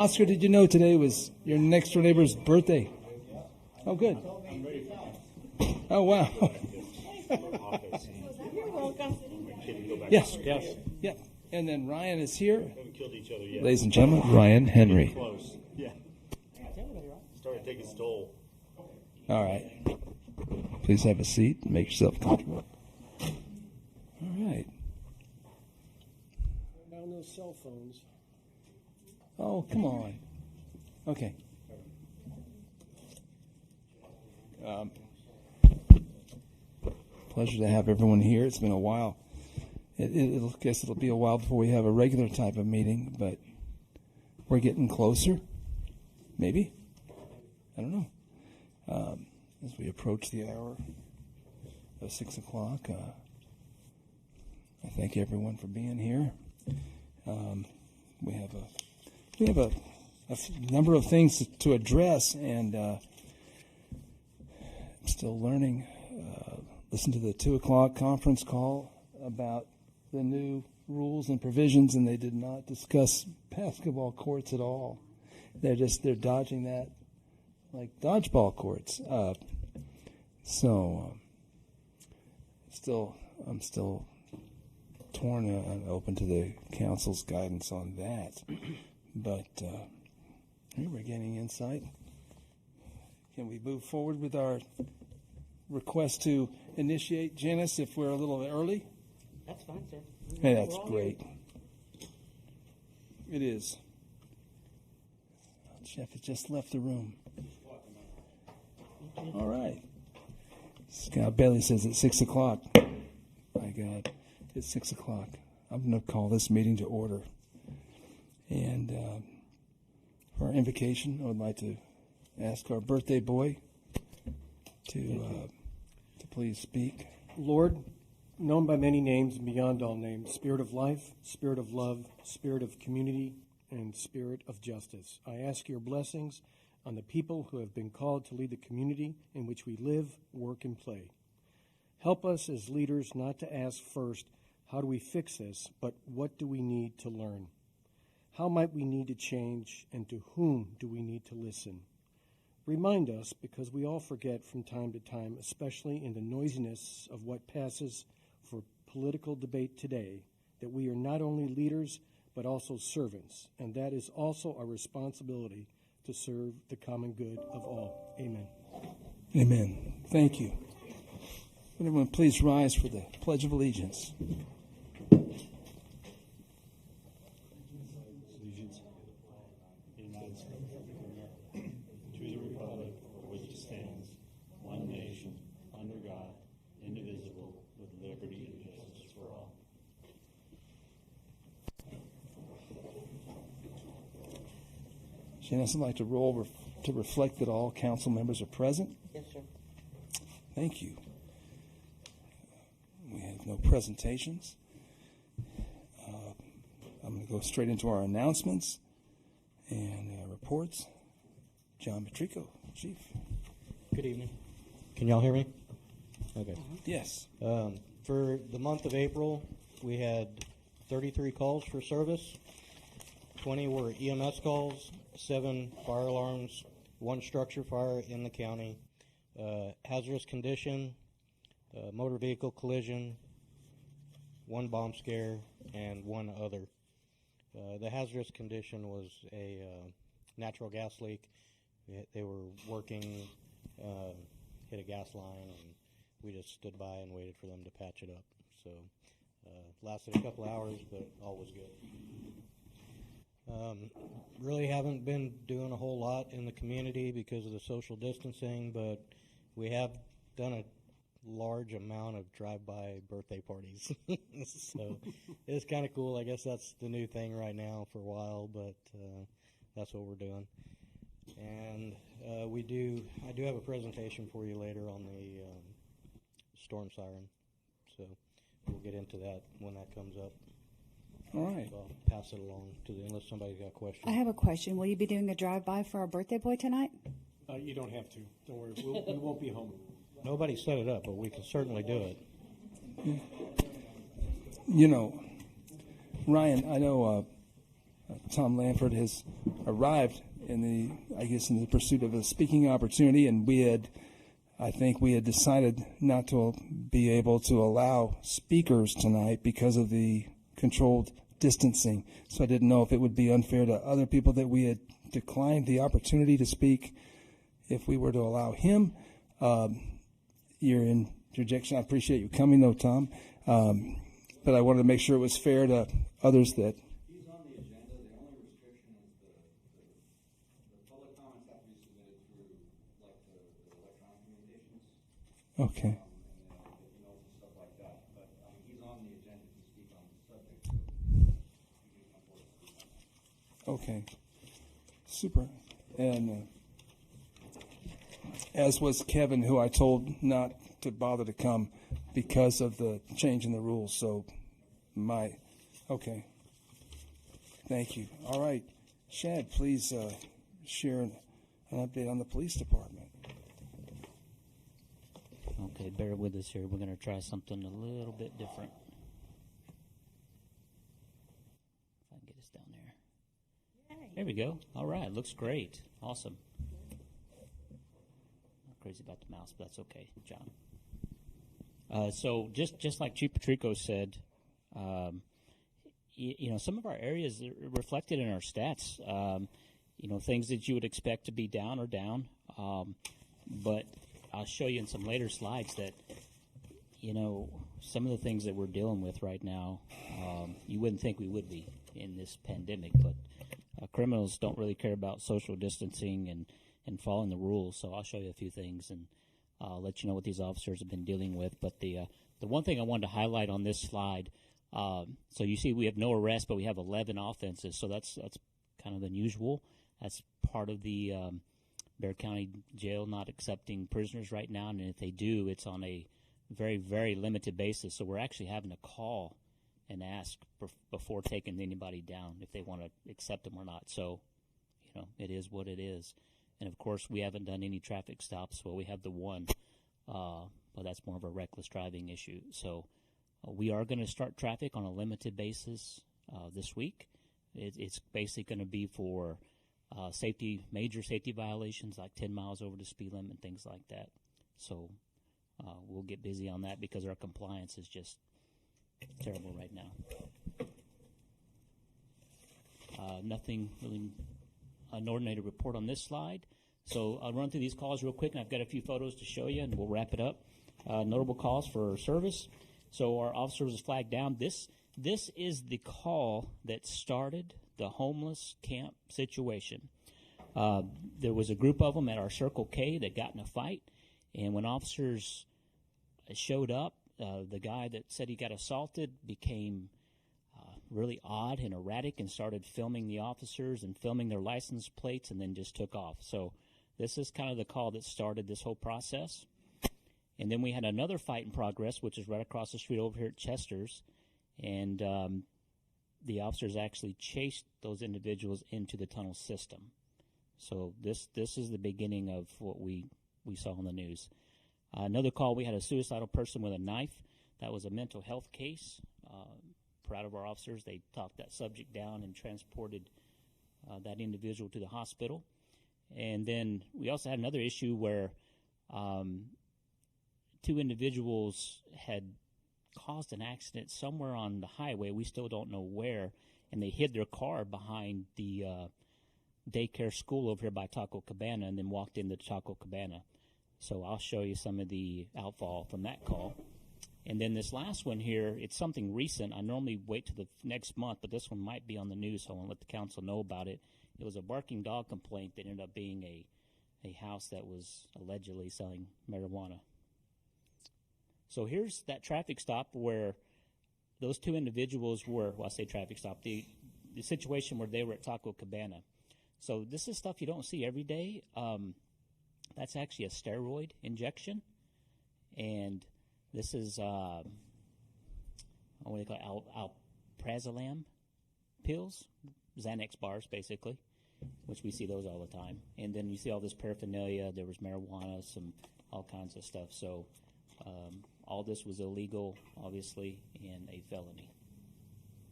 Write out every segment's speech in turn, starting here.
Oscar, did you know today was your next door neighbor's birthday? Oh, good. Oh, wow. You're welcome. Yes. Yes. Yeah. And then Ryan is here. Haven't killed each other yet. Ladies and gentlemen, Ryan Henry. Close. Yeah. Started taking its toll. All right. Please have a seat. Make yourself comfortable. All right. Down those cell phones. Oh, come on. Okay. Pleasure to have everyone here. It's been a while. I guess it'll be a while before we have a regular type of meeting, but we're getting closer. Maybe. I don't know. As we approach the hour of 6 o'clock, I thank everyone for being here. We have a number of things to address, and I'm still learning. Listen to the 2 o'clock conference call about the new rules and provisions, and they did not discuss basketball courts at all. They're dodging that like dodgeball courts. I'm still torn and open to the council's guidance on that. But we're getting insight. Can we move forward with our request to initiate Janice if we're a little early? That's fine, sir. Hey, that's great. It is. Jeff has just left the room. All right. Scott Bailey says it's 6 o'clock. My God, it's 6 o'clock. I'm going to call this meeting to order. And for our invocation, I would like to ask our birthday boy to please speak. Lord, known by many names and beyond all names, Spirit of life, Spirit of love, Spirit of community, and Spirit of justice, I ask your blessings on the people who have been called to lead the community in which we live, work, and play. Help us as leaders not to ask first, how do we fix this, but what do we need to learn? How might we need to change, and to whom do we need to listen? Remind us, because we all forget from time to time, especially in the noisiness of what passes for political debate today, that we are not only leaders, but also servants, and that is also our responsibility to serve the common good of all. Amen. Amen. Thank you. Would everyone please rise for the Pledge of Allegiance? Allegiance to the United States of America, to the republic for which it stands, one nation, under God, indivisible, with liberty and justice for all. Janice, I'd like to roll to reflect that all council members are present. Yes, sir. Thank you. We have no presentations. I'm going to go straight into our announcements and reports. John Patrico, Chief. Good evening. Can y'all hear me? Okay. Yes. For the month of April, we had 33 calls for service. 20 were EMS calls, 7 fire alarms, 1 structure fire in the county, hazardous condition, motor vehicle collision, 1 bomb scare, and 1 other. The hazardous condition was a natural gas leak. They were working, hit a gas line, and we just stood by and waited for them to patch it up. So lasted a couple hours, but all was good. Really haven't been doing a whole lot in the community because of the social distancing, but we have done a large amount of drive-by birthday parties. So it's kind of cool. I guess that's the new thing right now for a while, but that's what we're doing. And I do have a presentation for you later on the storm siren. So we'll get into that when that comes up. All right. So I'll pass it along to unless somebody's got a question. I have a question. Will you be doing a drive-by for our birthday boy tonight? You don't have to. Don't worry. We won't be home. Nobody set it up, but we can certainly do it. You know, Ryan, I know Tom Lanford has arrived in the pursuit of a speaking opportunity, and I think we had decided not to be able to allow speakers tonight because of the controlled distancing. So I didn't know if it would be unfair to other people that we had declined the opportunity to speak if we were to allow him. Your interjection, I appreciate you coming though, Tom. But I wanted to make sure it was fair to others that. He's on the agenda. The only restriction is the public comments have to be submitted through like the electronic communications. Okay. And emails and stuff like that. But he's on the agenda to speak on the subject. So Okay. Super. And as was Kevin, who I told not to bother to come because of the change in the rules. So okay. Thank you. All right. Shad, please share an update on the police department. Okay, bear with us here. We're going to try something a little bit different. If I can get us down there. There we go. All right, looks great. Awesome. Not crazy about the mouse, but that's okay, John. So just like Chief Patrico said, some of our areas are reflected in our stats. Things that you would expect to be down are down. But I'll show you in some later slides that, some of the things that we're dealing with right now, you wouldn't think we would be in this pandemic. But criminals don't really care about social distancing and following the rules. So I'll show you a few things and I'll let you know what these officers have been dealing with. But the one thing I wanted to highlight on this slide, so you see we have no arrests, but we have 11 offenses. So that's kind of unusual. That's part of the Bexar County Jail not accepting prisoners right now. And if they do, it's on a very, very limited basis. So we're actually having to call and ask before taking anybody down if they want to accept them or not. So, it is what it is. And, of course, we haven't done any traffic stops. Well, we have the one, but that's more of a reckless driving issue. So we are going to start traffic on a limited basis this week. It's basically going to be for major safety violations like 10 miles over the speed limit and things like that. So we'll get busy on that because our compliance is just terrible right now. Nothing really inordinate to report on this slide. So I'll run through these calls real quick, and I've got a few photos to show you, and we'll wrap it up. Notable calls for service. So our officers was flagged down. This is the call that started the homeless camp situation. There was a group of them at our Circle K that got in a fight, and when officers showed up, the guy that said he got assaulted became really odd and erratic and started filming the officers and filming their license plates and then just took off. So this is kind of the call that started this whole process. And then we had another fight in progress, which is right across the street over here at Chester's. And the officers actually chased those individuals into the tunnel system. So this is the beginning of what we saw on the news. Another call, we had a suicidal person with a knife. That was a mental health case. Proud of our officers. They talked that subject down and transported that individual to the hospital. And then we also had another issue where two individuals had caused an accident somewhere on the highway. We still don't know where. And they hid their car behind the daycare school over here by Taco Cabana and then walked into Taco Cabana. So I'll show you some of the outfall from that call. And then this last one here, it's something recent. I normally wait till the next month, but this one might be on the news, so I want to let the council know about it. It was a barking dog complaint that ended up being a house that was allegedly selling marijuana. So here's that traffic stop where those two individuals were, well, I say traffic stop, the situation where they were at Taco Cabana. So this is stuff you don't see every day. That's actually a steroid injection. And this is, what do they call it, alprazolam pills, Xanax bars, basically, which we see those all the time. And then you see all this paraphernalia. There was marijuana, all kinds of stuff. So all this was illegal, obviously, and a felony.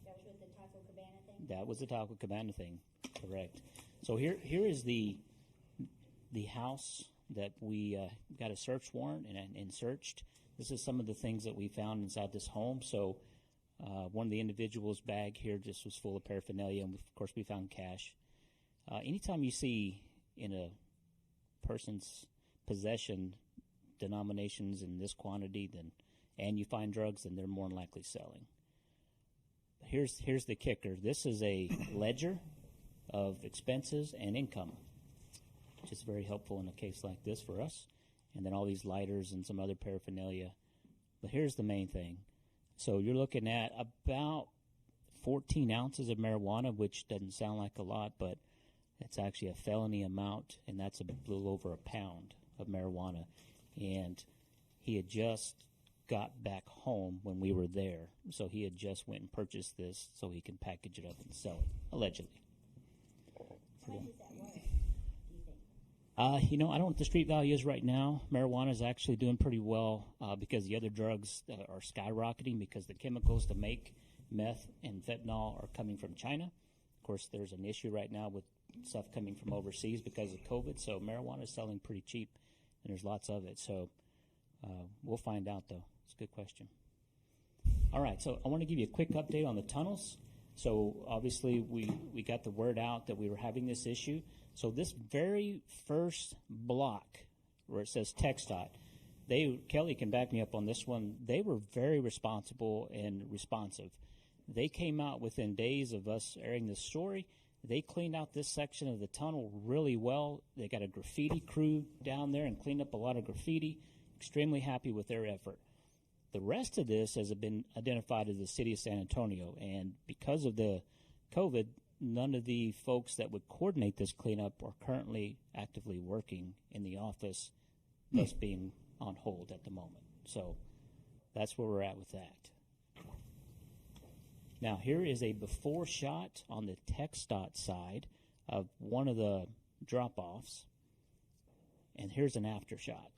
That was with the Taco Cabana thing? That was the Taco Cabana thing, correct. So here is the house that we got a search warrant and searched. This is some of the things that we found inside this home. So one of the individual's bag here just was full of paraphernalia, and of course we found cash. Anytime you see in a person's possession denominations in this quantity, and you find drugs, then they're more than likely selling. Here's the kicker. This is a ledger of expenses and income, which is very helpful in a case like this for us. And then all these lighters and some other paraphernalia. But here's the main thing. So you're looking at about 14 ounces of marijuana, which doesn't sound like a lot, but it's actually a felony amount, and that's a little over a pound of marijuana. And he had just got back home when we were there, so he had just went and purchased this so he can package it up and sell it, allegedly. How much is that worth, do you think? I don't know what the street value is right now. Marijuana is actually doing pretty well because the other drugs are skyrocketing because the chemicals to make meth and fentanyl are coming from China. Of course, there's an issue right now with stuff coming from overseas because of COVID, so marijuana is selling pretty cheap, and there's lots of it. So we'll find out, though. It's a good question. All right, so I want to give you a quick update on the tunnels. So obviously we got the word out that we were having this issue. So this very first block where it says TxDOT, Kelly can back me up on this one, they were very responsible and responsive. They came out within days of us airing this story. They cleaned out this section of the tunnel really well. They got a graffiti crew down there and cleaned up a lot of graffiti. Extremely happy with their effort. The rest of this has been identified as the city of San Antonio, and because of the COVID, none of the folks that would coordinate this cleanup are currently actively working in the office, thus being on hold at the moment. So that's where we're at with that. Now, here is a before shot on the TxDOT side of one of the drop-offs, and here's an after shot.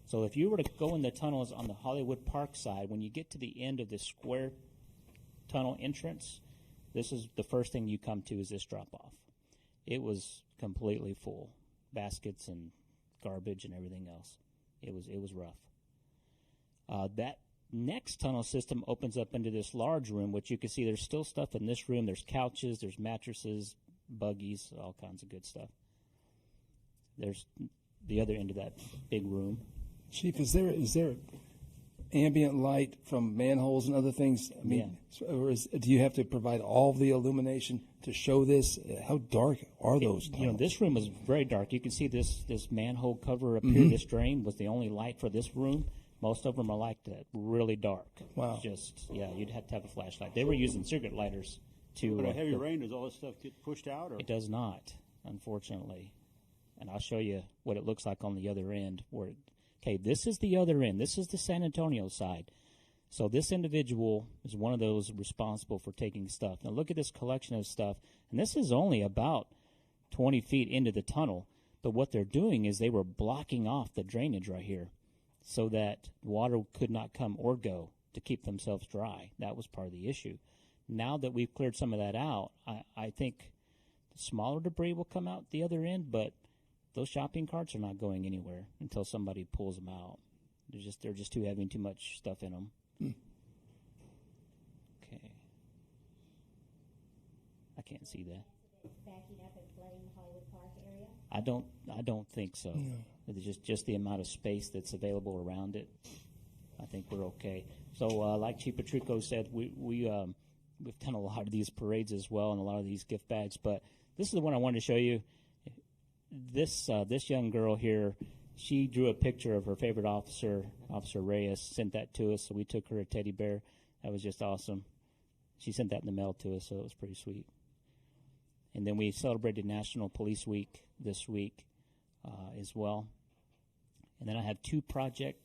So if you were to go in the tunnels on the Hollywood Park side, when you get to the end of the square tunnel entrance, this is the first thing you come to is this drop-off. It was completely full, baskets and garbage and everything else. It was rough. That next tunnel system opens up into this large room, which you can see there's still stuff in this room. There's couches, there's mattresses, buggies, all kinds of good stuff. There's the other end of that big room. Chief, is there ambient light from manholes and other things? I mean, or do you have to provide all the illumination to show this? How dark are those tunnels? This room is very dark. You can see this manhole cover up here. This drain was the only light for this room. Most of them are like that, really dark. Wow. You'd have to have a flashlight. They were using cigarette lighters to. But a heavy rain, does all this stuff get pushed out? Or? It does not, unfortunately. And I'll show you what it looks like on the other end. Okay, this is the other end. This is the San Antonio side. So this individual is one of those responsible for taking stuff. Now look at this collection of stuff. And this is only about 20 feet into the tunnel. But what they're doing is they were blocking off the drainage right here so that water could not come or go to keep themselves dry. That was part of the issue. Now that we've cleared some of that out, I think the smaller debris will come out the other end, but those shopping carts are not going anywhere until somebody pulls them out. They're just too heavy and too much stuff in them. Okay. I can't see that. Backing up and flooding the Hollywood Park area? I don't think so. No. It's just the amount of space that's available around it. I think we're okay. So, like Chief Petrucco said, we've done a lot of these parades as well and a lot of these gift bags. But this is the one I wanted to show you. This young girl here, she drew a picture of her favorite officer, Officer Reyes, sent that to us, so we took her a teddy bear. That was just awesome. She sent that in the mail to us, so it was pretty sweet. And then we celebrated National Police Week this week as well. And then I have two project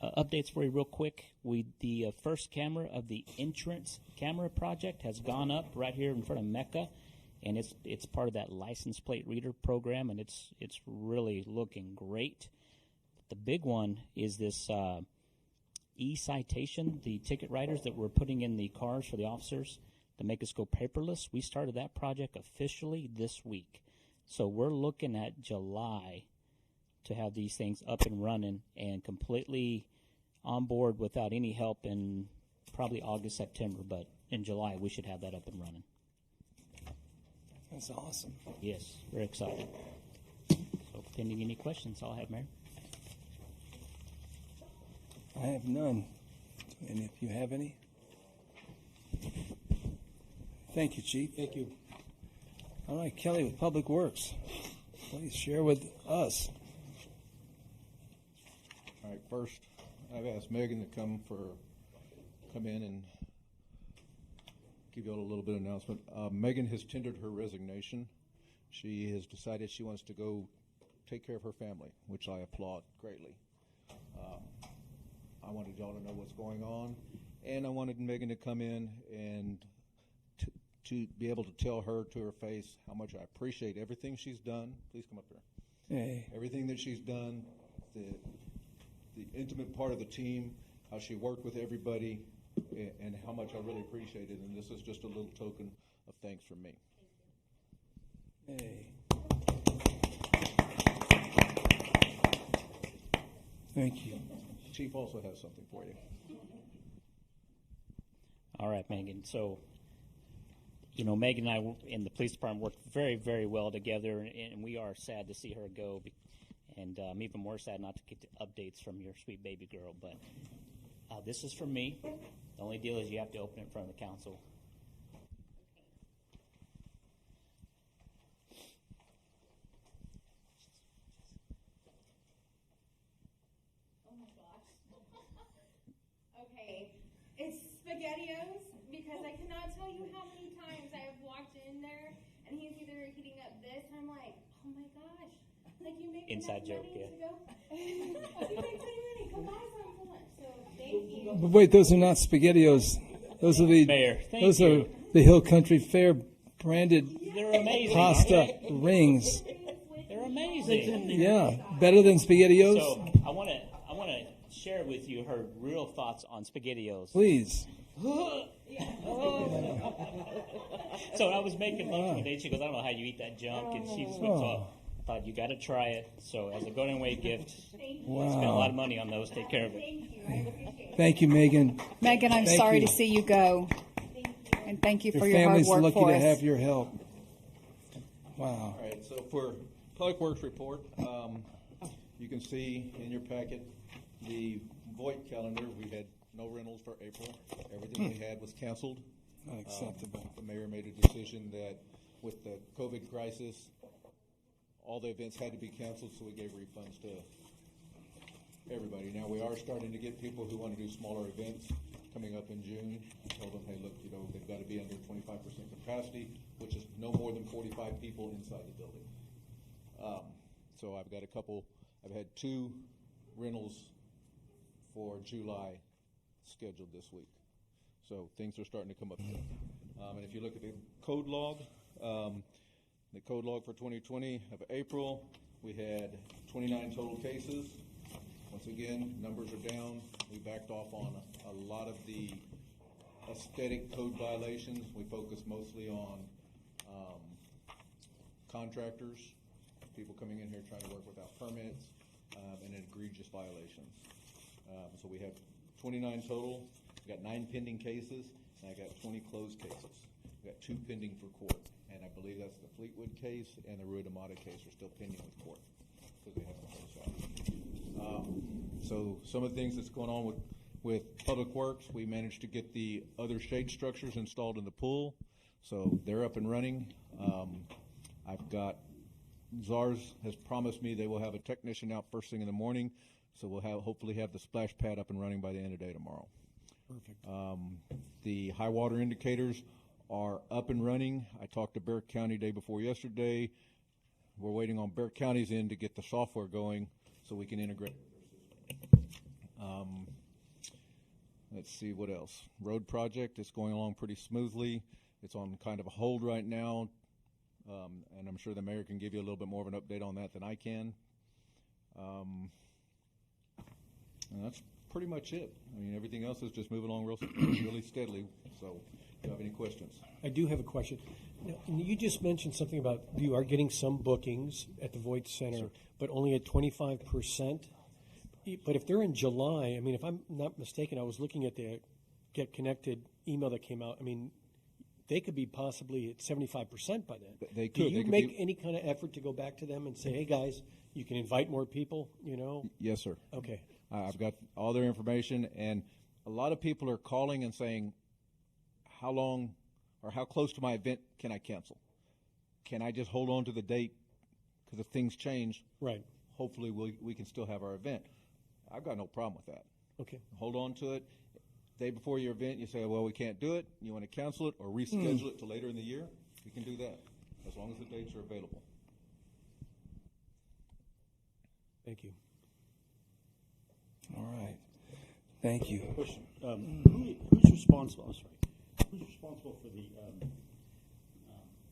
updates for you real quick. The first camera of the entrance camera project has gone up right here in front of Mecca. And it's part of that license plate reader program, and it's really looking great. The big one is this e-citation, the ticket writers that we're putting in the cars for the officers. to make us go paperless. We started that project officially this week. So we're looking at July to have these things up and running and completely on board without any help in probably August, September. But in July, we should have that up and running. That's awesome. Yes, very excited. So pending any questions, I'll have Mayor. I have none. And if you have any? Thank you, Chief. Thank you. All right, Kelly with Public Works. Please share with us. All right, first, I've asked Megan to come in and give you all a little bit of announcement. Megan has tendered her resignation. She has decided she wants to go take care of her family, which I applaud greatly. I wanted y'all to know what's going on, and I wanted Megan to come in and to be able to tell her to her face how much I appreciate everything she's done. Please come up here. Hey, Everything that she's done, the intimate part of the team, how she worked with everybody, and how much I really appreciate it. And this is just a little token of thanks from me. hey. Thank you. Chief also has something for you. All right, Megan. So, Megan and I in the police department worked very, very well together, and we are sad to see her go. And I'm even more sad not to get the updates from your sweet baby girl. But this is from me. The only deal is you have to open it in front of the council. Oh my gosh. Okay, it's SpaghettiOs because I cannot tell you how many times I have walked in there and he's either heating up this and I'm like, oh my gosh, like you make Inside enough joke, money yeah. to go. You make plenty money, go buy some for lunch. So thank you. But wait, those are not SpaghettiOs. Those are the Mayor, thank those you. are the Hill Country Fair branded They're amazing. pasta rings. They're amazing. Yeah, better than SpaghettiOs. So I want to share with you her real thoughts on SpaghettiOs. Please. So I was making lunch one day. She goes, I don't know how you eat that junk, and she just went, so I thought you got to try it. So as a going away gift, spent a lot Wow. of money on those. Take care of it. Thank you. I appreciate it. Thank you, Megan. Megan, I'm Thank sorry you. to see you go. And thank you Your for your hard family's work lucky for to us. have your help. Wow. All right, so for Public Works report, you can see in your packet the Voight calendar. We had no rentals for April. Everything we had was canceled. Unacceptable. The mayor made a decision that with the COVID crisis, all the events had to be canceled, so we gave refunds to everybody. Now, we are starting to get people who want to do smaller events coming up in June. I told them, hey, look, they've got to be under 25% capacity, which is no more than 45 people inside the building. So I've had 2 rentals for July scheduled this week. So things are starting to come up there. And if you look at the code log for 2020 of April, we had 29 total cases. Once again, numbers are down. We backed off on a lot of the aesthetic code violations. We focused mostly on contractors, people coming in here trying to work without permits, and egregious violations. So we have 29 total. We got 9 pending cases, and I got 20 closed cases. We got 2 pending for court, and I believe that's the Fleetwood case and the Ruidamata case are still pending with court because we haven't closed out. So some of the things that's going on with Public Works, we managed to get the other shade structures installed in the pool, so they're up and running. I've got ZARS has promised me they will have a technician out first thing in the morning, so we'll hopefully have the splash pad up and running by the end of the day tomorrow. Perfect. The high water indicators are up and running. I talked to Bexar County day before yesterday. We're waiting on Bexar County's end to get the software going so we can integrate. Let's see what else. Road project is going along pretty smoothly. It's on kind of a hold right now, and I'm sure the mayor can give you a little bit more of an update on that than I can. And that's pretty much it. I mean, everything else is just moving along really steadily. So Do you have any questions? I do have a question. Now, you just mentioned something about you are getting some bookings at the Voight Center, but only at 25%. But if they're in July, I mean, if I'm not mistaken, I was looking at the Get Connected email that came out. I mean, they could be possibly at 75% by then. They Do could. you They could make be- any kind of effort to go back to them and say, hey, guys, you can invite more people, you know? Yes, sir. Okay. I've got all their information, and a lot of people are calling and saying, how long or how close to my event can I cancel? Can I just hold on to the date? Because if things change, Right. hopefully we can still have our event. I've got no problem with that. Okay. Hold on to it. Day before your event, you say, well, we can't do it. You want to cancel it or reschedule it to later in the year? You can do that, as long as the dates are available. Thank you. All right. Thank you. Question, who's responsible, I'm sorry, who's responsible for the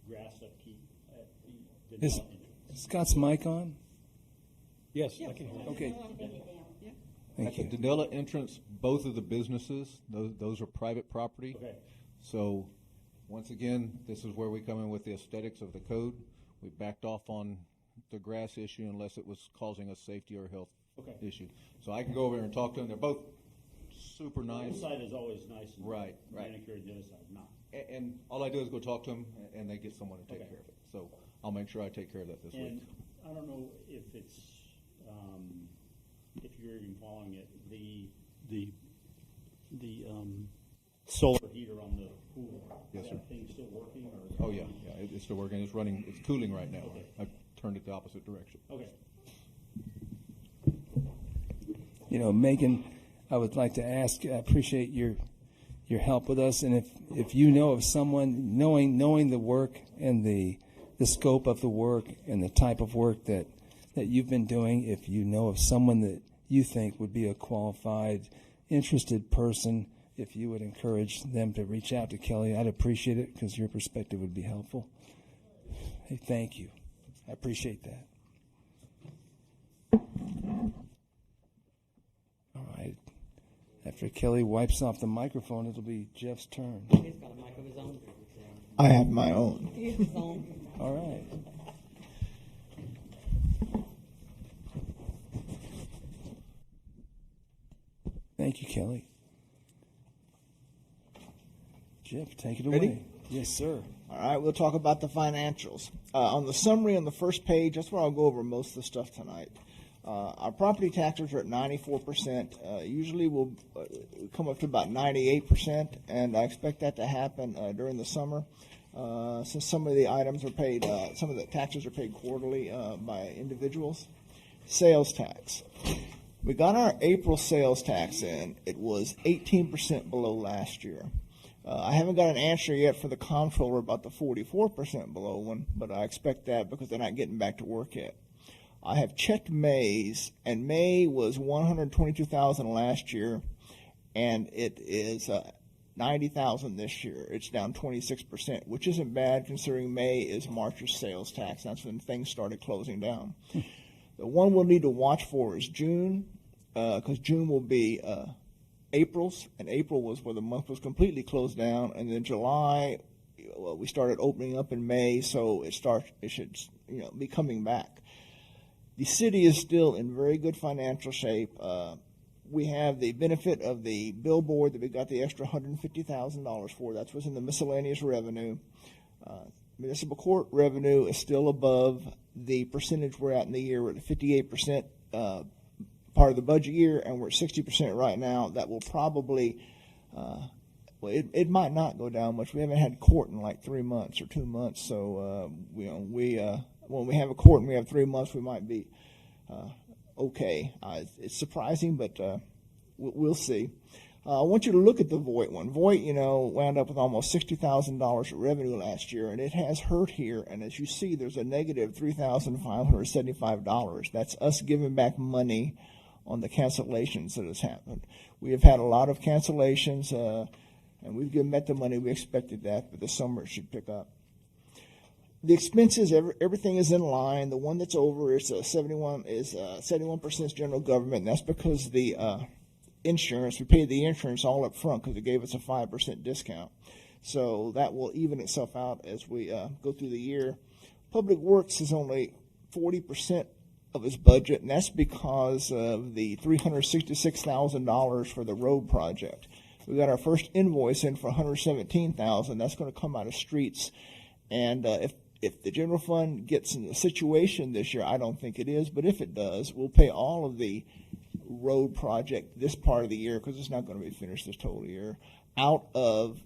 grass upkeep at the Is Denali entrance? Scott's mic on? Yes, I can hear you. Okay. At Thank the you. Danilla entrance, both of the businesses, those are private property. Okay. So, once again, this is where we come in with the aesthetics of the code. We backed off on the grass issue unless it was causing a safety or health Okay. issue. So I can go over there and talk to them. They're both super One nice. side is always nice and Right. manicured, the other side not. And all I do is go talk to them, and they get someone to take Okay. care of it. So I'll make sure I take care of that this week. And I don't know if it's, if you're even following it, the solar heater on the pool. Yes, is sir. that thing still working or? Oh, yeah, it's still working. It's running, it's cooling right now. I turned it the opposite direction. Okay. You know, Megan, I would like to ask, I appreciate your help with us, and if you know of someone, knowing the work and the scope of the work and the type of work that you've been doing, if you know of someone that you think would be a qualified, interested person, if you would encourage them to reach out to Kelly, I'd appreciate it because your perspective would be helpful. Hey, thank you. I appreciate that. All right. After Kelly wipes off the microphone, it'll be Jeff's turn. He's got a mic of his own. I have my own. His own. All right. Thank you, Kelly. Jeff, take it away. Ready? Yes, sir. All right, we'll talk about the financials. On the summary on the first page, that's where I'll go over most of the stuff tonight. Our property taxes are at 94%. Usually we'll come up to about 98%, and I expect that to happen during the summer. Since some of the items are paid, some of the taxes are paid quarterly by individuals. Sales tax. We got our April sales tax in. It was 18% below last year. I haven't got an answer yet for the comptroller about the 44% below one, but I expect that because they're not getting back to work yet. I have checked May's, and May was $122,000 last year, and it is $90,000 this year. It's down 26%, which isn't bad considering May is March's sales tax. That's when things started closing down. The one we'll need to watch for is June, because June will be April's, and April was where the month was completely closed down, and then July, well, we started opening up in May, so it should be coming back. The city is still in very good financial shape. We have the benefit of the billboard that we got the extra $150,000 for. That's what's in the miscellaneous revenue. Municipal court revenue is still above the percentage we're at in the year. We're at 58% part of the budget year, and we're at 60% right now. That will probably, it might not go down much. We haven't had court in like 3 months or 2 months, so when we have a court and we have 3 months, we might be okay. It's surprising, but we'll see. I want you to look at the Voight one. Voight, wound up with almost $60,000 of revenue last year, and it has hurt here. And as you see, there's a negative $3,575. That's us giving back money on the cancellations that has happened. We have had a lot of cancellations, and we've met the money. We expected that, but this summer it should pick up. The expenses, everything is in line. The one that's over is 71% is general government, and that's because the insurance, we paid the insurance all up front because it gave us a 5% discount. So that will even itself out as we go through the year. Public Works is only 40% of its budget, and that's because of the $366,000 for the road project. We got our first invoice in for $117,000. That's going to come out of streets, and if the general fund gets in a situation this year, I don't think it is, but if it does, we'll pay all of the road project this part of the year, because it's not going to be finished this total year, out of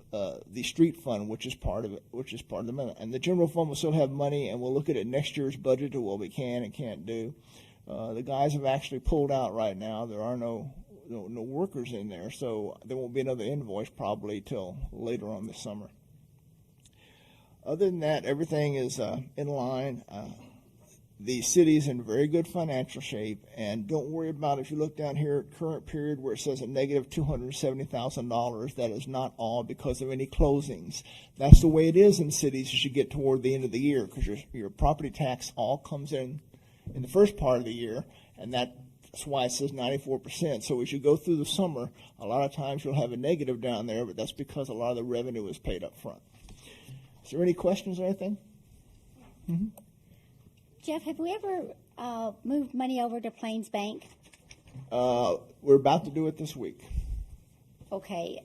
the street fund, which is part of it, which is part of the money. And the general fund will still have money, and we'll look at it next year's budget to what we can and can't do. The guys have actually pulled out right now. There are no workers in there, so there won't be another invoice probably till later on this summer. Other than that, everything is in line. The city's in very good financial shape, and don't worry about if you look down here at current period where it says a negative $270,000. That is not all because of any closings. That's the way it is in cities as you get toward the end of the year, because your property tax all comes in the first part of the year, and that's why it says 94%. So as you go through the summer, a lot of times you'll have a negative down there, but that's because a lot of the revenue is paid up front. Is there any questions or anything? Mm-hmm. Jeff, have we ever moved money over to Plains Bank? We're about to do it this week. Okay.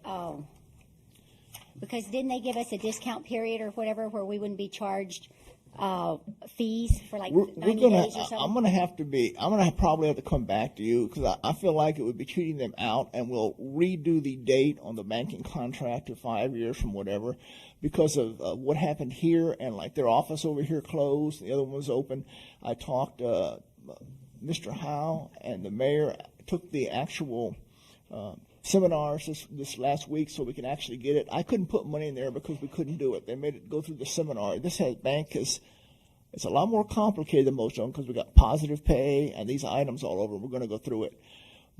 Because didn't they give us a discount period or whatever where we wouldn't be charged fees for like 90 days or something? I'm gonna probably have to come back to you because I feel like it would be cheating them out, and we'll redo the date on the banking contract to 5 years from whatever, because of what happened here, and like their office over here closed, the other one was open. I talked Mr. Howe and the mayor took the actual seminars this last week so we can actually get it. I couldn't put money in there because we couldn't do it. They made it go through the seminar. This bank is it's a lot more complicated than most of them because we got positive pay and these items all over. We're going to go through it.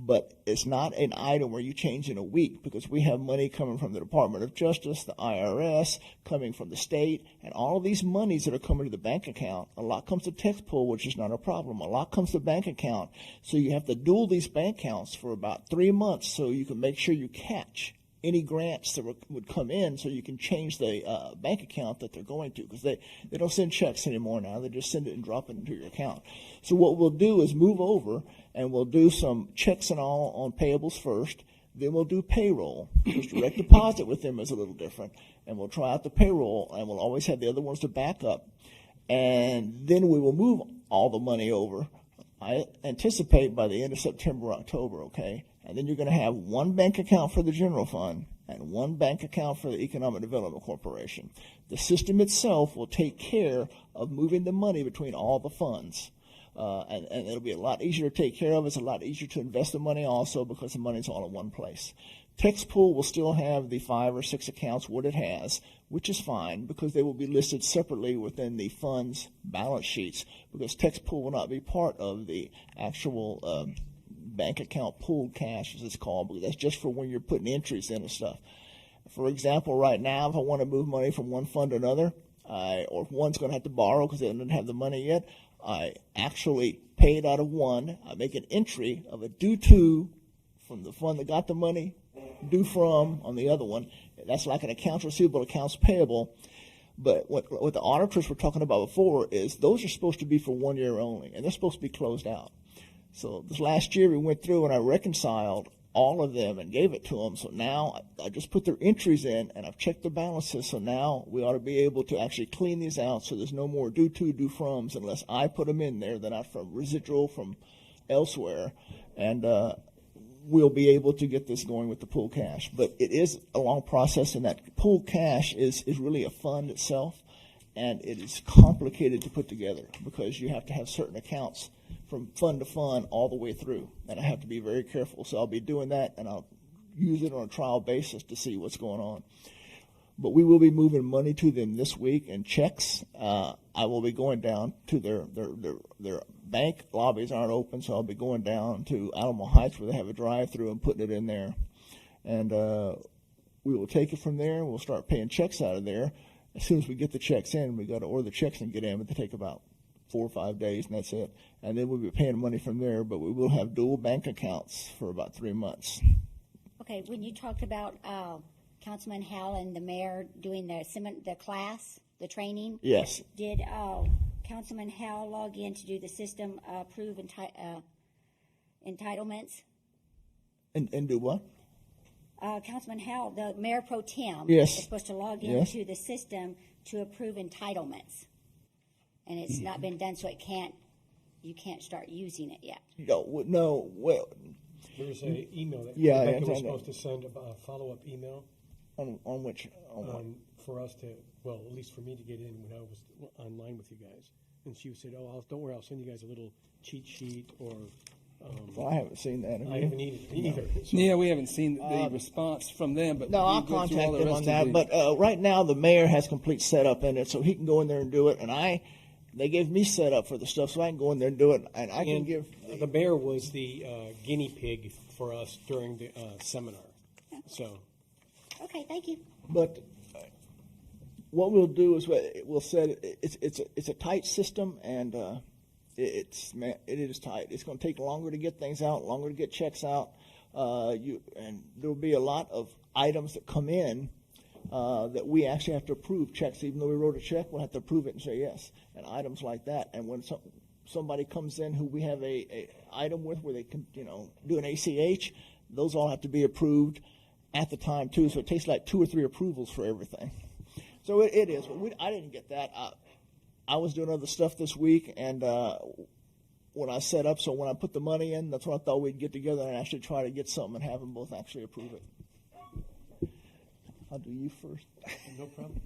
But it's not an item where you change in a week because we have money coming from the Department of Justice, the IRS, coming from the state, and all of these monies that are coming to the bank account. A lot comes to tax pool, which is not a problem. A lot comes to bank account. So you have to dual these bank accounts for about 3 months so you can make sure you catch any grants that would come in so you can change the bank account that they're going to, because they don't send checks anymore now. They just send it and drop it into your account. So what we'll do is move over and we'll do some checks and all on payables first. Then we'll do payroll, because direct deposit with them is a little different. And we'll try out the payroll, and we'll always have the other ones to back up. And then we will move all the money over, I anticipate by the end of September, October, okay? And then you're going to have one bank account for the general fund and one bank account for the Economic Development Corporation. The system itself will take care of moving the money between all the funds. And it'll be a lot easier to take care of. It's a lot easier to invest the money also because the money's all in one place. TexPool will still have the 5 or 6 accounts, what it has, which is fine because they will be listed separately within the fund's balance sheets, because TexPool will not be part of the actual bank account pooled cash, as it's called, because that's just for when you're putting entries in and stuff. For example, right now, if I want to move money from one fund to another, or if one's going to have to borrow because they don't have the money yet, I actually pay it out of one. I make an entry of a due to from the fund that got the money, due from on the other one. That's like an accounts receivable, accounts payable. But what the auditors were talking about before is those are supposed to be for 1 year only, and they're supposed to be closed out. So this last year we went through and I reconciled all of them and gave it to them. So now I just put their entries in and I've checked the balances. So now we ought to be able to actually clean these out so there's no more due to, due froms unless I put them in there. They're not from residual from elsewhere. And we'll be able to get this going with the pool cash. But it is a long process, and that pool cash is really a fund itself. And it is complicated to put together because you have to have certain accounts from fund to fund all the way through. And I have to be very careful. So I'll be doing that, and I'll use it on a trial basis to see what's going on. But we will be moving money to them this week in checks. I will be going down to their bank lobbies aren't open, so I'll be going down to Alamo Heights where they have a drive-through and putting it in there. And we will take it from there, and we'll start paying checks out of there. As soon as we get the checks in, we got to order the checks and get in, but they take about 4 or 5 days, and that's it. And then we'll be paying money from there, but we will have dual bank accounts for about 3 months. Okay, when you talked about Councilman Howell and the mayor doing the class, the training. Yes. Did Councilman Howell log in to do the system approve entitlements? And do what? Councilman Howell, the mayor pro tem, Yes. is supposed to log Yes. into the system to approve entitlements, and it's not been done, so you can't start using it yet. No. Well, There's an email that Yeah, Rebecca I was know. supposed to send a follow-up email on which? On what? for us to, well, at least for me to get in when I was online with you guys. And she said, don't worry, I'll send you guys a little cheat sheet or. Well, I haven't seen that. I haven't either. So, Yeah, we haven't seen the response from them, but No, we I'll go through all contact the them rest on of that. the- But right now, the mayor has complete setup in it, so he can go in there and do it. And they gave me setup for the stuff, so I can go in there and do it. And I can and give. the mayor was the guinea pig for us during the seminar. So. Okay, thank you. But what we'll do is we'll set it. It's a tight system, and it is tight. It's going to take longer to get things out, longer to get checks out. And there will be a lot of items that come in that we actually have to approve checks. Even though we wrote a check, we'll have to approve it and say yes. And items like that. And when somebody comes in who we have a item with where they can do an ACH, those all have to be approved at the time too. So it takes like 2 or 3 approvals for everything. So it is. But I didn't get that. I was doing other stuff this week, and when I set up, so when I put the money in, that's when I thought we'd get together and actually try to get something and have them both actually approve it. I'll do you first. No problem.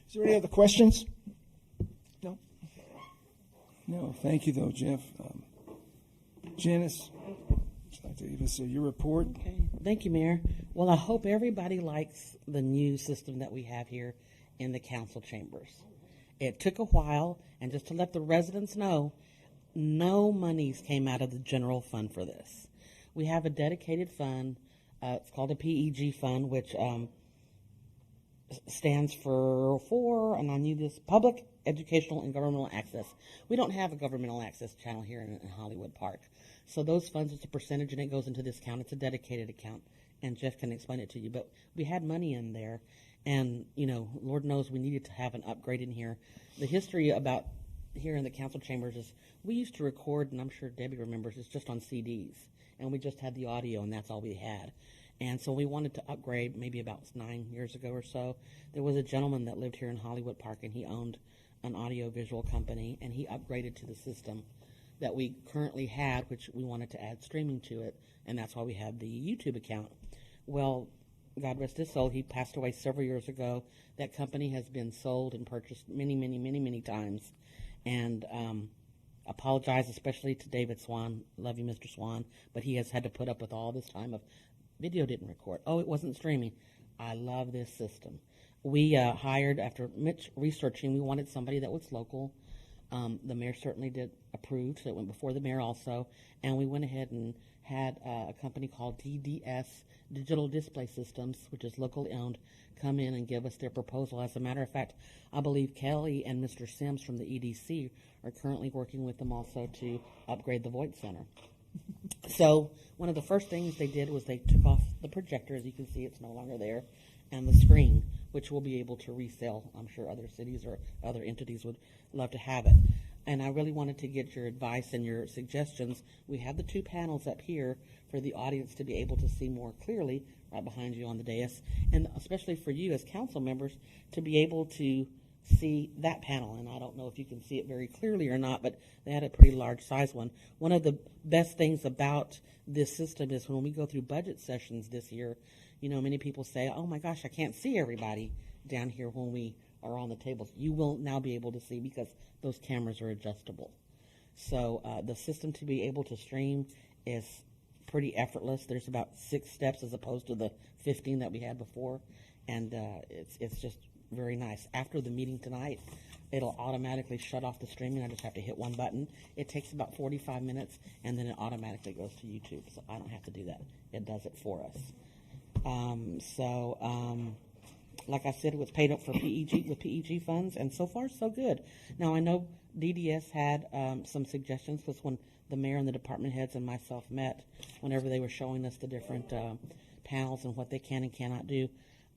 Is there any other questions? No? No, thank you though, Jeff. Janice, would you like to give us your report? Okay. Thank you, Mayor. Well, I hope everybody likes the new system that we have here in the council chambers. It took a while, and just to let the residents know, no monies came out of the general fund for this. We have a dedicated fund. It's called a PEG fund, which stands for, and I knew this, Public Educational and Governmental Access. We don't have a governmental access channel here in Hollywood Park. So those funds, it's a percentage, and it goes into this account. It's a dedicated account, and Jeff can explain it to you. But we had money in there, and, Lord knows we needed to have an upgrade in here. The history about here in the council chambers is we used to record, and I'm sure Debbie remembers, it's just on CDs, and we just had the audio, and that's all we had. And so we wanted to upgrade maybe about 9 years ago or so. There was a gentleman that lived here in Hollywood Park, and he owned an audio-visual company, and he upgraded to the system that we currently had, which we wanted to add streaming to it, and that's why we had the YouTube account. Well, God rest his soul, he passed away several years ago. That company has been sold and purchased many, many, many, many times. And apologize especially to David Swan. Love you, Mr. Swan. But he has had to put up with all this time of video didn't record. Oh, it wasn't streaming. I love this system. We hired, after much researching, we wanted somebody that was local. The mayor certainly did approve, so it went before the mayor also. And we went ahead and had a company called DDS, Digital Display Systems, which is locally owned, come in and give us their proposal. As a matter of fact, I believe Kelly and Mr. Sims from the EDC are currently working with them also to upgrade the Voight Center. So one of the first things they did was they took off the projector. As you can see, it's no longer there, and the screen, which we'll be able to resell. I'm sure other cities or other entities would love to have it. And I really wanted to get your advice and your suggestions. We have the 2 panels up here for the audience to be able to see more clearly right behind you on the dais, and especially for you as council members to be able to see that panel. And I don't know if you can see it very clearly or not, but they had a pretty large size one. One of the best things about this system is when we go through budget sessions this year, many people say, oh my gosh, I can't see everybody down here when we are on the tables. You will now be able to see because those cameras are adjustable. So the system to be able to stream is pretty effortless. There's about 6 steps as opposed to the 15 that we had before, and it's just very nice. After the meeting tonight, it'll automatically shut off the streaming. I just have to hit one button. It takes about 45 minutes, and then it automatically goes to YouTube, so I don't have to do that. It does it for us. Like I said, it was paid up for PEG with PEG funds, and so far so good. Now I know DDS had some suggestions, because when the mayor and the department heads and myself met, whenever they were showing us the different panels and what they can and cannot do.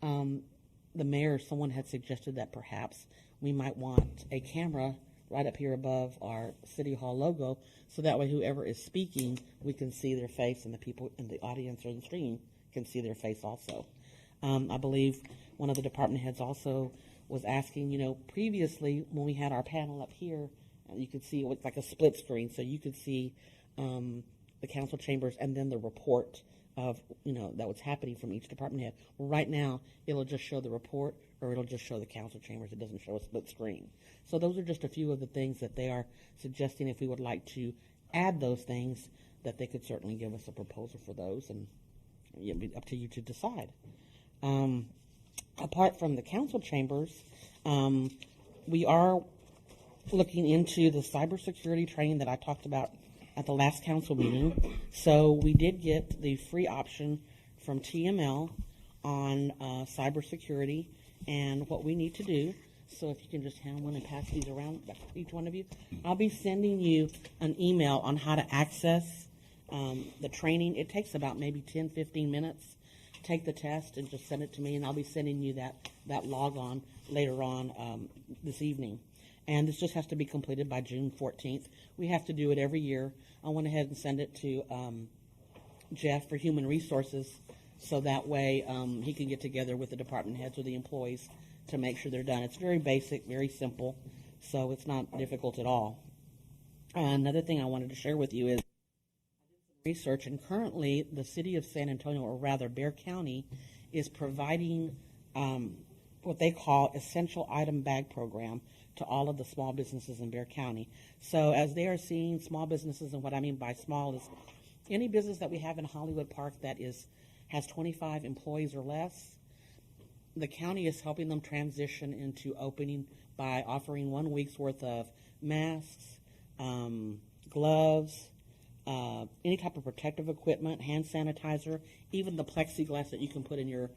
The mayor, someone had suggested that perhaps we might want a camera right up here above our City Hall logo, so that way whoever is speaking, we can see their face, and the people in the audience or the stream can see their face also. I believe one of the department heads also was asking, previously when we had our panel up here, you could see it was like a split screen, so you could see the council chambers and then the report of, that was happening from each department head. Well, right now, it'll just show the report, or it'll just show the council chambers. It doesn't show a split screen. So those are just a few of the things that they are suggesting. If we would like to add those things, that they could certainly give us a proposal for those, and it'll be up to you to decide. Apart from the council chambers, we are looking into the cybersecurity training that I talked about at the last council meeting. So we did get the free option from TML on cybersecurity and what we need to do. So if you can just hand one and pass these around, each one of you. I'll be sending you an email on how to access the training. It takes about maybe 10, 15 minutes. Take the test and just send it to me, and I'll be sending you that log on later on this evening. And this just has to be completed by June 14th. We have to do it every year. I went ahead and sent it to Jeff for Human Resources, so that way he can get together with the department heads or the employees to make sure they're done. It's very basic, very simple, so it's not difficult at all. Another thing I wanted to share with you is research, and currently the city of San Antonio, or rather Bexar County, is providing what they call essential item bag program to all of the small businesses in Bexar County. So as they are seeing small businesses, and what I mean by small is any business that we have in Hollywood Park that has 25 employees or less, the county is helping them transition into opening by offering 1 week's worth of masks, gloves, any type of protective equipment, hand sanitizer, even the plexiglass that you can put in your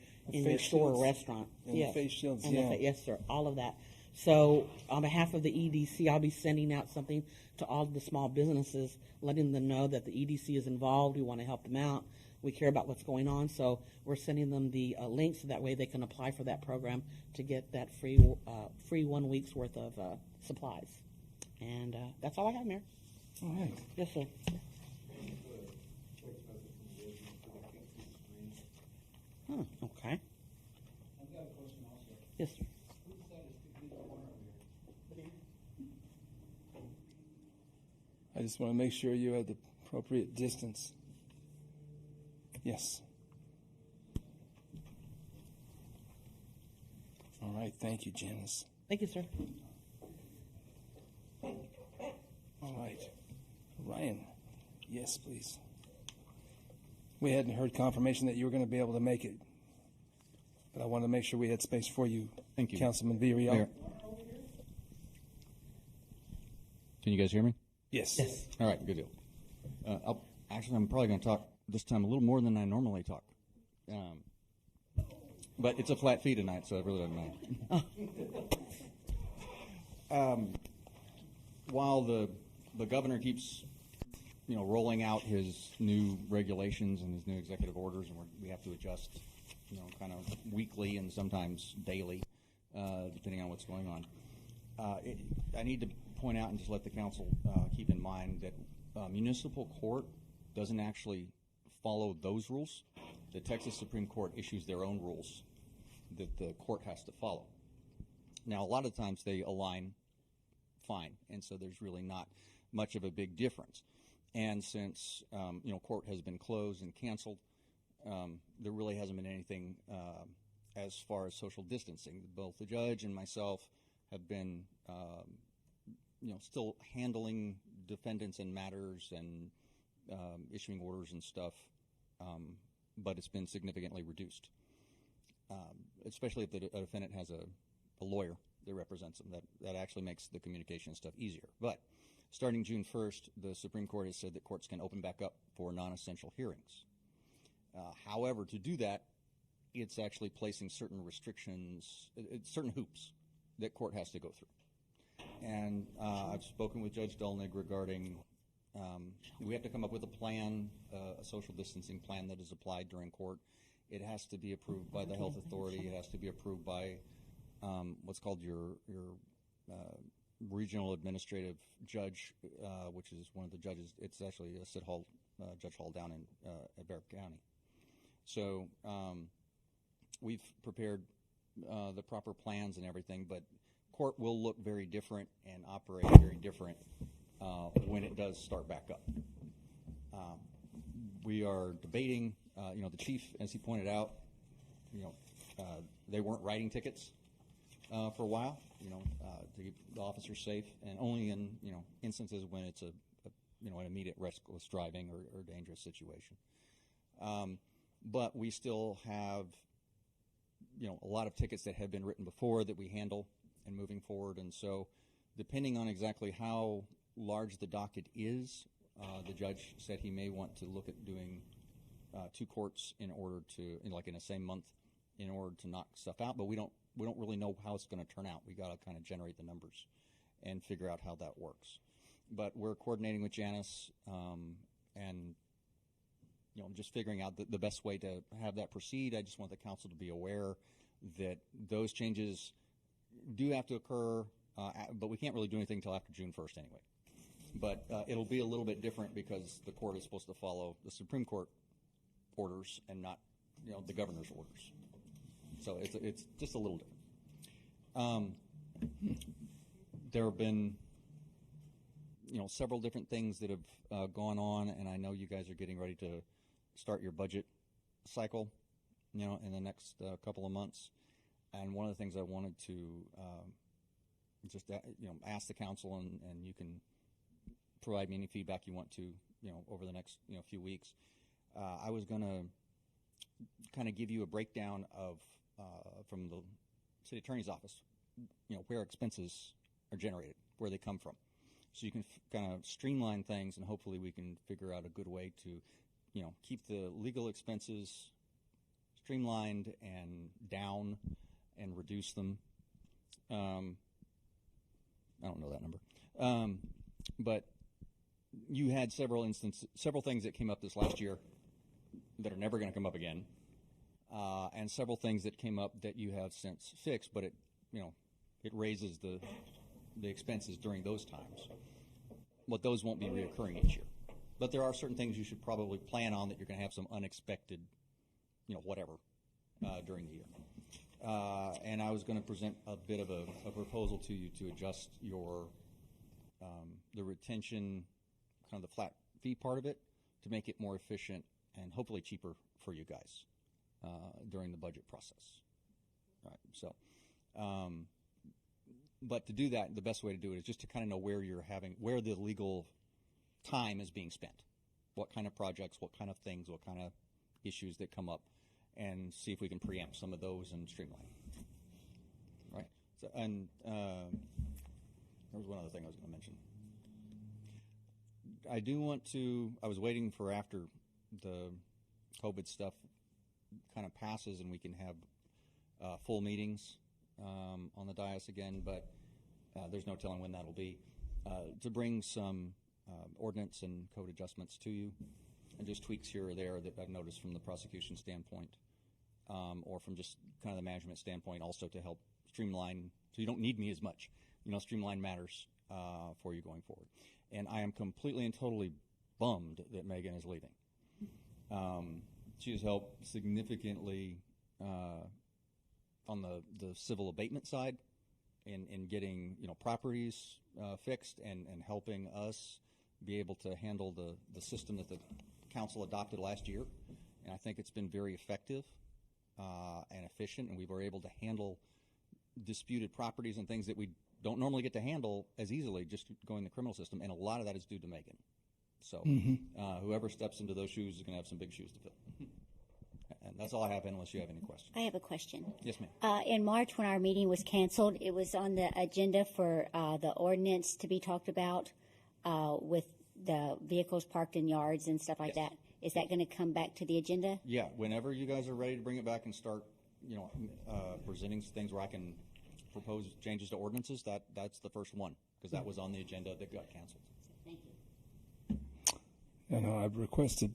store or restaurant. And the face shields, And yeah. yes, sir, all of that. So on behalf of the EDC, I'll be sending out something to all of the small businesses, letting them know that the EDC is involved. We want to help them out. We care about what's going on, so we're sending them the link so that way they can apply for that program to get that free 1 week's worth of supplies. And that's all I have, Mayor. All right. Yes, sir. Okay. I've got a question also. Yes, sir. Who decided to do the corner here? I just want to make sure you have the appropriate distance. Yes. All right. Thank you, Janice. Thank you, sir. All right. Ryan. Yes, please. We hadn't heard confirmation that you were going to be able to make it, but I wanted to make sure we had space for you. Thank you. Councilman Villarreal. Mayor. Can you guys hear me? Yes. Yes. All right, good deal. I'm probably going to talk this time a little more than I normally talk. But it's a flat fee tonight, so it really doesn't matter. While the governor keeps, rolling out his new regulations and his new executive orders, and we have to adjust, kind of weekly and sometimes daily, depending on what's going on. I need to point out and just let the council keep in mind that municipal court doesn't actually follow those rules. The Texas Supreme Court issues their own rules that the court has to follow. Now, a lot of times they align fine, and so there's really not much of a big difference. And since court has been closed and canceled, there really hasn't been anything as far as social distancing. Both the judge and myself have been, still handling defendants and matters and issuing orders and stuff, but it's been significantly reduced. Especially if a defendant has a lawyer that represents them, that actually makes the communication and stuff easier. But starting June 1st, the Supreme Court has said that courts can open back up for non-essential hearings. However, to do that, it's actually placing certain restrictions, certain hoops that court has to go through. And I've spoken with Judge Dolnig regarding we have to come up with a plan, a social distancing plan that is applied during court. it has to be approved by the health authority. It has to be approved by what's called your regional administrative judge, which is one of the judges. It's actually Judge Hall down in at Barrett County. So we've prepared the proper plans and everything, but court will look very different and operate very different when it does start back up. We are debating, the chief, as he pointed out, they weren't writing tickets for a while, to keep the officers safe, and only in, instances when it's an immediate reckless driving or dangerous situation. But we still have, a lot of tickets that have been written before that we handle and moving forward. And so depending on exactly how large the docket is, the judge said he may want to look at doing 2 courts in order to, in the same month, in order to knock stuff out. But we don't really know how it's going to turn out. We got to kind of generate the numbers and figure out how that works. But we're coordinating with Janice and just figuring out the best way to have that proceed. I just want the council to be aware that those changes do have to occur, but we can't really do anything until after June 1st anyway. But it'll be a little bit different because the court is supposed to follow the Supreme Court orders and not, the governor's orders. So it's just a little different. There have been, several different things that have gone on, and I know you guys are getting ready to start your budget cycle, in the next couple of months. And one of the things I wanted to just ask the council, and you can provide me any feedback you want to, over the next few weeks. I was going to kind of give you a breakdown of from the city attorney's office, where expenses are generated, where they come from, so you can kind of streamline things, and hopefully we can figure out a good way to, keep the legal expenses streamlined and down and reduce them. I don't know that number. But you had several things that came up this last year that are never going to come up again, and several things that came up that you have since fixed, but it raises the expenses during those times. But those won't be reoccurring each year. But there are certain things you should probably plan on that you're going to have some unexpected, whatever, during the year. And I was going to present a bit of a proposal to you to adjust your the retention, kind of the flat fee part of it, to make it more efficient and hopefully cheaper for you guys during the budget process. Right. So, but to do that, the best way to do it is just to kind of know where the legal time is being spent, what kind of projects, what kind of things, what kind of issues that come up, and see if we can preempt some of those and streamline. Right. So, and there was one other thing I was going to mention. I was waiting for after the COVID stuff kind of passes and we can have full meetings on the dais again, but there's no telling when that'll be, to bring some ordinance and code adjustments to you, and just tweaks here or there that I've noticed from the prosecution standpoint, or from just kind of the management standpoint, also to help streamline, so you don't need me as much, streamline matters for you going forward. And I am completely and totally bummed that Megan is leaving. She has helped significantly on the civil abatement side in getting properties fixed and helping us be able to handle the system that the council adopted last year. And I think it's been very effective and efficient, and we were able to handle disputed properties and things that we don't normally get to handle as easily just going the criminal system, and a lot of that is due to Megan. So whoever steps into those shoes is going to have some big shoes to fill. And that's all I have, unless you have any questions. I have a question. Yes, ma'am. In March, when our meeting was canceled, it was on the agenda for the ordinance to be talked about with the vehicles parked in yards and stuff like that. Is that going to come back to the agenda? Yeah, whenever you guys are ready to bring it back and start, presenting things where I can propose changes to ordinances, that's the first one, because that was on the agenda that got canceled. Thank you. And I've requested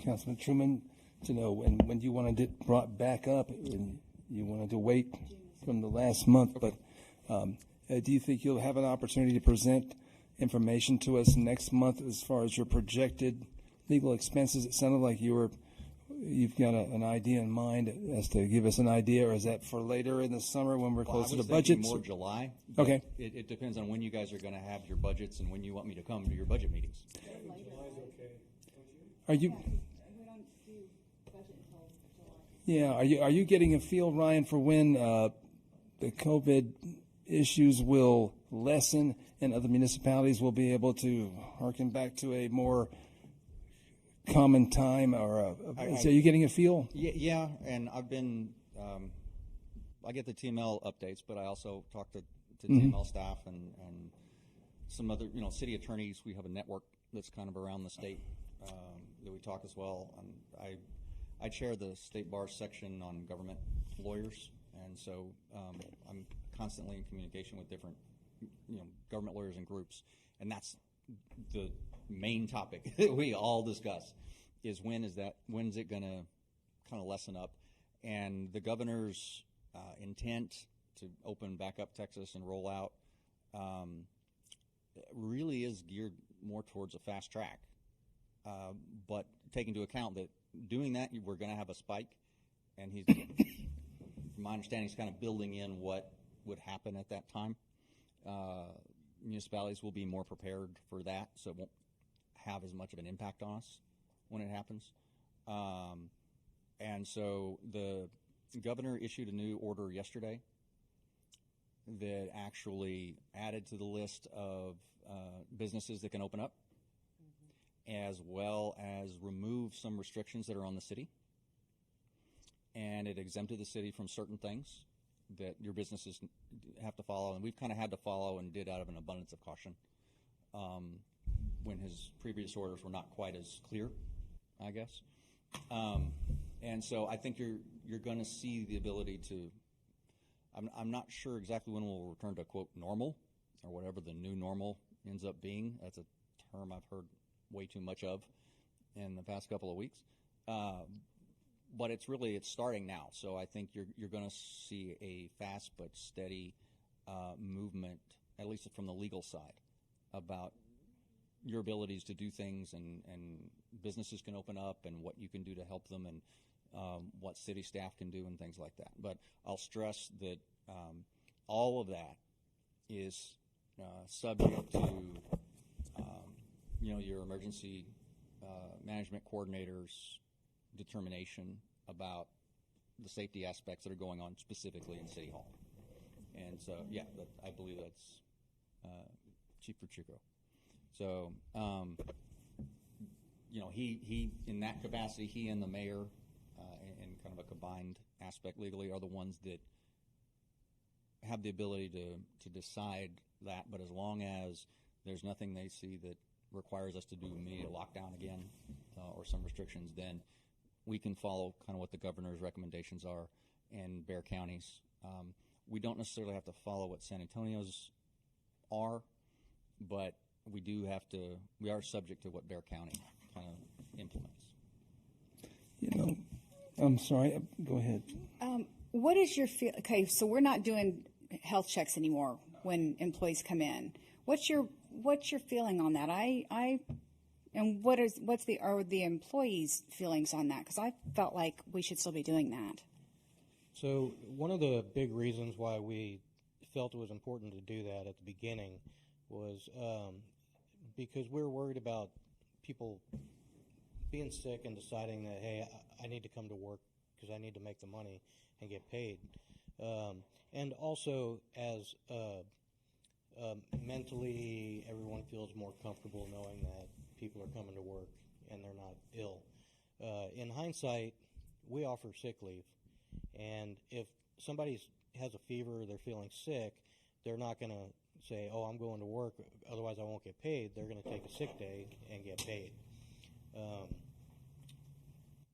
Councilman Truman to know when you want to get brought back up, and you wanted to wait from the last month, but do you think you'll have an opportunity to present information to us next month as far as your projected legal expenses? It sounded like you've got an idea in mind as to give us an idea, or is that for later in the summer when we're closer to budgets? More July. but Okay. It depends on when you guys are going to have your budgets and when you want me to come to your budget meetings. Are you? Yeah. Are you getting a feel, Ryan, for when the COVID issues will lessen and other municipalities will be able to harken back to a more common time, or are you getting a feel? Yeah, and I've been, I get the TML updates, but I also talk to TML staff and some other, city attorneys. We have a network that's kind of around the state that we talk as well. And I chair the State Bar section on government lawyers, and so I'm constantly in communication with different, government lawyers and groups, and that's the main topic that we all discuss is when's it going to kind of lessen up. And the governor's intent to open back up Texas and roll out really is geared more towards a fast track, but take into account that doing that we're going to have a spike, and he's from my understanding he's kind of building in what would happen at that time. Municipalities will be more prepared for that, so it won't have as much of an impact on us when it happens. And so the governor issued a new order yesterday that actually added to the list of businesses that can open up, as well as remove some restrictions that are on the city. And it exempted the city from certain things that your businesses have to follow, and we've kind of had to follow and did out of an abundance of caution when his previous orders were not quite as clear, I guess. And so I think you're going to see the ability to. I'm not sure exactly when we'll return to quote normal, or whatever the new normal ends up being. That's a term I've heard way too much of in the past couple of weeks. But it's starting now. So I think you're going to see a fast but steady movement, at least from the legal side, about your abilities to do things, and businesses can open up, and what you can do to help them, and what city staff can do, and things like that. But I'll stress that all of that is subject to your emergency management coordinators' determination about the safety aspects that are going on specifically in City Hall. And so, I believe that's Chief Pacheco. So, he in that capacity, he and the mayor, in kind of a combined aspect legally, are the ones that have the ability to decide that. But as long as there's nothing they see that requires us to do immediate lockdown again, or some restrictions, then we can follow kind of what the governor's recommendations are in Bexar counties. We don't necessarily have to follow what San Antonio's are, but we are subject to what Bexar County kind of implements. I'm sorry, go ahead. What is your feel? Okay, so we're not doing health checks anymore when employees come in. What's your feeling on that? And what's the employees' feelings on that? Because I felt like we should still be doing that. So one of the big reasons why we felt it was important to do that at the beginning was because we were worried about people being sick and deciding that, hey, I need to come to work because I need to make the money and get paid. And also, as mentally, everyone feels more comfortable knowing that people are coming to work and they're not ill. In hindsight, we offer sick leave. And if somebody has a fever or they're feeling sick, they're not going to say, oh, I'm going to work, otherwise I won't get paid. They're going to take a sick day and get paid.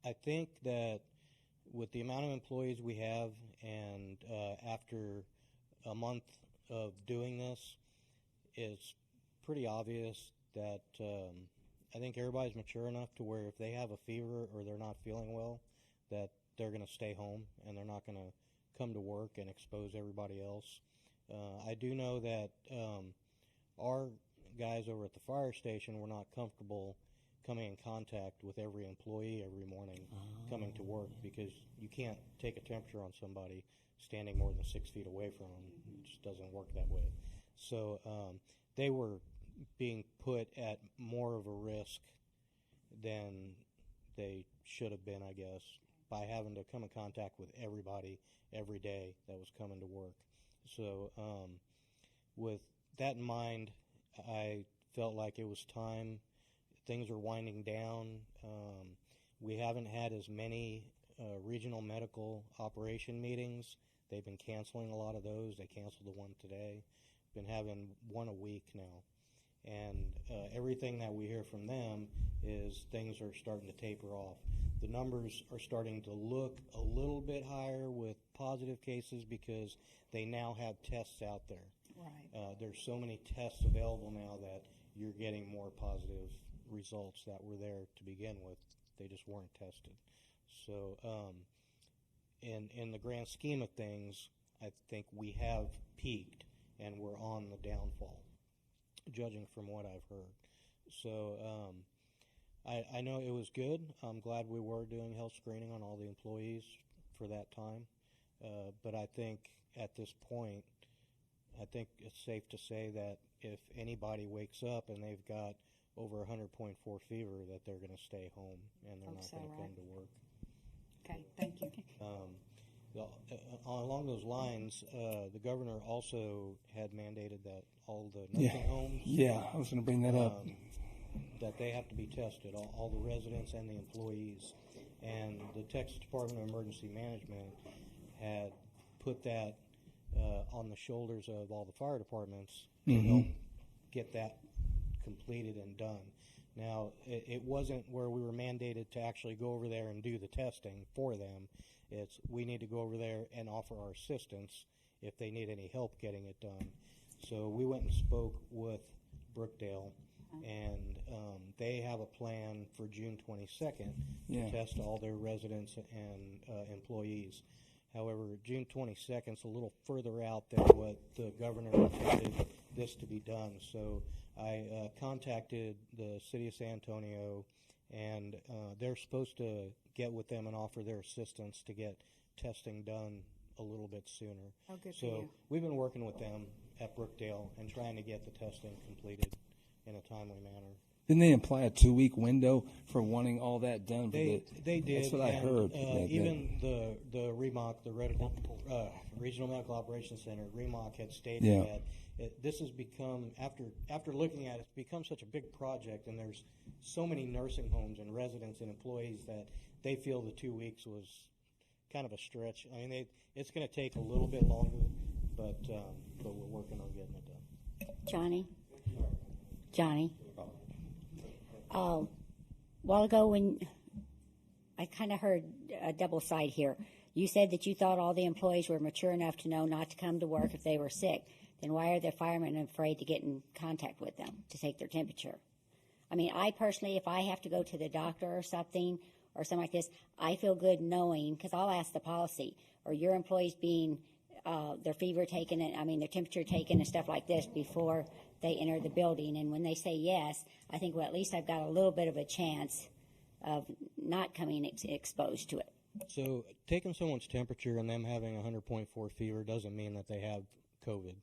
I think that with the amount of employees we have, and after a month of doing this, it's pretty obvious that I think everybody's mature enough to where if they have a fever or they're not feeling well, that they're going to stay home and they're not going to come to work and expose everybody else. I do know that our guys over at the fire station were not comfortable coming in contact with every employee every morning coming to work, because you can't take a temperature on somebody standing more than 6 feet away from them. It just doesn't work that way. So they were being put at more of a risk than they should have been, I guess, by having to come in contact with everybody every day that was coming to work. So with that in mind, I felt like it was time. Things are winding down. We haven't had as many regional medical operation meetings. They've been canceling a lot of those. They canceled the one today. Been having one a week now. And everything that we hear from them is things are starting to taper off. The numbers are starting to look a little bit higher with positive cases because they now have tests out there. Right. There's so many tests available now that you're getting more positive results that were there to begin with. They just weren't tested. So in the grand scheme of things, I think we have peaked and we're on the downfall, judging from what I've heard. So I know it was good. I'm glad we were doing health screening on all the employees for that time. But I think at this point, I think it's safe to say that if anybody wakes up and they've got over 100.4 fever, that they're going to stay home and they're not going to come to work. Okay, thank you. Along those lines, the governor also had mandated that all the nursing homes, Yeah, I was going to bring that up. that they have to be tested, all the residents and the employees. And the Texas Department of Emergency Management had put that on the shoulders of all the fire departments to help get that completed and done. Now, it wasn't where we were mandated to actually go over there and do the testing for them. It's we need to go over there and offer our assistance if they need any help getting it done. So we went and spoke with Brookdale, and they have a plan for June 22nd to test all their residents and employees. However, June 22nd is a little further out than what the governor intended this to be done. So I contacted the city of San Antonio, and they're supposed to get with them and offer their assistance to get testing done a little bit sooner. Oh, good for So you. we've been working with them at Brookdale and trying to get the testing completed in a timely manner. Didn't they imply a 2-week window for wanting all that done? They did. That's what I and, heard. Even the REMOC, the Regional Medical Operations Center, REMOC had stated Yeah. that this has become, after looking at it, it's become such a big project, and there's so many nursing homes and residents and employees that they feel the 2 weeks was kind of a stretch. I mean, it's going to take a little bit longer, but we're working on getting it done. Johnny. A while ago when I kind of heard a double side here. You said that you thought all the employees were mature enough to know not to come to work if they were sick. Then why are the firemen afraid to get in contact with them to take their temperature? I mean, I personally, if I have to go to the doctor or something like this, I feel good knowing, because I'll ask the policy, or your employees being their fever taken, their temperature taken and stuff like this before they enter the building. And when they say yes, I think, well, at least I've got a little bit of a chance of not coming exposed to it. So taking someone's temperature and them having 100.4 fever doesn't mean that they have COVID.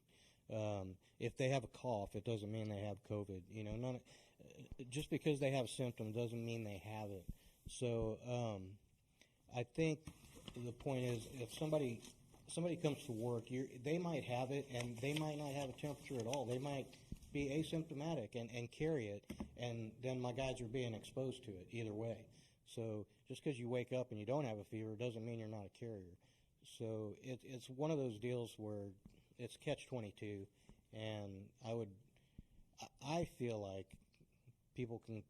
If they have a cough, it doesn't mean they have COVID. You know, just because they have symptoms doesn't mean they have it. So I think the point is, if somebody comes to work, they might have it, and they might not have a temperature at all. They might be asymptomatic and carry it, and then my guys are being exposed to it either way. So just because you wake up and you don't have a fever doesn't mean you're not a carrier. So it's one of those deals where it's catch-22, and I feel like people can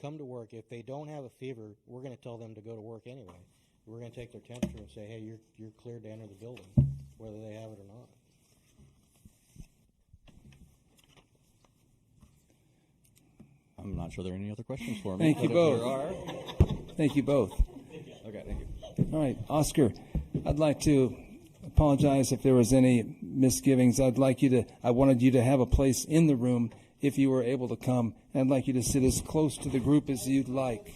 come to work. If they don't have a fever, we're going to tell them to go to work anyway. We're going to take their temperature and say, hey, you're cleared to enter the building, whether they have it or not. I'm not sure there are any other questions for me. Thank you but both. If there are, Thank you both. okay, thank you. All right, Oscar, I'd like to apologize if there was any misgivings. I wanted you to have a place in the room if you were able to come. And I'd like you to sit as close to the group as you'd like.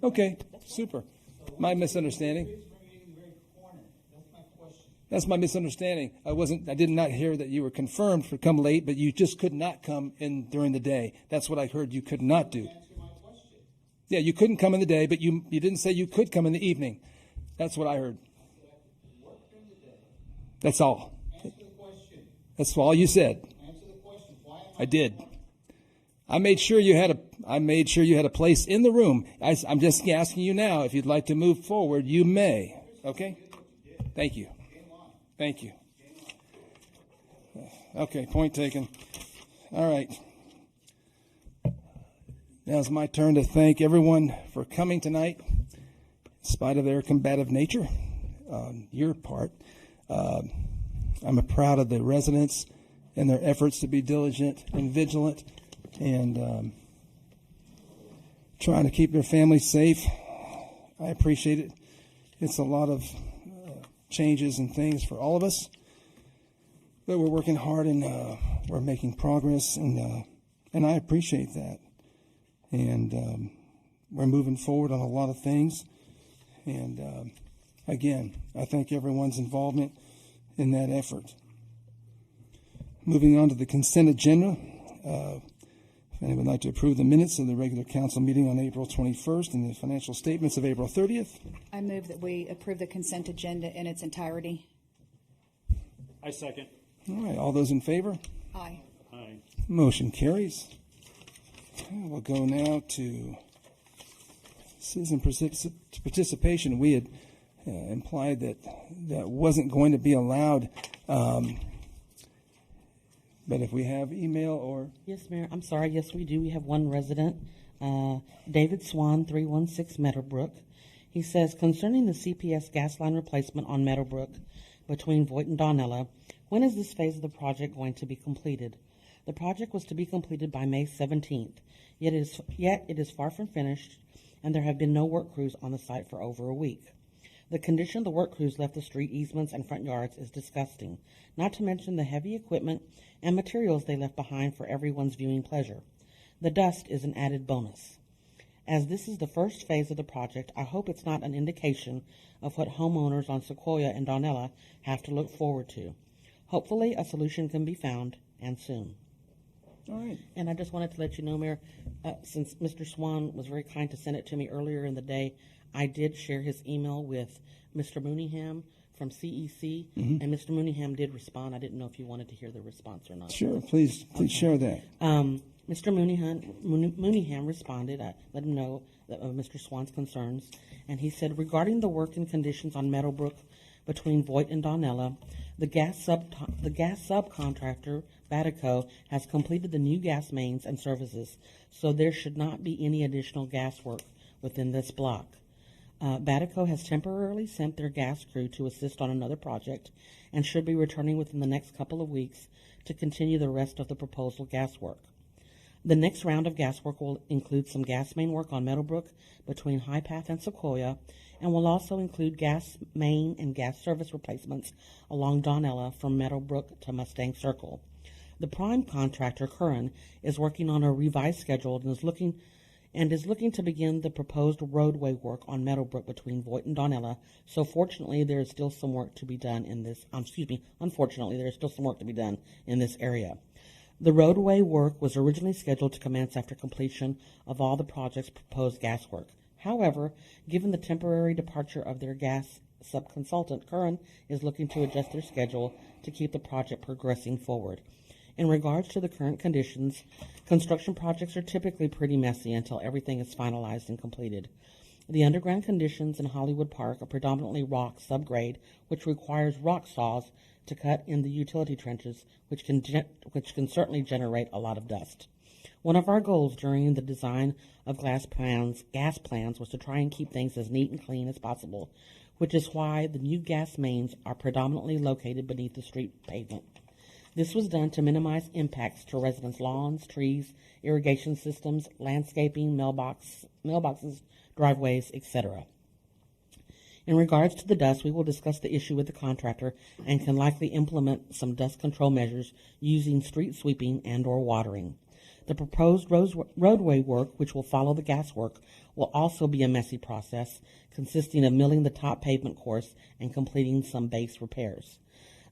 Okay, super. My misunderstanding. That's my misunderstanding. I did not hear that you were confirmed for come late, but you just could not come in during the day. That's what I heard you could not do. Yeah, you couldn't come in the day, but you didn't say you could come in the evening. That's what I heard. That's all. That's all you said. I did. I made sure you had a place in the room. I'm just asking you now, if you'd like to move forward, you may. Okay? Thank you. Thank you. Okay, point taken. All right. Now it's my turn to thank everyone for coming tonight, in spite of their combative nature on your part. I'm proud of the residents and their efforts to be diligent and vigilant and trying to keep their families safe. I appreciate it. It's a lot of changes and things for all of us, but we're working hard and we're making progress, and I appreciate that. And we're moving forward on a lot of things. And again, I thank everyone's involvement in that effort. Moving on to the consent agenda. If anyone would like to approve the minutes of the regular council meeting on April 21st and the financial statements of April 30th. I move that we approve the consent agenda in its entirety. I second. All right, all those in favor? Aye. Aye. Motion carries. We'll go now to citizen participation. We had implied that that wasn't going to be allowed. But if we have email or... Yes, Mayor. I'm sorry. Yes, we do. We have one resident, David Swan, 316 Meadowbrook. He says, concerning the CPS gas line replacement on Meadowbrook between Voight and Donella, when is this phase of the project going to be completed? The project was to be completed by May 17th, yet it is far from finished, and there have been no work crews on the site for over a week. The condition the work crews left the street easements and front yards is disgusting, not to mention the heavy equipment and materials they left behind for everyone's viewing pleasure. The dust is an added bonus. As this is the first phase of the project, I hope it's not an indication of what homeowners on Sequoia and Donella have to look forward to. Hopefully a solution can be found, and soon. All right. And I just wanted to let you know, Mayor, since Mr. Swan was very kind to send it to me earlier in the day, I did share his email with Mr. Mooneyham from CEC, and Mr. Mooneyham did respond. I didn't know if you wanted to hear the response or not. Sure, please share that. Mr. Mooneyham responded. I let him know of Mr. Swan's concerns, and he said, regarding the work and conditions on Meadowbrook between Voight and Donella, the gas subcontractor, Batico, has completed the new gas mains and services, so there should not be any additional gas work within this block. Batico has temporarily sent their gas crew to assist on another project and should be returning within the next couple of weeks to continue the rest of the proposal gas work. The next round of gas work will include some gas main work on Meadowbrook between High Path and Sequoia, and will also include gas main and gas service replacements along Donella from Meadowbrook to Mustang Circle. The prime contractor, Curran, is working on a revised schedule and is looking to begin the proposed roadway work on Meadowbrook between Voight and Donella. So fortunately, there is still some work to be done in this. Unfortunately, there is still some work to be done in this area. The roadway work was originally scheduled to commence after completion of all the project's proposed gas work. However, given the temporary departure of their gas subconsultant, Curran is looking to adjust their schedule to keep the project progressing forward. In regards to the current conditions, construction projects are typically pretty messy until everything is finalized and completed. The underground conditions in Hollywood Park are predominantly rock subgrade, which requires rock saws to cut in the utility trenches, which can certainly generate a lot of dust. One of our goals during the design of gas plans was to try and keep things as neat and clean as possible, which is why the new gas mains are predominantly located beneath the street pavement. This was done to minimize impacts to residents' lawns, trees, irrigation systems, landscaping, mailboxes, driveways, etc. In regards to the dust, we will discuss the issue with the contractor and can likely implement some dust control measures using street sweeping and/or watering. The proposed roadway work, which will follow the gas work, will also be a messy process, consisting of milling the top pavement course and completing some base repairs.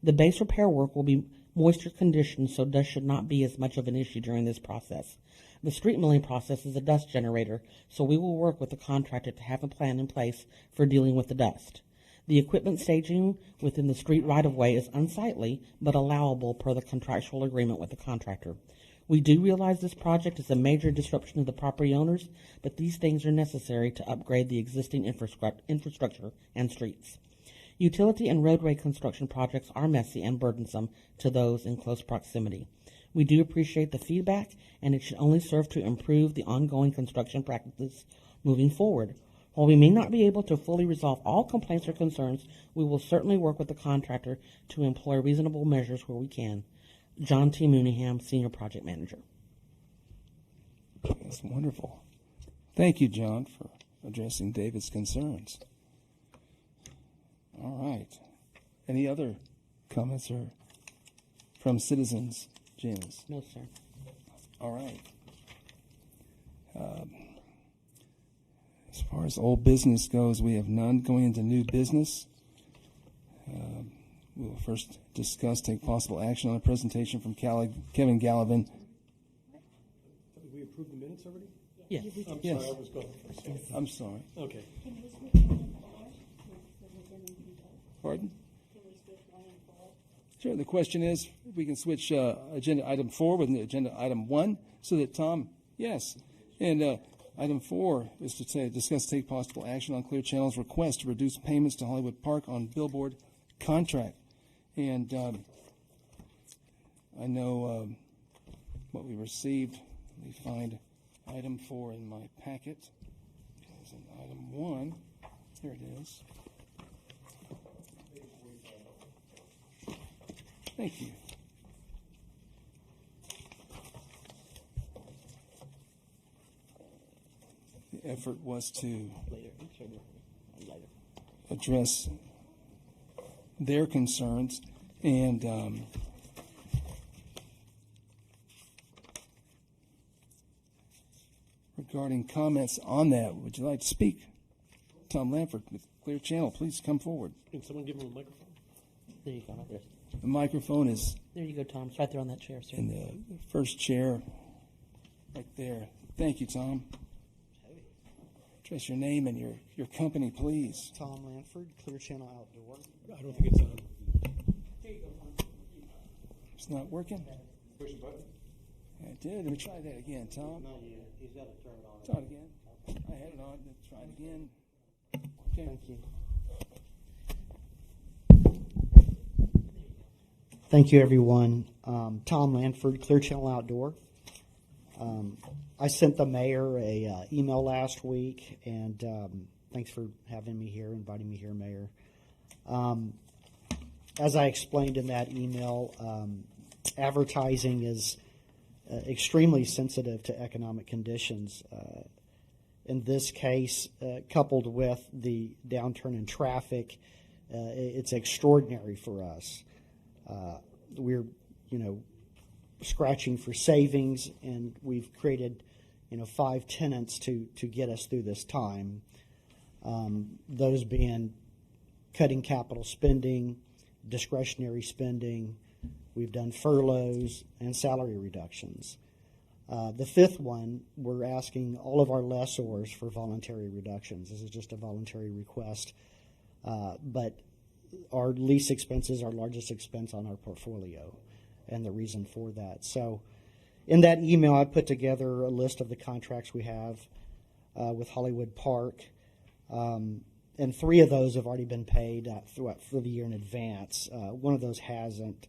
The base repair work will be moisture conditioned, so dust should not be as much of an issue during this process. The street milling process is a dust generator, so we will work with the contractor to have a plan in place for dealing with the dust. The equipment staging within the street right-of-way is unsightly, but allowable per the contractual agreement with the contractor. We do realize this project is a major disruption to the property owners, but these things are necessary to upgrade the existing infrastructure and streets. Utility and roadway construction projects are messy and burdensome to those in close proximity. We do appreciate the feedback, and it should only serve to improve the ongoing construction practices moving forward. While we may not be able to fully resolve all complaints or concerns, we will certainly work with the contractor to employ reasonable measures where we can. John T. Mooneyham, Senior Project Manager. That's wonderful. Thank you, John, for addressing David's concerns. All right. Any other comments or from citizens, Janice? No, sir. All right. As far as old business goes, we have none. Going into new business, we will first discuss, take possible action on a presentation from Kevin Gallivan. Did we approve the minutes already? Yes. I'm Yes. sorry, I was gone for a second. I'm sorry. Okay. Pardon? Sure. The question is, if we can switch agenda item 4 with agenda item 1, so that Tom, yes. And item 4 is to discuss, take possible action on Clear Channel's request to reduce payments to Hollywood Park on billboard contract. And I know what we received. Let me find item 4 in my packet. It's in item 1. Here it is. Thank you. The effort was to address their concerns and regarding comments on that, would you like to speak? Tom Lanford with Clear Channel, please come forward. Can someone give him a microphone? There you go. Right there. The microphone is There you go, Tom. It's right there on that chair, sir. in the first chair, right there. Thank you, Tom. Address your name and your company, please. Tom Lanford, Clear Channel Outdoor. I don't think it's on. It's not working? Push the button. I did. Let me try that again, Tom. No, he's got to turn it on. Try it again. I had it on. Let's try it again. Okay. Thank you. Thank you, everyone. Tom Lanford, Clear Channel Outdoor. I sent the mayor a email last week, and thanks for having me here, inviting me here, Mayor. As I explained in that email, advertising is extremely sensitive to economic conditions. In this case, coupled with the downturn in traffic, it's extraordinary for us. We're, scratching for savings, and we've created, 5 tenets to get us through this time. Those being cutting capital spending, discretionary spending. We've done furloughs and salary reductions. The 5th one, we're asking all of our lessors for voluntary reductions. This is just a voluntary request, but our lease expense is our largest expense on our portfolio, and the reason for that. So in that email, I put together a list of the contracts we have with Hollywood Park, and 3 of those have already been paid for the year in advance. One of those hasn't.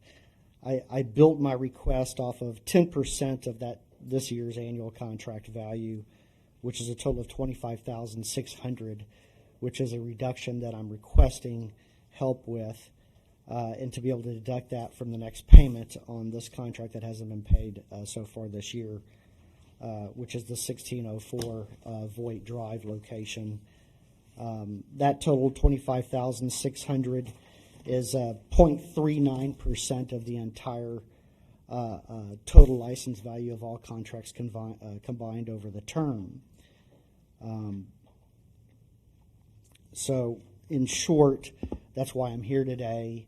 I built my request off of 10% of this year's annual contract value, which is a total of $25,600, which is a reduction that I'm requesting help with. and to be able to deduct that from the next payment on this contract that hasn't been paid so far this year, which is the 1604 Voight Drive location. That total, $25,600, is 0.39% of the entire total license value of all contracts combined over the term. So, in short, that's why I'm here today,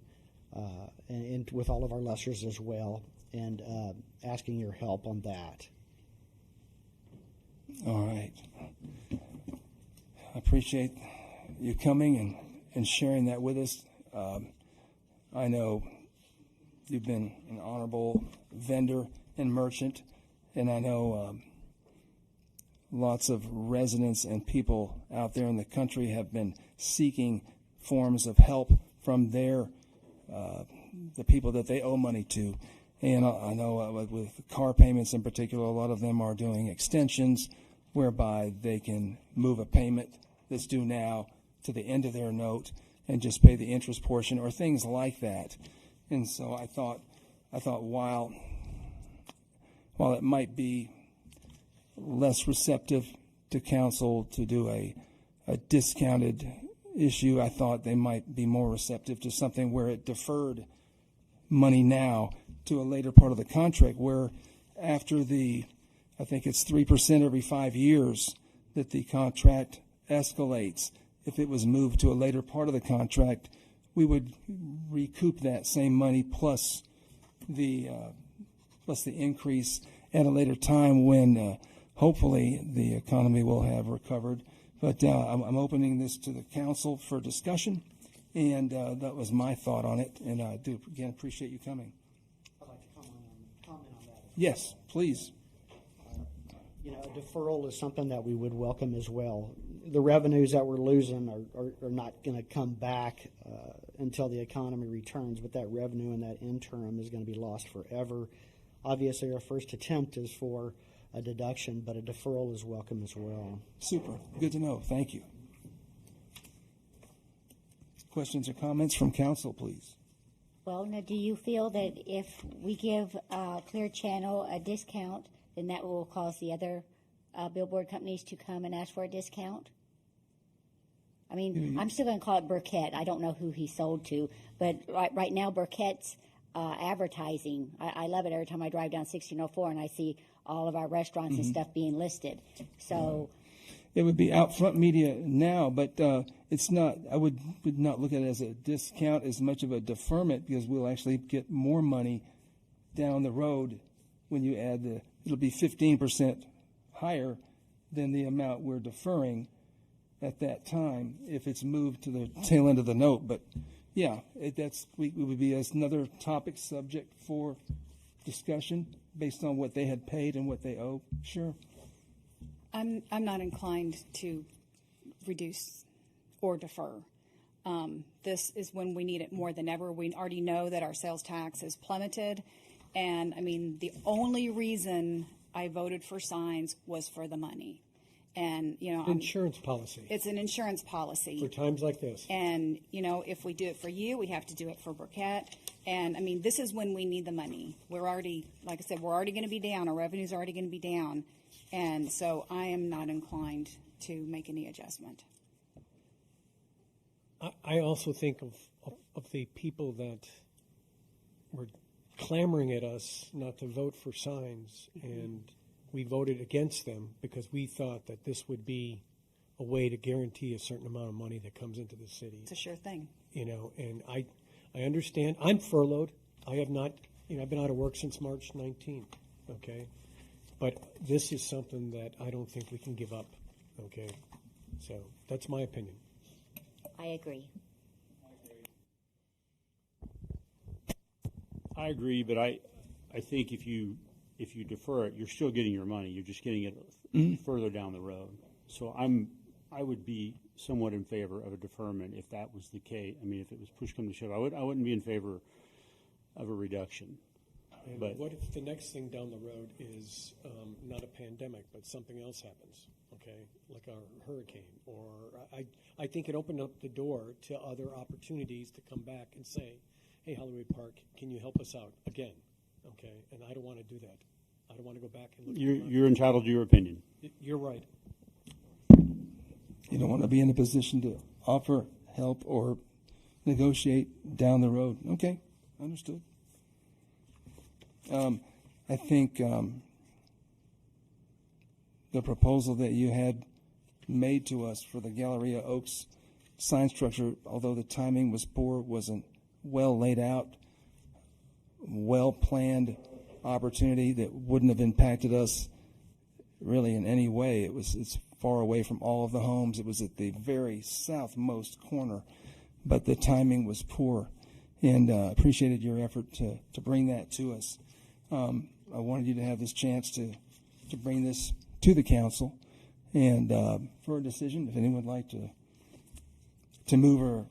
and with all of our lessors as well, and asking your help on that. All right. I appreciate you coming and sharing that with us. I know you've been an honorable vendor and merchant, and I know lots of residents and people out there in the country have been seeking forms of help from the people that they owe money to. And I know with car payments in particular, a lot of them are doing extensions whereby they can move a payment that's due now to the end of their note and just pay the interest portion or things like that. And so I thought while it might be less receptive to council to do a discounted issue, I thought they might be more receptive to something where it deferred money now to a later part of the contract, where after I think it's 3% every 5 years that the contract escalates. If it was moved to a later part of the contract, we would recoup that same money plus the increase at a later time when hopefully the economy will have recovered. But I'm opening this to the council for discussion, and that was my thought on it. And I do again appreciate you coming. I'd like to comment on that. Yes, please. A deferral is something that we would welcome as well. The revenues that we're losing are not going to come back until the economy returns, but that revenue in that interim is going to be lost forever. Obviously, our first attempt is for a deduction, but a deferral is welcome as well. Super. Good to know. Thank you. Questions or comments from council, please? Well, now, do you feel that if we give Clear Channel a discount, then that will cause the other billboard companies to come and ask for a discount? I mean, I'm still going to call it Burkett. I don't know who he sold to, but right now Burkett's advertising. I love it every time I drive down 1604 and I see all of our restaurants and stuff being listed. So it would be Outfront Media now, but it's not. I would not look at it as a discount as much of a deferment, because we'll actually get more money down the road when you add it'll be 15% higher than the amount we're deferring at that time if it's moved to the tail end of the note. But yeah, it would be another topic subject for discussion based on what they had paid and what they owe. Sure. I'm not inclined to reduce or defer. This is when we need it more than ever. We already know that our sales tax is plummeted. And, I mean, the only reason I voted for signs was for the money. And, Insurance policy. It's an insurance policy. For times like this. And, if we do it for you, we have to do it for Burkett. And, I mean, this is when we need the money. We're already, like I said, we're already going to be down. Our revenue's already going to be down. And so I am not inclined to make any adjustment. I also think of the people that were clamoring at us not to vote for signs, and we voted against them because we thought that this would be a way to guarantee a certain amount of money that comes into the city. It's a sure thing. And I understand. I'm furloughed. I have not, I've been out of work since March 19th, okay? But this is something that I don't think we can give up, okay? So that's my opinion. I agree. I agree, but I think if you defer it, you're still getting your money. You're just getting it further down the road. So I would be somewhat in favor of a deferment if that was the case. I mean, if it was push come to shove, I wouldn't be in favor of a reduction. And but what if the next thing down the road is not a pandemic, but something else happens? Okay, like a hurricane, or I think it opened up the door to other opportunities to come back and say, hey, Hollywood Park, can you help us out again? Okay, and I don't want to do that. I don't want to go back and look. You're entitled to your opinion. You're right. You don't want to be in a position to offer help or negotiate down the road. Okay, understood. I think the proposal that you had made to us for the Galleria Oaks sign structure, although the timing was poor, wasn't well laid out, well planned opportunity that wouldn't have impacted us really in any way. It's far away from all of the homes. It was at the very southmost corner, but the timing was poor, and appreciated your effort to bring that to us. I wanted you to have this chance to bring this to the council and for a decision. If anyone would like to move a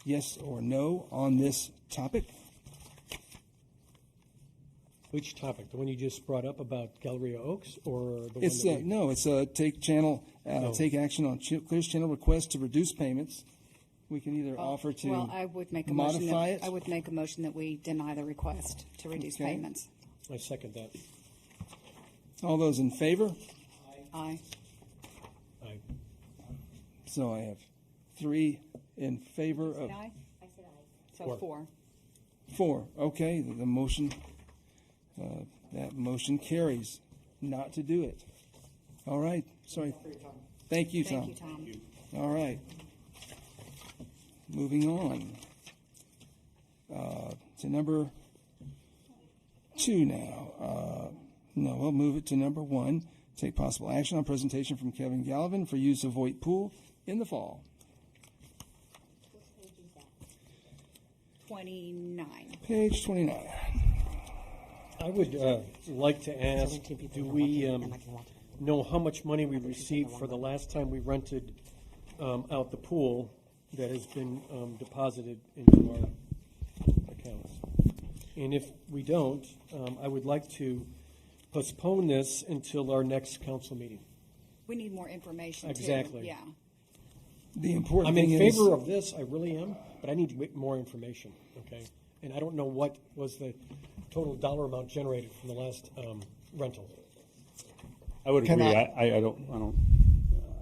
yes or no on this topic. Which topic? The one you just brought up about Galleria Oaks, or the It's one that no, it's take action on Clear's Channel request to reduce payments. We can either offer to Well, I would make a modify motion. it. I would make a motion that we deny the request to reduce Okay. payments. I second that. All those in favor? Aye. Aye. So I have 3 in favor of Aye. So 4. 4. Okay, the motion, that motion carries not to do it. All right, sorry. Thank you, Tom. Thank you, Tom. All right. Moving on to number 2 now. No, we'll move it to number 1. Take possible action on presentation from Kevin Gallivan for use of Voight Pool in the fall. 29. Page 29. I would like to ask, 17 people do can we watch it, and I can watch it. know how much money we received for the last time we rented out the pool that has been deposited into our accounts? And if we don't, I would like to postpone this until our next council meeting. We need more information, too. Exactly. Yeah. The important I'm thing in is, favor of this, I really am, but I need more information, okay? And I don't know what was the total dollar amount generated from the last rental. I would Can agree. I-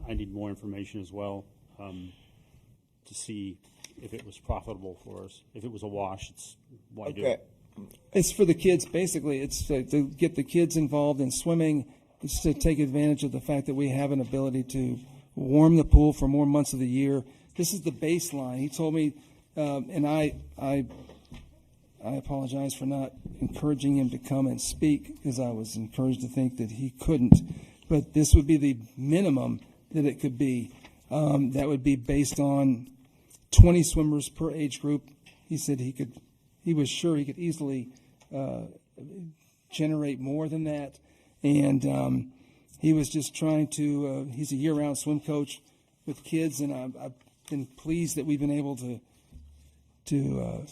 I need more information as well to see if it was profitable for us. If it was a wash, it's why do Okay. it? it's for the kids, basically. It's to get the kids involved in swimming. It's to take advantage of the fact that we have an ability to warm the pool for more months of the year. This is the baseline. He told me, and I apologize for not encouraging him to come and speak because I was encouraged to think that he couldn't. But this would be the minimum that it could be. That would be based on 20 swimmers per age group. He said he was sure he could easily generate more than that. And he was just trying to, he's a year-round swim coach with kids, and I've been pleased that we've been able to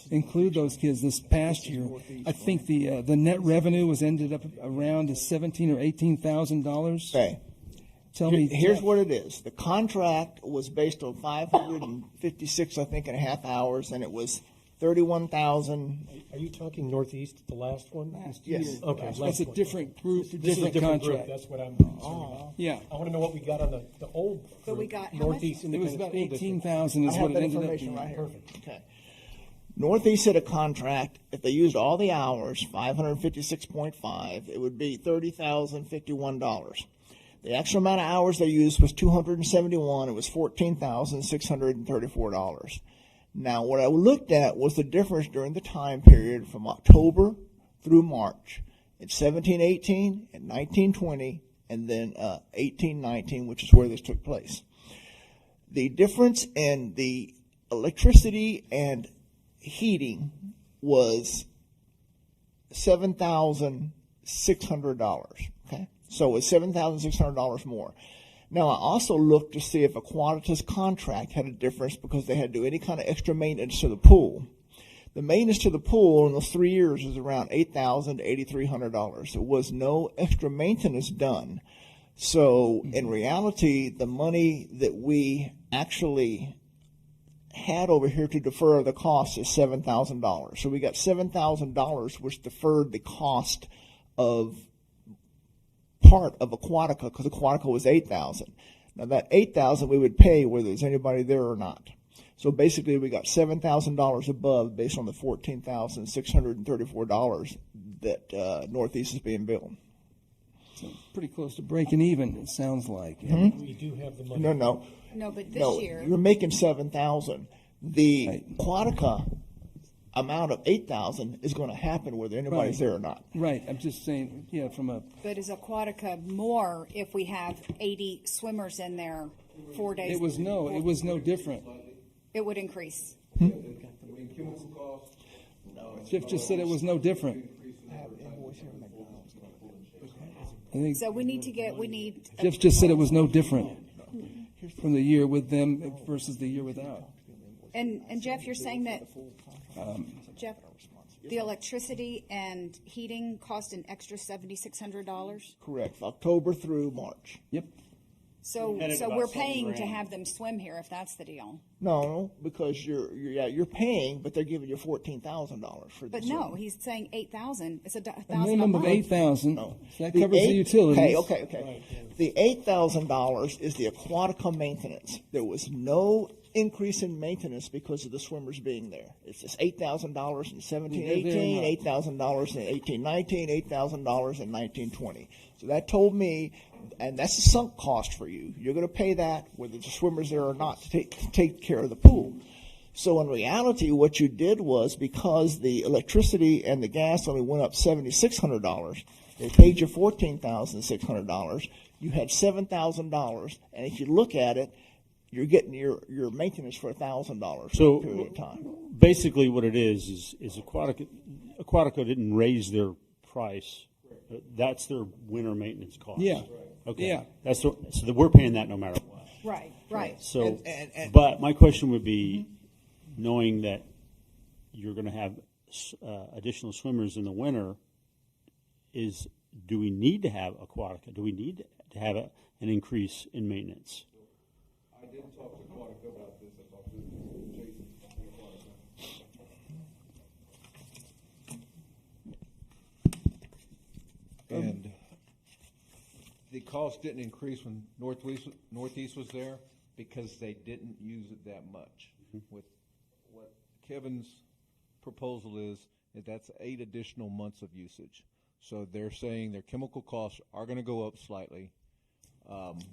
include those kids this past year. I think the net revenue was ended up around $17,000 or $18,000. Okay. Tell me, Here's Jeff. what it is. The contract was based on 556, I think, and a half hours, and it was 31,000. Are you talking Northeast, the last one? Yes. Okay. That's last a one. different group, This is a different different group. contract. That's what I'm concerned about. Yeah, I want to know what we got on the old So we group, got how Northeast much? it was Independent about School District. 18,000 I is have what it that ended up information being. right here. Perfect. Okay. Northeast had a contract. If they used all the hours, 556.5, it would be $30,051. The actual amount of hours they used was 271. It was $14,634. Now, what I looked at was the difference during the time period from October through March. It's 1718 and 1920, and then 1819, which is where this took place. The difference in the electricity and heating was $7,600. Okay, so it's $7,600 more. Now, I also looked to see if a Qualitas contract had a difference because they had to do any kind of extra maintenance to the pool. The maintenance to the pool in those 3 years was around $8,000 to $8,300. There was no extra maintenance done. So, in reality, the money that we actually had over here to defer the cost is $7,000. So we got $7,000, which deferred the cost of part of Aquatica, because Aquatica was $8,000. Now that $8,000 we would pay whether there's anybody there or not. So basically, we got $7,000 above based on the $14,634 that Northeast is being billed. So pretty close to breaking even, it sounds like. We do have the money. No, but this year. you're making $7,000. The Aquatica amount of $8,000 is going to happen whether anybody's there or not. Right. I'm just saying, yeah, from a. But is Aquatica more if we have 80 swimmers in there 4 days? It was no different. It would increase. Jeff just said it was no different. I think So we need. Jeff just said it was no different from the year with them versus the year without. And Jeff, you're saying that, Jeff, the electricity and heating cost an extra $7,600? Correct. October through March. Yep. So we're paying to have them swim here if that's the deal. No, because you're paying, but they're giving you $14,000 for this. But no, he's saying 8,000. It's A $1,000 minimum a of month. $8,000. No. That covers the utilities. Okay. The $8,000 is the Aquatica maintenance. There was no increase in maintenance because of the swimmers being there. It's just $8,000 in 17-18, $8,000 in 18-19, $8,000 in 19-20. So that told me, and that's a sunk cost for you. You're going to pay that whether the swimmers there or not to take care of the pool. So in reality, what you did was, because the electricity and the gas only went up $7,600, they paid you $14,600. You had $7,000, and if you look at it, you're getting your maintenance for $1,000 for a period of time. Basically, what it is Aquatica didn't raise their price. That's their winter maintenance cost. Yeah. Okay. Yeah. So we're paying that no matter what. Right. So, And- but my question would be, knowing that you're going to have additional swimmers in the winter, do we need to have Aquatica? Do we need to have an increase in maintenance? I did talk to Aquatica about this. I talked to Jason from Aquatica. And the cost didn't increase when Northeast was there because they didn't use it that much. With what Kevin's proposal is that's 8 additional months of usage. So they're saying their chemical costs are going to go up slightly. And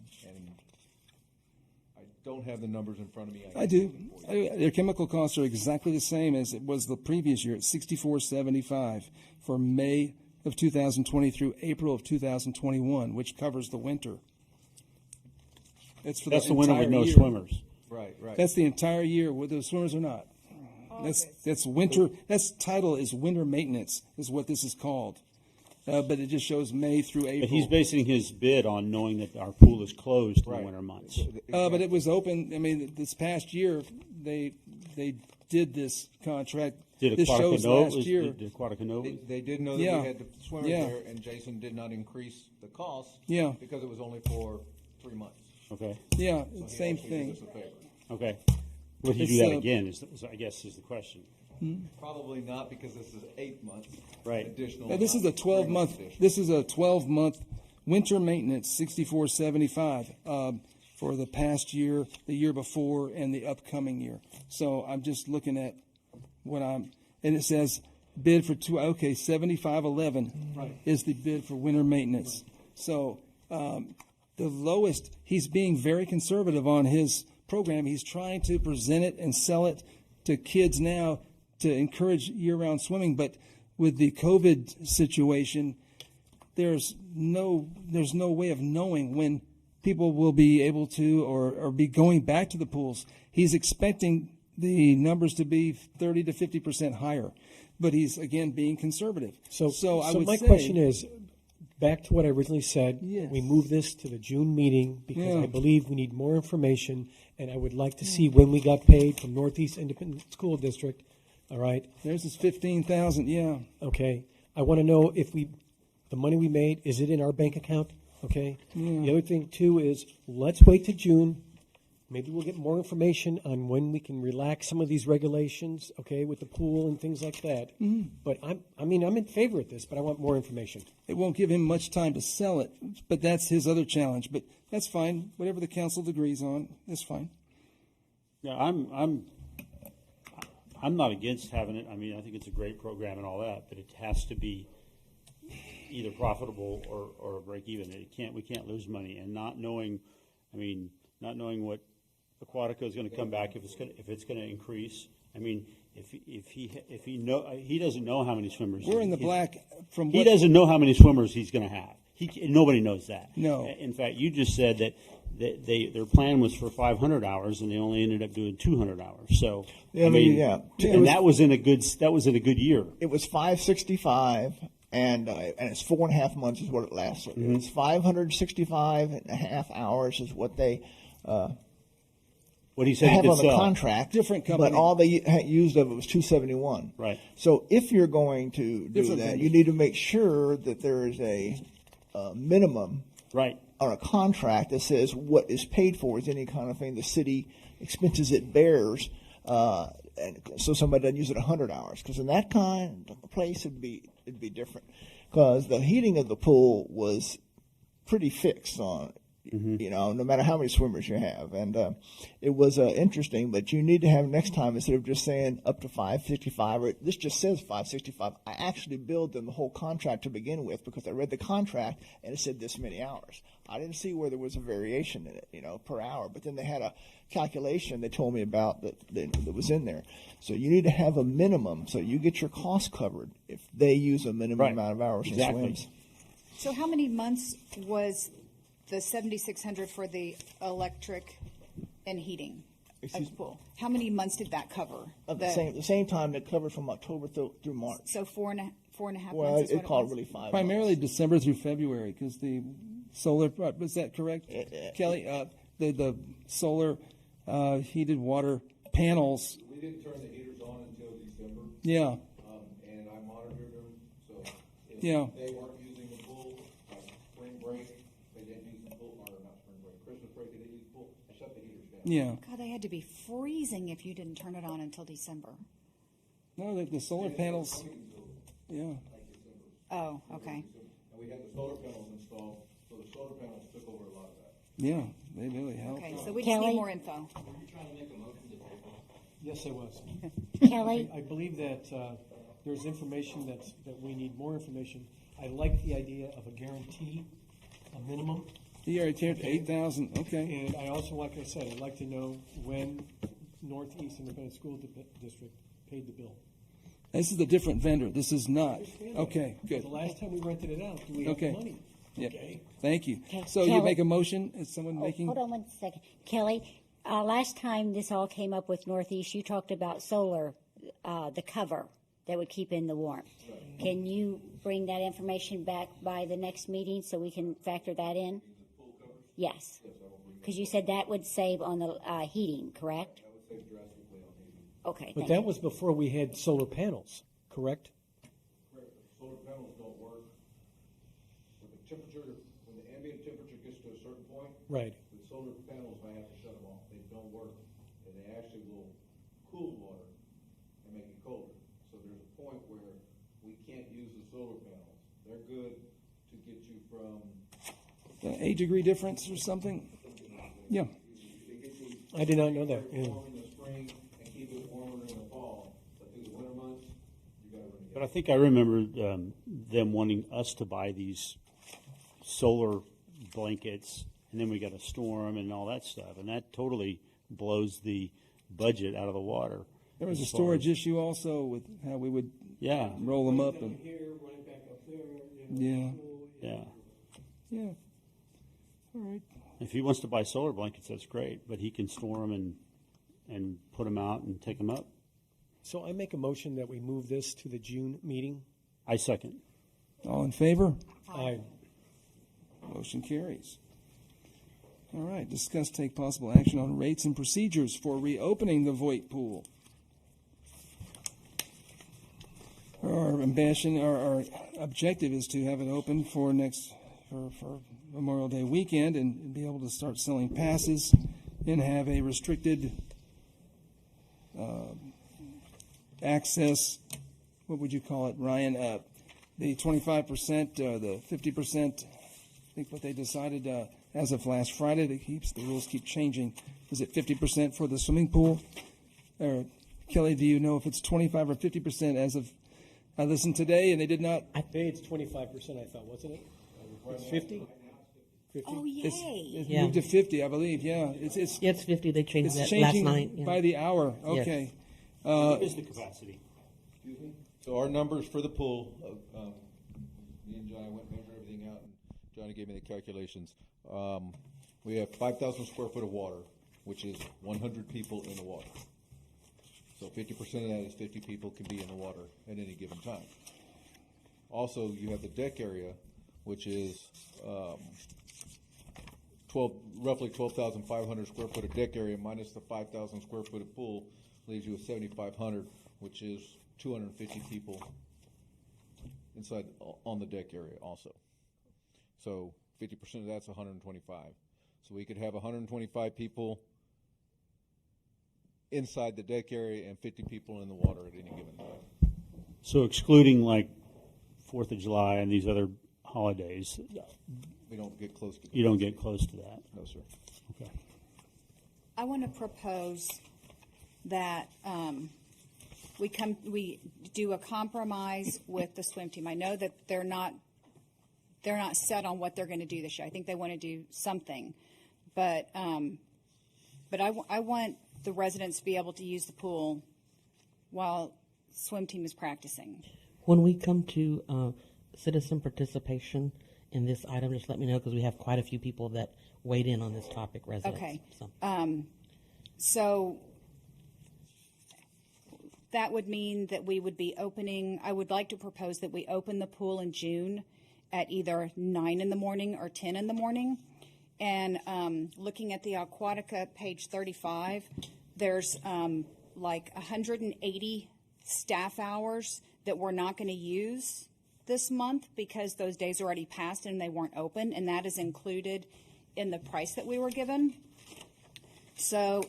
I don't have the numbers in front of me. I do. Their chemical costs are exactly the same as it was the previous year at $64.75 for May of 2020 through April of 2021, which covers the winter. That's the winter with no year. swimmers. Right. That's the entire year, whether the swimmers or not. That's winter. That's title is winter maintenance is what this is called. But it just shows May through April. But he's basing his bid on knowing that our pool is closed in the winter months. But it was open. I mean, this past year they did this contract. Did this shows last year. Did Aquatica know? They did know that Yeah. we had the swimmers Yeah. there, and Jason did not increase the cost. Yeah. Because it was only for 3 months. Okay. Yeah, So he same actually did thing. us a favor. Okay. Would he It's, do that uh, again? I guess is the question. Probably not, because this is 8 months. Right. Additional. Now, this is a 3 months 12-month. additional. This is a 12-month winter maintenance, $64.75 for the past year, the year before, and the upcoming year. So I'm just looking at and it says bid for $75.11 is the bid for winter maintenance. So the lowest, he's being very conservative on his program. He's trying to present it and sell it to kids now to encourage year-round swimming, but with the COVID situation, there's no way of knowing when people will be able to or be going back to the pools. He's expecting the numbers to be 30 to 50% higher, but he's again being conservative. So I would my say, question is, back to what I originally said. Yes. We move this to the June meeting because Yeah. I believe we need more information, and I would like to see when we got paid from Northeast Independent School District. All right. There's this 15,000. Yeah. Okay. I want to know if the money we made, is it in our bank account? Okay. The other thing too is, let's wait to June Maybe we'll get more information on when we can relax some of these regulations, okay, with the pool and things like that. Mhm. But I'm in favor of this, but I want more information. It won't give him much time to sell it, but that's his other challenge. But that's fine. Whatever the council agrees on, that's fine. Yeah, I'm not against having it. I mean, I think it's a great program and all that, but it has to be either profitable or break even. We can't lose money, and not knowing what Aquatica is going to come back, if it's going to increase. I mean, if he doesn't know how many swimmers. We're in the black from He what, doesn't know how many swimmers he's going to have. Nobody knows that. No. In fact, you just said that their plan was for 500 hours, and they only ended up doing 200 hours. So Yeah, and that was in a good year. It was 565, and it's 4.5 months is what it lasted. Mm-hmm. It's 565.5 hours is what they what he said he have could on the sell. contract. Different company. But all they used of it was 271. Right. So if you're going to do Different that, vendor. you need to make sure that there is a minimum Right. on a contract that says what is paid for is any kind of thing the city expenses it bears, and so somebody doesn't use it 100 hours. Because in that kind of place, it'd be different. Because the heating of the pool was pretty fixed on, no matter how many swimmers you have, and it was interesting. But you need to have next time, instead of just saying up to 565, or this just says 565. I actually billed them the whole contract to begin with because I read the contract and it said this many hours. I didn't see where there was a variation in it, per hour. But then they had a calculation they told me about that was in there. So you need to have a minimum so you get your costs covered if they use a minimum Right. amount of hours Exactly. in swims. So how many months was the 7,600 for the electric and heating of the pool? How many months did that cover? At the same time, it covered from October through March. So four and a half Well, months is it what called was? really 5 primarily months. December through February, because the solar, was that correct, Kelly? The solar heated water panels. We didn't turn the heaters on until December. Yeah. And I monitored them, so if Yeah. they weren't using the pool, like spring break, they didn't use the pool, or not spring break, Christmas break, they didn't use the pool, I shut the heaters down. Yeah. God, they had to be freezing if you didn't turn it on until December. No, the solar panels. Yeah. Oh, okay. And we had the solar panels installed, so the solar panels took over a lot of that. Yeah, they really help. Okay, so we just Kelly? need more info. Yes, I was. Kelly? I believe that there's information that we need more information. I like the idea of a guarantee, a minimum. You already turned 8,000. Okay. And I also, like I said, I'd like to know when Northeast Independent School District paid the bill. This is a different vendor. This is not. I understand that. Okay, good. The last time we rented it out, do we have Okay. the money? Yep. Okay. Thank you. Okay. So you Kelly- make a motion? Is someone Oh, making? hold on one second. Kelly, last time this all came up with Northeast, you talked about solar, the cover that would keep in the warmth. Can you bring that information back by the next meeting so we can factor that in? Yes. Because you said that would save on the heating, correct? Okay. But thank that you. was before we had solar panels, correct? Solar panels don't work. When the temperature, when the ambient temperature gets to a certain point, Right. the solar panels, I have to shut them off. They don't work. And they actually will cool water and make it colder. So there's a point where we can't use the solar panels. They're good to get you from, 8 degree difference or something? Yeah. they get you I did not know that. Yeah. warm in the spring and keep it warmer in the fall. But through the winter months, you gotta run it. But I think I remember them wanting us to buy these solar blankets, and then we got a storm and all that stuff, and that totally blows the budget out of the water. There was a as far storage as- issue also with how we would Yeah, roll them up. And, Here, running back up there. yeah. yeah. Yeah. All right. If he wants to buy solar blankets, that's great, but he can store them and put them out and take them up. So I make a motion that we move this to the June meeting. I second. All in favor? Aye. Motion carries. All right. Discuss take possible action on rates and procedures for reopening the Voight pool. Our ambition, our objective is to have it open for Memorial Day weekend and be able to start selling passes and have a restricted access. What would you call it, Ryan? The 25%, the 50%. I think what they decided as of last Friday. The rules keep changing. Is it 50% for the swimming pool? Or Kelly, do you know if it's 25 or 50% as of? I listened today, and they did not. Today it's 25%, I thought, wasn't it? It's 50? 50? Oh, yay. It's Yeah. moved to 50, I believe. Yeah, it's Yeah, it's 50. They changed it's that changing last night. Yeah. by the hour. Yes. Okay. What is the capacity? Excuse me? So our numbers for the pool, me and Johnny went and measured everything out, and Johnny gave me the calculations. We have 5,000 square foot of water, which is 100 people in the water. So 50% of that is 50 people can be in the water at any given time. Also, you have the deck area, which is roughly 12,500 square foot of deck area minus the 5,000 square foot of pool, leaves you with 7,500, which is 250 people inside on the deck area also. So 50% of that's 125. So we could have 125 people inside the deck area and 50 people in the water at any given time. So excluding like 4th of July and these other holidays, We don't get close to you don't get close to that. No, sir. Okay. I want to propose that we do a compromise with the swim team. I know that they're not set on what they're going to do this year. I think they want to do something, but I want the residents to be able to use the pool while swim team is practicing. When we come to citizen participation in this item, just let me know because we have quite a few people that weighed in on this topic, residents. Okay. So. So that would mean that we would be opening, I would like to propose that we open the pool in June at either 9 in the morning or 10 in the morning. And looking at the Aquatica page 35, there's like 180 staff hours that we're not going to use this month because those days already passed and they weren't open, and that is included in the price that we were given. So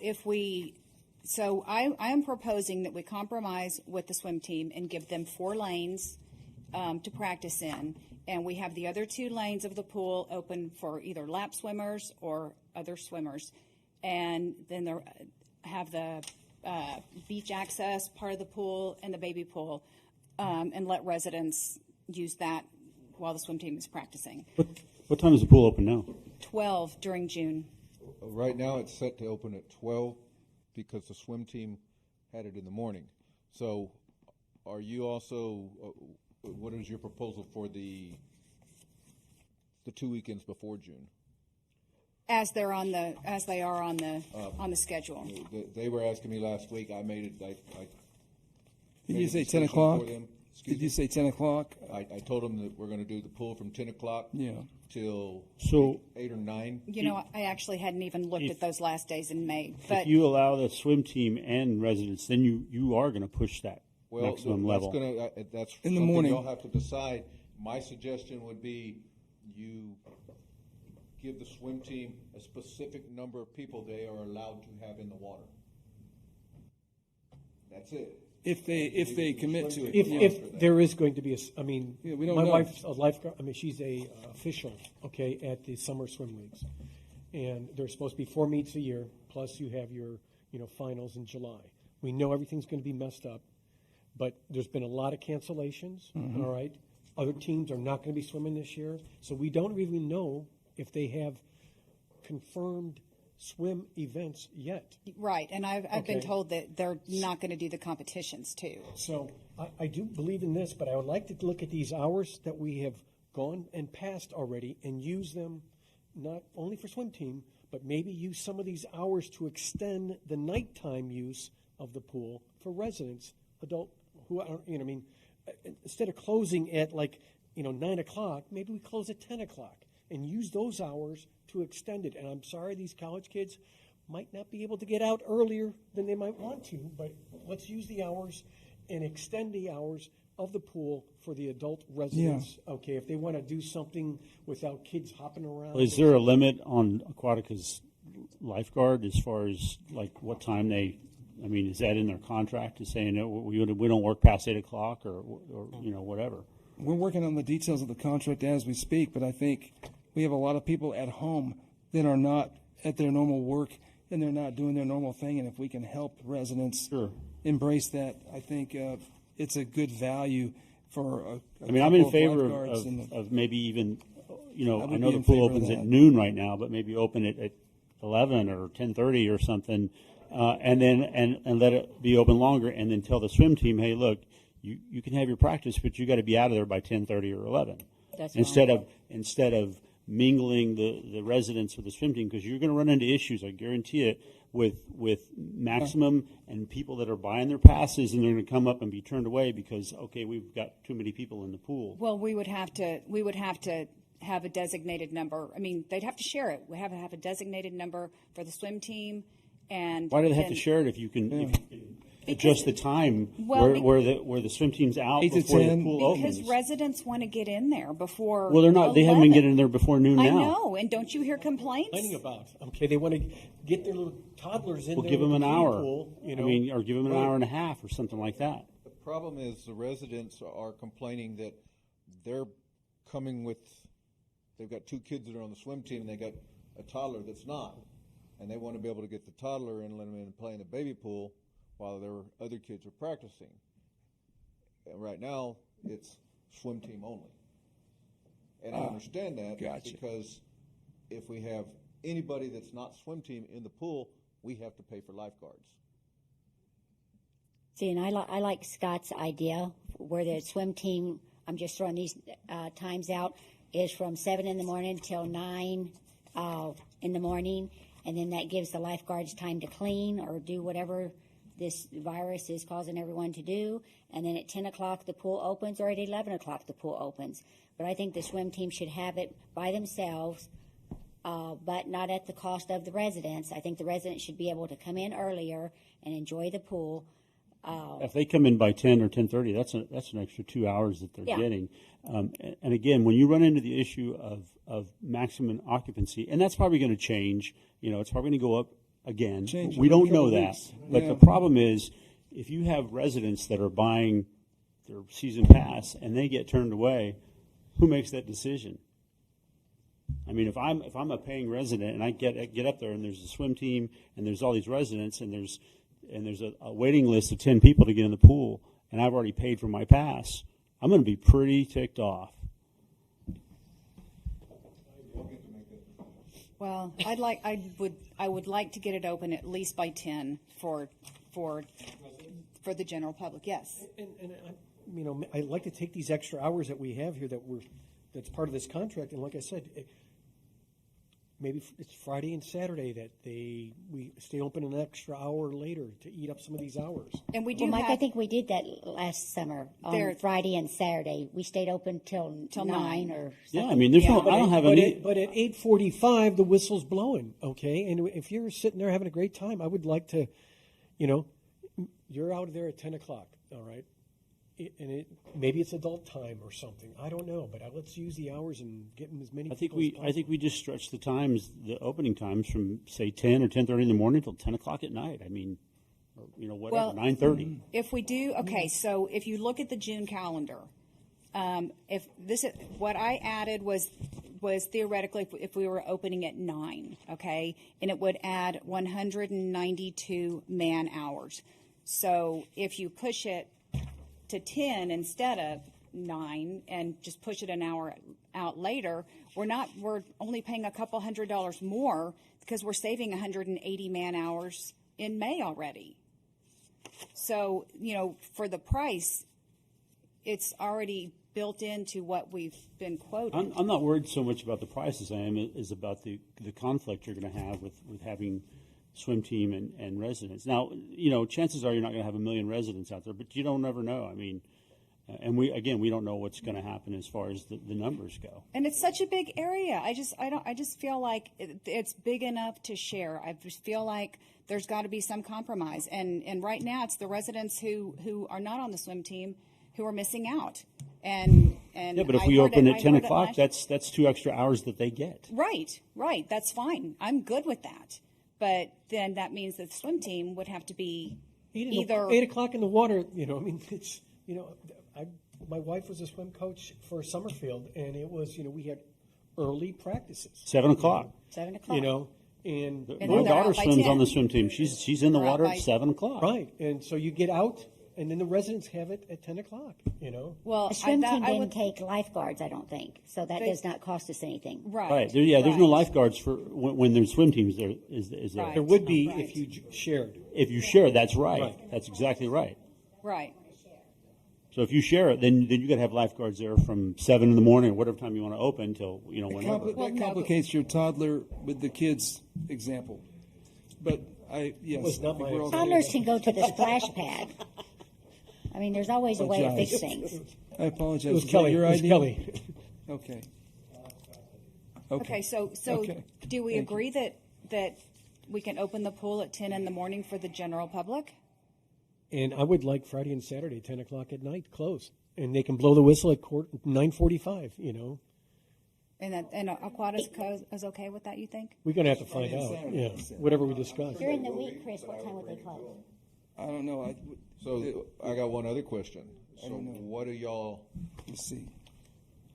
I am proposing that we compromise with the swim team and give them 4 lanes to practice in, and we have the other 2 lanes of the pool open for either lap swimmers or other swimmers, and then there have the beach access part of the pool and the baby pool, and let residents use that while the swim team is practicing. What time is the pool open now? 12 during June. Right now, it's set to open at 12 because the swim team had it in the morning. So are you also, what is your proposal for the 2 weekends before June? As they are on the schedule. They were asking me last week, I made it, Did made you a say 10 decision o'clock? for them. Did you say 10 o'clock? I told them that we're going to do the pool from 10 o'clock till 8 or 9. You know, I actually hadn't even looked at those last days in May. But If you allow the swim team and residents, then you are going to push that maximum level. That's In the something morning. y'all have to decide. My suggestion would be you give the swim team a specific number of people they are allowed to have in the water. That's it. If they commit to it. If there is going to be we don't my know. wife's a lifeguard. She's a official, at the summer swim leagues, and there's supposed to be 4 meets a year. Plus, you have your finals in July. We know everything's going to be messed up, but there's been a lot of cancellations. Mhm. All right, other teams are not going to be swimming this year, so we don't really know if they have confirmed swim events yet. right, and I've been Okay. told that they're not going to do the competitions too. So I do believe in this, but I would like to look at these hours that we have gone and passed already and use them not only for swim team, but maybe use some of these hours to extend the nighttime use of the pool for residents, adult who are, instead of closing at 9 o'clock, maybe we close at 10 o'clock and use those hours to extend it. And I'm sorry, these college kids might not be able to get out earlier than they might want to, but let's use the hours and extend the hours of the pool for the adult residents. Okay, if they want to do something without kids hopping around. Is there a limit on Aquatica's lifeguard as far as like what time they? I mean, is that in their contract? Is saying that we don't work past 8 o'clock or whatever. We're working on the details of the contract as we speak, but I think we have a lot of people at home that are not at their normal work and they're not doing their normal thing. And if we can help residents embrace that, I think it's a good value for I mean, I'm in couple favor lifeguards of maybe even, I would I know be the in pool favor of opens at that. noon right now, but maybe open it at 11 or 10:30 or something, and then and let it be open longer, and then tell the swim team, hey, look, you can have your practice, but you got to be out of there by 10:30 or 11. That's instead of mingling the residents with the swim team, because you're going to run into issues, I guarantee it, with maximum and people that are buying their passes, and they're going to come up and be turned away because, okay, we've got too many people in the pool. Well, we would have to have a designated number. I mean, they'd have to share it. We have to have a designated number for the swim team. And why do they have to share it if you can adjust the time where the swim team's out 8 to before 10? the pool because opens? residents want to get in there before. Well, they're not. They haven't been 11. getting in there before noon now. I know, and don't you hear complaints? Complaining about. Okay, they want to get their little toddlers in Well, there. give them with an the kiddie hour. Pool, I mean, or give them an Right. hour and a half or something like that. The problem is the residents are complaining that they're coming with, they've got 2 kids that are on the swim team and they got a toddler that's not. And they want to be able to get the toddler and let them in and play in the baby pool while their other kids are practicing. And right now, it's swim team only. And I understand that gotcha. because if we have anybody that's not swim team in the pool, we have to pay for lifeguards. See, and I like Scott's idea where the swim team, I'm just throwing these times out, is from 7 in the morning till 9 in the morning, and then that gives the lifeguards time to clean or do whatever this virus is causing everyone to do, and then at 10 o'clock the pool opens, or at 11 o'clock the pool opens. But I think the swim team should have it by themselves, but not at the cost of the residents. I think the residents should be able to come in earlier and enjoy the pool. If they come in by 10 or 10:30, that's an extra 2 hours that they're Yeah. getting. And again, when you run into the issue of maximum occupancy, and that's probably going to change. It's probably going to go up again. Change We in a don't know couple that. weeks. But Yeah. the problem is, if you have residents that are buying their season pass and they get turned away, who makes that decision? I mean, if I'm a paying resident and I get up there and there's a swim team and there's all these residents and there's a waiting list of 10 people to get in the pool and I've already paid for my pass, I'm going to be pretty ticked off. Well, I would like to get it open at least by 10 for the general public. Yes. And I'd like to take these extra hours that we have here that's part of this contract, and like I said, maybe it's Friday and Saturday that we stay open an extra hour later to eat up some of these hours. And we do Well, Mike, have, I think we did that last summer on There- Friday and Saturday. We stayed open till 9 or Yeah, something. I mean, I don't have any. But at 8:45, the whistle's blowing. Okay, and if you're sitting there having a great time, I would like to, you're out of there at 10 o'clock. All right. Maybe it's adult time or something. I don't know, but let's use the hours and get as many. I think people as possible. I think we just stretch the opening times from say 10 or 10:30 in the morning till 10 o'clock at night. I mean, whatever, Well, 9:30. if we do, okay, so if you look at the June calendar, if this is what I added was theoretically if we were opening at 9, okay, and it would add 192 man hours. So if you push it to 10 instead of 9 and just push it an hour out later, we're only paying a couple $100 more because we're saving 180 man hours in May already. So, for the price, it's already built into what we've been quoted. I'm not worried so much about the prices. I am is about the conflict you're going to have with having swim team and residents. Now, chances are you're not going to have 1 million residents out there, but you don't ever know. I mean, and we don't know what's going to happen as far as the numbers go. And it's such a big area. I just feel like it's big enough to share. I just feel like there's got to be some compromise. And right now it's the residents who are not on the swim team who are missing out. And Yeah, but if I we heard open it- at I 10 heard it o'clock, last- that's 2 extra hours that they get. Right. That's fine. I'm good with that. but then that means that the swim team would have to be either 8 o'clock in the water. You know, I mean, it's my wife was a swim coach for Summerfield, and it was we had early practices. 7 o'clock. 7 o'clock. You know, and My they're daughter out by swims 10. on the swim team. She's in the They're out water by- at 7 o'clock. right, and so you get out, and then the residents have it at 10 o'clock. You know, well, The swim team I didn't would take lifeguards, I don't think, so that They- does not cost us anything. right. Right. There's no right. lifeguards for when there's swim teams. There is there. Right. there would be Right. if you shared. If you share, that's right. Right. That's exactly right. Right. So if you share it, then you got to have lifeguards there from 7 in the morning or whatever time you want to open till whenever. Well, That no, complicates your toddler with the kids example. But yes. was not I think my we're all- Toddlers can go to the splash pad. I mean, there's always a way to fix Apologize. things. I apologize. It was Is that Kelly. your It was idea? Kelly. Okay. Okay. So Okay. do we Thank you. agree that we can open the pool at 10 in the morning for the general public? And I would like Friday and Saturday, 10 o'clock at night, close. And they can blow the whistle at 9:45, And Aquatics is okay with that, you think? We're going to have to find out. Yeah, whatever we discuss. During the week, Chris, what time would they close? I don't know. So I got one other question. So don't know. what are y'all, Let's see.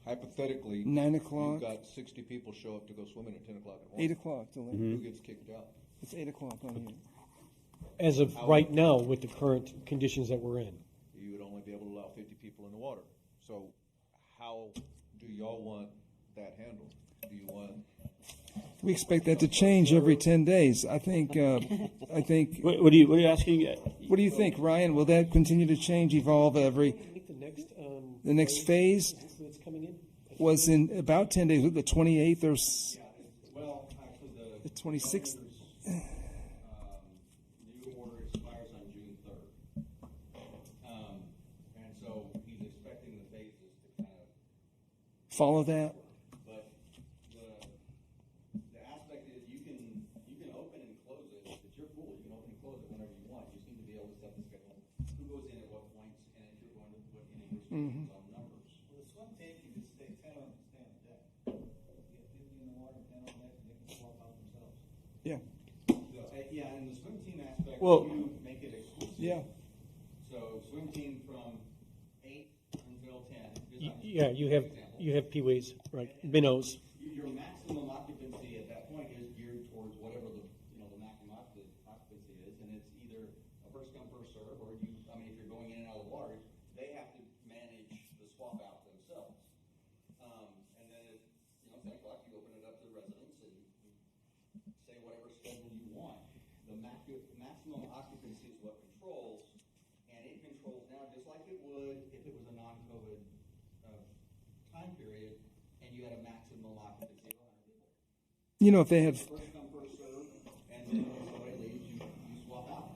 hypothetically, 9 o'clock. you've got 60 people show up to go swimming at 10 o'clock in the morning. 8 o'clock. Till Mm-hmm. Who gets kicked out? It's 8 o'clock on here. As of right now, with the current conditions that we're in. You would only be able to allow 50 people in the water. So how do y'all want that handled? Do you want, We expect that to change every 10 days. I think. What are you asking? What do you think, Ryan? Will that continue to change, evolve every? The next phase That's coming in. was in about 10 days. The 28th or Well, actually, the 26th. new order expires on June 3rd. And so he's expecting the phases to kind of, Follow that. but the aspect is you can open and close it. It's your pool. You can open and close it whenever you want. You just need to be able to set the schedule. Who goes in at what points, and if you're going to put any restrictions on numbers. Well, the swim team can just stay 10 on the deck. Get 50 in the water, 10 on deck, and they can swap out themselves. Yeah. Yeah, and the swim team aspect, Well, you make it exclusive. Yeah. So swim team from 8 until 10. Yeah, you have peewees, right, minnows. Your maximum occupancy at that point is geared towards whatever the maximum occupancy is, and it's either a first come first serve, or if you're going in and out of the water, they have to manage the swap out themselves. And then if 10 o'clock, you open it up to the residents and say whatever schedule you want. The maximum occupancy is what controls, and it controls now just like it would if it was a non-COVID time period, and you had a maximum occupancy of 100 people. If they had. First come, first serve, and then when somebody leaves, you swap out.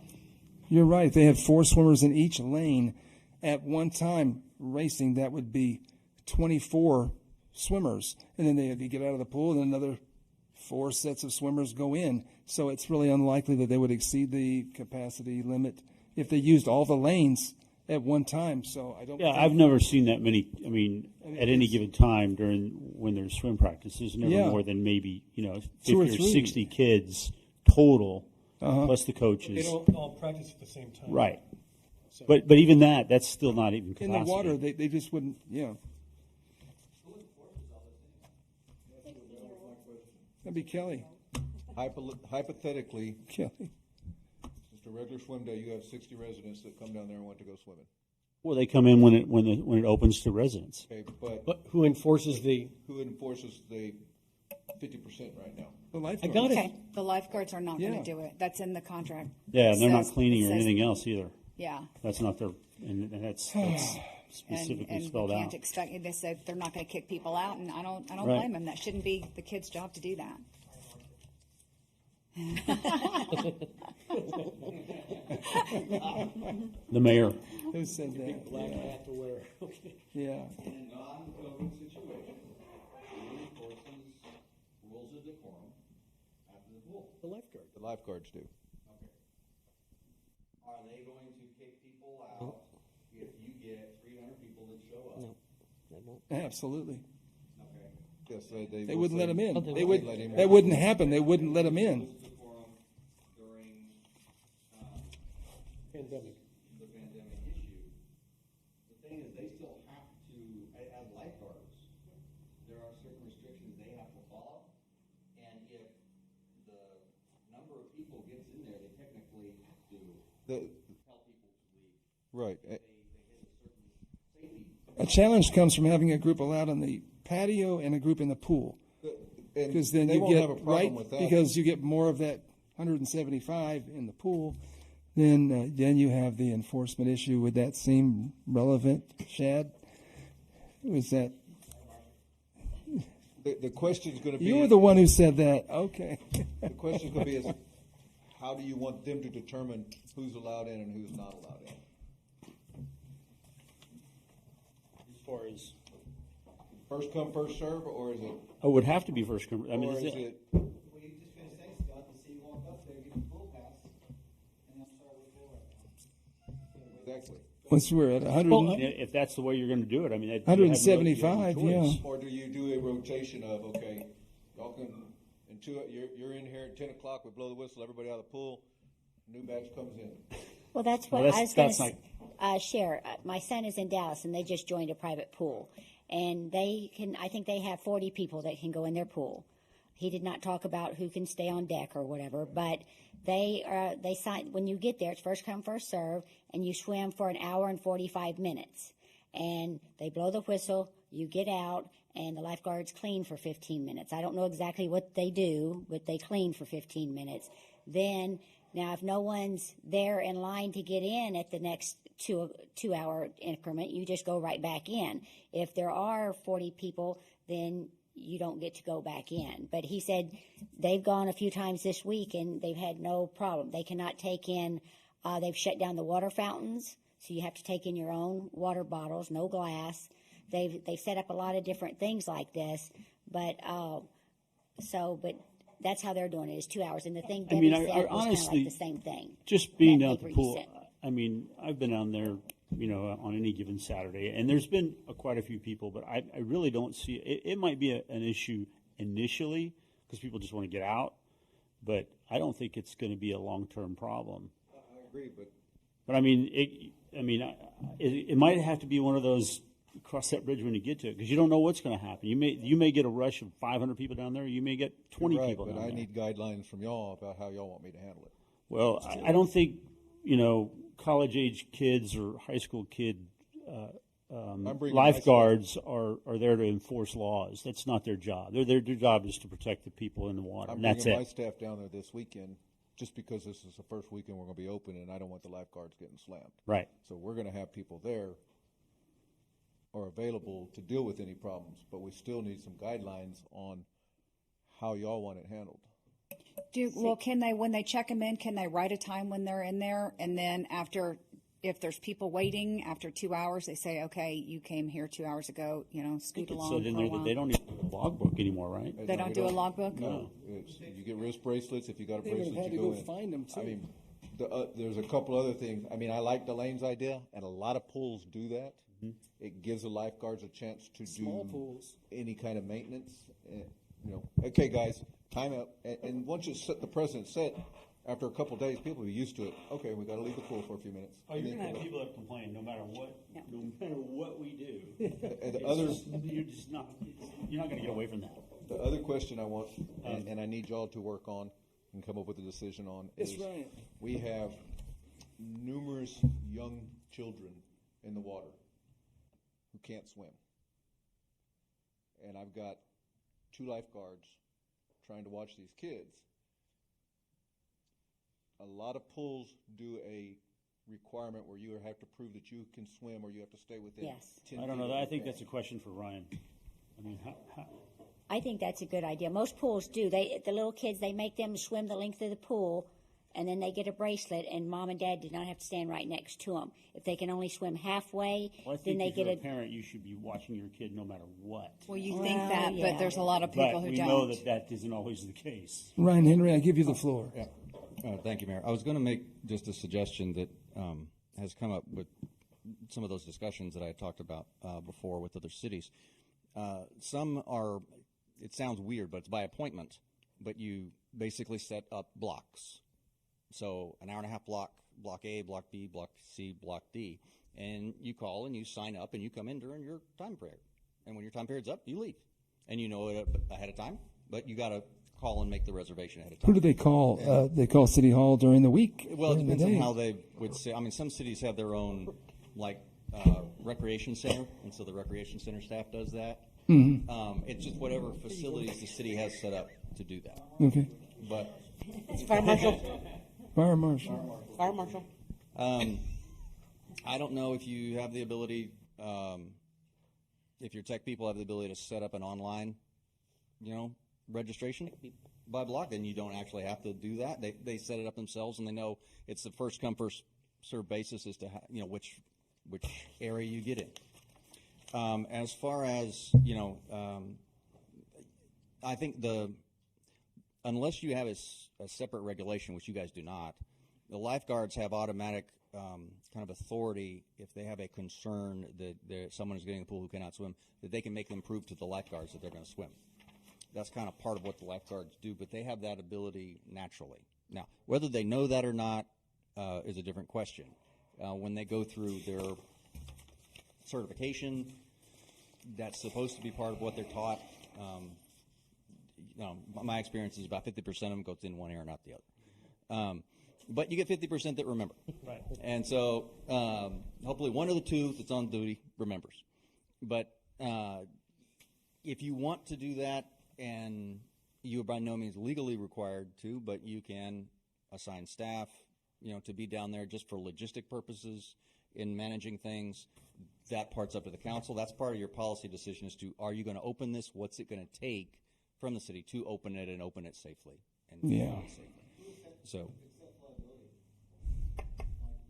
You're right. If they had 4 swimmers in each lane at one time racing, that would be 24 swimmers. And then they get out of the pool, and another 4 sets of swimmers go in. So it's really unlikely that they would exceed the capacity limit if they used all the lanes at one time. So I don't. Yeah, think- I've never seen that many. I mean, at any given time when there's swim practice, there's never Yeah. more than maybe 50 2 or or 3. 60 kids total, Uh-huh. plus the They coaches. don't all practice at the same time. Right. But even that's still not even capacity. In the water, they just wouldn't. Yeah. That'd be Kelly. hypothetically, Kelly. just a regular swim day, you have 60 residents that come down there and want to go swimming. Well, they come in when it opens to residents. Okay, but But who enforces the? who enforces the 50% right now? The lifeguard. I got it. Okay. The lifeguards are not going Yeah. to do it. That's in the contract. Yeah, and they're not Says- cleaning or says- anything else either. Yeah. That's not their, and that's specifically and spelled we can't out. expect. They said they're not going to kick people out, and I don't Right. blame them. That shouldn't be the kid's job to do that. The mayor. Who said that? Black hat to wear. Yeah. In a non-COVID situation, who enforces rules of decorum after the pool? The lifeguard. The lifeguards do. Okay. Are they going to kick people out if you get 300 people that show up? No, they won't. Absolutely. Okay. Yes, They will wouldn't let say- them in. Oh, they They would. would. Let him That in. wouldn't happen. They wouldn't let them in. Decorum, Pandemic. the pandemic issue, the thing is, they still have to, as lifeguards, there are certain restrictions they have to follow. And if the number of people gets in there, they technically have to tell people to leave. Right. They hit a certain safety. A challenge comes from having a group allowed on the patio and a group in the pool. And Because then they you won't get, have a problem right, with that. because you get more of that 175 in the pool, then you have the enforcement issue. Would that seem relevant, Shad? Was that, The question's going to be. you were the one who said that, okay. The question's going to be is, how do you want them to determine who's allowed in and who's not allowed in? As far as, First come, first serve, or is it? oh, it would have to be first come. I mean, or is is it, it? Well, you're just gonna say, Scott, to see you walk up there, get your pool pass, and that's how we go right now. Exactly. Once we're at 100, well, if that's the way you're going to do it, I mean, you have no 175, choice. yeah. Or do you do a rotation of, okay, y'all can, you're in here at 10 o'clock, we blow the whistle, everybody out of the pool, new batch comes in. Well, that's what Well, I was going that's to share. My son is in Dallas, and they just joined a private pool, and they can. I think they have 40 people that can go in their pool. He did not talk about who can stay on deck or whatever, but they sign when you get there. It's first come, first serve, and you swim for an hour and 45 minutes, and they blow the whistle. You get out, and the lifeguards clean for 15 minutes. I don't know exactly what they do, but they clean for 15 minutes. Then. Now, if no one's there in line to get in at the next two-hour increment, you just go right back in. If there are 40 people, then you don't get to go back in. But he said they've gone a few times this week, and they've had no problem. They cannot take in, they've shut down the water fountains, so you have to take in your own water bottles, no glass. They've set up a lot of different things like this, but that's how they're doing it. Is 2 hours, and the thing I mean, Debbie said was kind of honestly, like the same thing. just being That down at the paper you pool, sent. I mean, I've been down there, on any given Saturday, and there's been quite a few people, but I really don't see it. It might be an issue initially because people just want to get out, but I don't think it's going to be a long-term problem. I agree, But I mean, it might have to be one of those cross that bridge when you get to it because you don't know what's going to happen. You may get a rush of 500 people down there. You may get 20 right, people but down I there. need guidelines from y'all about how y'all want me to handle it. Well, I don't think college age kids or high school kid bringing lifeguards are there to enforce laws. That's not their job. Their job is to protect the people in the water, I'm and that's bringing my it. staff down there this weekend just because this is the first weekend we're going to be open, and I don't want the lifeguards getting slammed. Right. So we're going to have people there or available to deal with any problems, but we still need some guidelines on how y'all want it handled. Can they, when they check them in, can they write a time when they're in there, and then after, if there's people waiting after 2 hours, they say, okay, you came here 2 hours ago, scoot along So then for a while. they don't need a logbook anymore, right? They don't do a logbook? No. You get wrist bracelets. If you got a They would have bracelet, had you to go go in. find them, too. I mean, there's a couple other things. I mean, I like Delane's idea, and a lot of pools do that. Mm-hmm. It gives the lifeguards a chance to Small do pools. any kind of maintenance. Okay, guys, time out. And once you set the precedent set, after a couple days, people are used to it. Okay, we got to leave the pool for a few minutes. Oh, you're going to have people that complain no matter what we do. And the other, You're not going to get away from that. the other question I want, and I need y'all to work on and come up with a decision on Yes, is Ryan. we have numerous young children in the water who can't swim. And I've got 2 lifeguards trying to watch these kids. A lot of pools do a requirement where you have to prove that you can swim or you have to stay within Yes. 10 I don't feet know. of I the think bank. that's a question for Ryan. I mean, I think that's a good idea. Most pools do. The little kids, they make them swim the length of the pool, and then they get a bracelet, and mom and dad do not have to stand right next to them. If they can only swim halfway, well, I then think they if get you're a. a parent, you should be watching your kid no matter what. Well, you think that, yeah. but there's a lot of people But who we don't. know that isn't always the case. Ryan Henry, I give you the floor. Thank you, Mayor. I was going to make just a suggestion that has come up with some of those discussions that I had talked about before with other cities. Some are, it sounds weird, but it's by appointment, but you basically set up blocks. So an hour and a half block Block A, Block B, Block C, Block D. And you call and you sign up and you come in during your time period. And when your time period's up, you leave. And you know it ahead of time, but you got to call and make the reservation ahead of time. Who do they call? They call City Hall during the week? Well, it during the depends on day? how they would say. I mean, some cities have their own, like, recreation center, and so the recreation center staff does that. Mhm. It's just whatever facilities the city has set up to do that. Okay. But Fire marshal. Fire marshal. Fire marshal. I don't know if you have the ability, if your tech people have the ability to set up an online, registration by block, then you don't actually have to do that. They set it up themselves, and they know it's the first come first served basis as to which area you get in. As far as I think unless you have a separate regulation, which you guys do not, the lifeguards have automatic kind of authority if they have a concern that someone is getting in the pool who cannot swim, that they can make them prove to the lifeguards that they're going to swim. That's kind of part of what the lifeguards do, but they have that ability naturally. Now, whether they know that or not is a different question. When they go through their certification, that's supposed to be part of what they're taught. My experience is about 50% of them goes in one ear and out the other. But you get 50% that remember. Right. And so hopefully one of the two that's on duty remembers. But if you want to do that, and you are by no means legally required to, but you can assign staff, to be down there just for logistic purposes in managing things, that part's up to the council. That's part of your policy decision as to, are you going to open this? What's it going to take from the city to open it and open it safely? And Yeah. safely. So.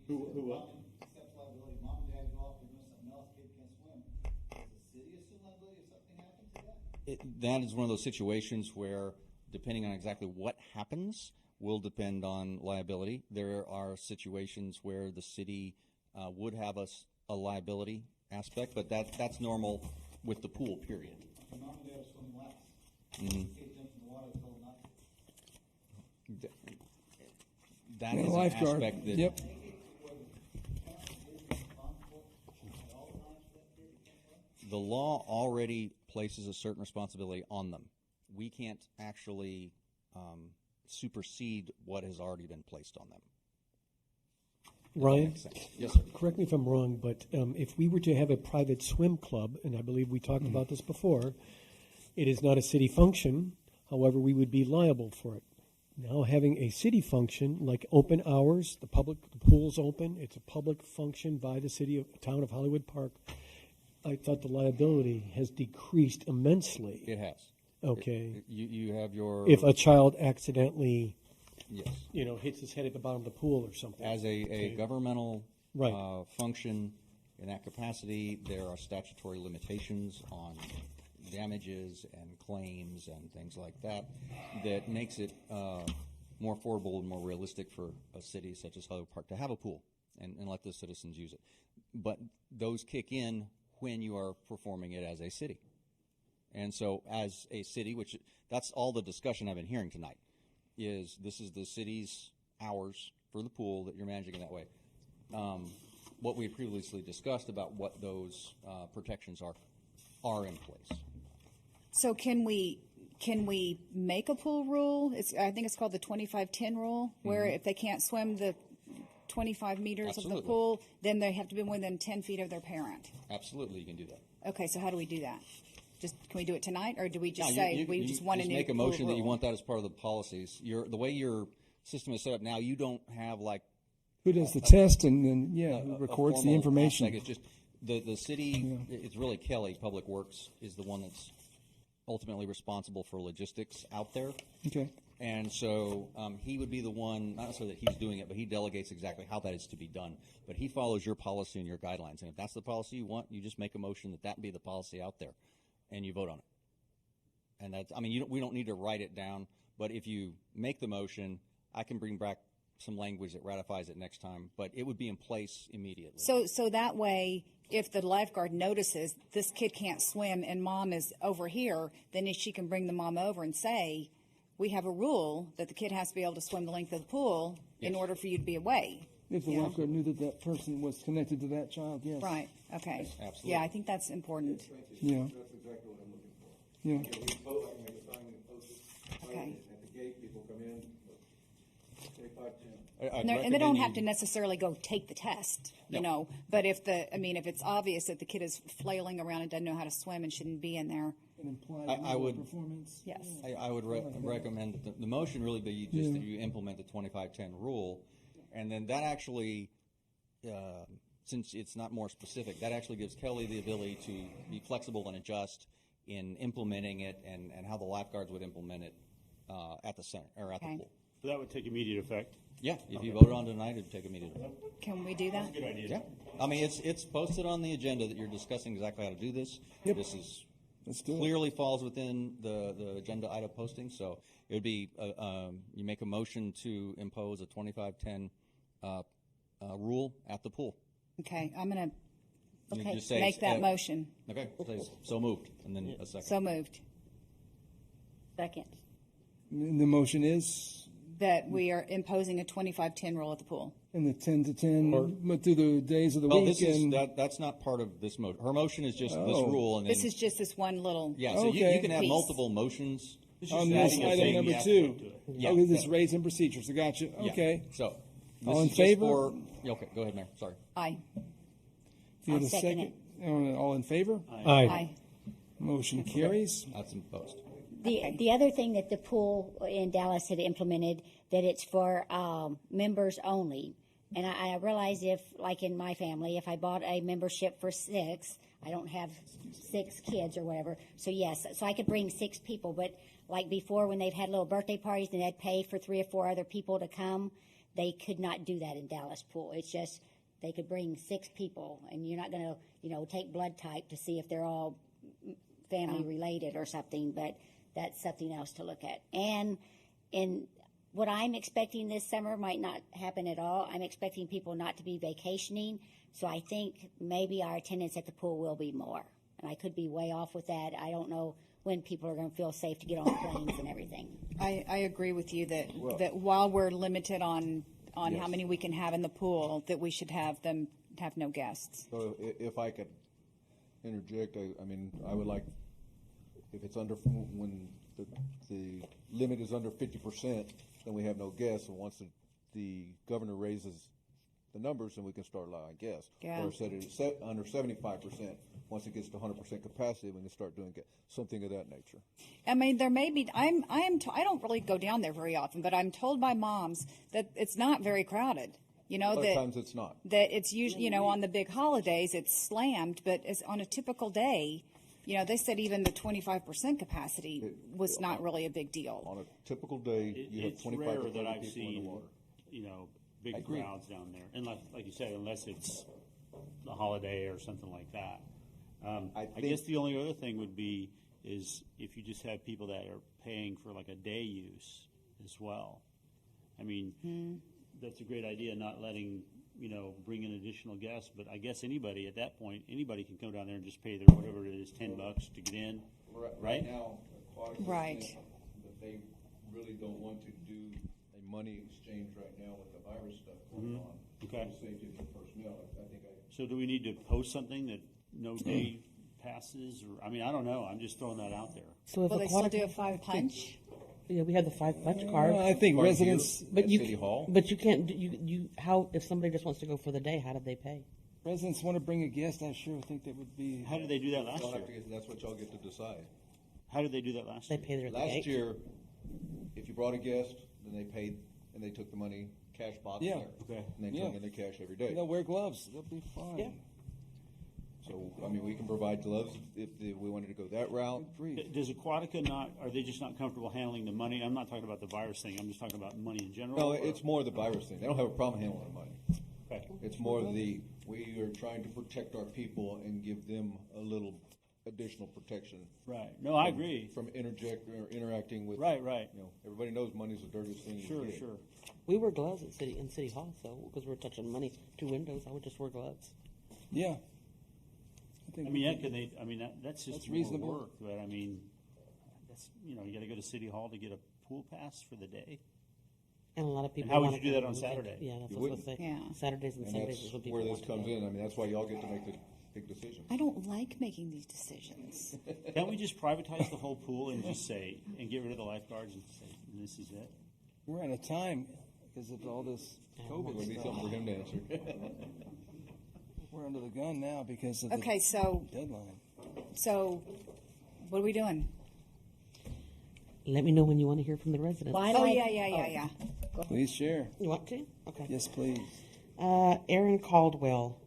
Who what? Accepts liability. Mom and dad go off and do something else, kid can't swim. Does the city assume liability if something happens to that? That is one of those situations where, depending on exactly what happens, will depend on liability. There are situations where the city would have a liability aspect, but that's normal with the pool, period. Mom and dad are swimming laps. Mhm. Kid jumps in the water, told not to. That Yeah, is an lifeguard. aspect that. Yep. The law already places a certain responsibility on them. We can't actually supersede what has already been placed on them. Ryan? Makes sense. Yes, sir. Correct me if I'm wrong, but if we were to have a private swim club, and I believe we talked about this before, it is not a city function. However, we would be liable for it. Now, having a city function like open hours, the pool's open, it's a public function by the town of Hollywood Park. I thought the liability has decreased immensely. It has. Okay. You have your. If a child accidentally, yes, hits his head at the bottom of the pool or something. As a governmental Right. function in that capacity, there are statutory limitations on damages and claims and things like that that makes it more affordable and more realistic for a city such as Hollywood Park to have a pool and let the citizens use it. But those kick in when you are performing it as a city. And so as a city, which that's all the discussion I've been hearing tonight, this is the city's hours for the pool that you're managing in that way. What we had previously discussed about what those protections are in place. So can we make a pool rule? I think it's called the 25-10 rule, where if they can't swim the 25 meters of Absolutely. the pool, then they have to be within 10 feet of their parent. Absolutely, you can do that. Okay, so how do we do that? Can we do it tonight, or do we just No, say we just want a new make a pool motion that you rule? want that as part of the policies. The way your system is set up now, you don't have like Who does the test and then, who a records the formal information? aspect. It's just the city. It's really Kelly Public Works is the one that's ultimately responsible for logistics out there. Okay. And so he would be the one, not necessarily that he's doing it, but he delegates exactly how that is to be done. But he follows your policy and your guidelines. And if that's the policy you want, you just make a motion that be the policy out there, and you vote on it. And that's, we don't need to write it down, but if you make the motion, I can bring back some language that ratifies it next time, but it would be in place immediately. So that way, if the lifeguard notices this kid can't swim and mom is over here, then she can bring the mom over and say, we have a rule that the kid has to be able to swim the length of the pool in Yes. order for you to be away. If the Yeah. lifeguard knew that that person was connected to that child, yes. Right, okay. Absolutely. Yeah, I think that's important. Yeah. That's exactly what I'm looking for. Yeah. We post, I can make a sign and post it. Okay. At the gate, people come in, 2510. And they don't have to necessarily go take the test, you know, but if it's obvious that the kid is flailing around and doesn't know how to swim and shouldn't be in there. An implied I would- performance. Yes. I would recommend that the motion really be just that you implement the 2510 rule, and then that actually, since it's not more specific, that actually gives Kelly the ability to be flexible and adjust in implementing it and how the lifeguards would implement it at the center or at Okay. the pool. So that would take immediate effect. Yeah, if you voted on tonight, it'd take immediate effect. Can we do that? Good idea. Yeah, I mean it's posted on the agenda that you're discussing exactly how to do this. Yep. This is Let's do it. clearly falls within the agenda item posting, so it would be you make a motion to impose a 2510 rule at the pool. Okay, I'm gonna You okay, just say make that motion. Okay, say so moved, and then a second. So moved. Second. And the motion is That we are imposing a 25-10 rule at the pool. in the 10 to 10, but through the days of the Well, week. this is and that's not part of this motion. Her motion is just this Oh. rule, and then This is just this one little. yeah. So Okay. you can have Piece. multiple motions. on this adding a item thing number you 2. have to do it. Yeah. Okay, this is raised in procedures. I got you. Yeah. Okay. So this All in is just favor? for- yeah, okay, go ahead, Mayor. Sorry. Aye. Do you have I'll a second second? All in favor? Aye. Motion carries. That's imposed. The other thing that the pool in Dallas had implemented, that it's for members only. And I realize if, like in my family, if I bought a membership for 6, I don't have 6 kids or whatever. So yes, so I could bring 6 people. But like before, when they've had little birthday parties and they'd pay for 3 or 4 other people to come, they could not do that in Dallas pool. It's just they could bring 6 people, and you're not going to, take blood type to see if they're all family related or something. But that's something else to look at. And in what I'm expecting this summer might not happen at all. I'm expecting people not to be vacationing, so I think maybe our attendance at the pool will be more. And I could be way off with that. I don't know when people are going to feel safe to get on planes and everything. I agree with you that while we're limited on how many we can have in the pool, that we should have them have no guests. So if I could interject, I would like, if it's under, when the limit is under 50%, then we have no guests, and once the governor raises the numbers, then we can start allowing guests. Yeah. Or set it under 75%, once it gets to 100% capacity, we can start doing something of that nature. I mean, there may be. I don't really go down there very often, but I'm told by moms that it's not very crowded. A lot of times it's not. That it's usually, on the big holidays it's slammed, but it's on a typical day. They said even the 25% capacity was not really a big deal. On a typical day, you have It's 25 rare to that 30 I've people in the seen, water. big agree. crowds down there. Unless, like you said, unless it's the holiday or something like that. I guess the only other thing would be is if you just have people that are paying for like a day use as well. I mean, that's a great idea, not letting, bring in additional guests, but I guess anybody at that point, anybody can come down there and just pay their, whatever it is, $10 to get in, right? Now, Aquatic is Right. saying that they really don't want to do a money exchange right now with the virus stuff going on. Okay. For the safety of the personnel, I think So do we need to post something that no day passes, or, I mean, I don't know, I'm just throwing that out there. So if Will they still Aquatic- do a 5 punch? Yeah, we have the 5 punch card. I think Barbecue residents But at you City Hall. But you can't. How if somebody just wants to go for the day? How do they pay? residents want to bring a guest. I sure think that would be. How did they do that last Y'all year? have to get- That's what y'all get to decide. How did they do that last They year? pay their Last year, if you brought a guest, then they paid, and they took the money, cash box Yeah. there. Okay. And they Yeah. turn in their cash every day. They'll wear gloves. They'll be fine. Yeah. So, we can provide gloves if we wanted to go that route. Does Aquatica not, are they just not comfortable handling the money? I'm not talking about the virus thing, I'm just talking about money in general. No, or- it's more the virus thing. They don't have a problem handling the money. Okay. It's more we are trying to protect our people and give them a little additional protection. Right. No, I agree. From interacting with. Right. Everybody knows money's the dirtiest thing. Sure. you get. We wear gloves at City Hall, so because we're touching money through windows, I would just wear gloves. Yeah. I mean, that's just That's more reasonable. work, but I mean, that's, you gotta go to City Hall to get a pool pass for the day. And a lot of people. how would wanna you do that come on and Saturday? Yeah, that's You what I was gonna say. Yeah. Saturdays and And Sundays that's is when people where this want to comes go. in. I mean, that's why y'all get to make the big decisions. I don't like making these decisions. Can't we just privatize the whole pool and just say, and get rid of the lifeguards and say, this is it? We're out of time because of all this COVID We need stuff. something for him to answer. We're under the gun now because of Okay, the so deadline. What are we doing? Let me know when you want to hear from the residents. Well, I Oh like- yeah. Please share. You want to? Okay. Yes, please. Aaron Caldwell.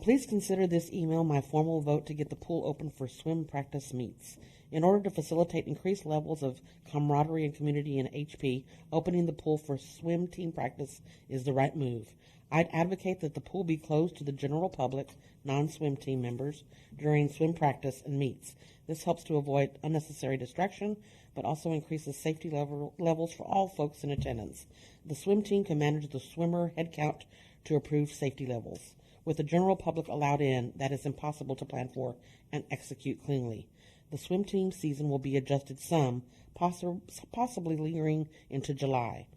Please consider this email my formal vote to get the pool open for swim practice meets. In order to facilitate increased levels of camaraderie and community in HP, opening the pool for swim team practice is the right move. I'd advocate that the pool be closed to the general public, non-swim team members, during swim practice and meets. This helps to avoid unnecessary distraction, but also increases safety levels for all folks in attendance. The swim team can manage the swimmer head count to approved safety levels. With the general public allowed in, that is impossible to plan for and execute cleanly. The swim team season will be adjusted some, possibly lingering into July.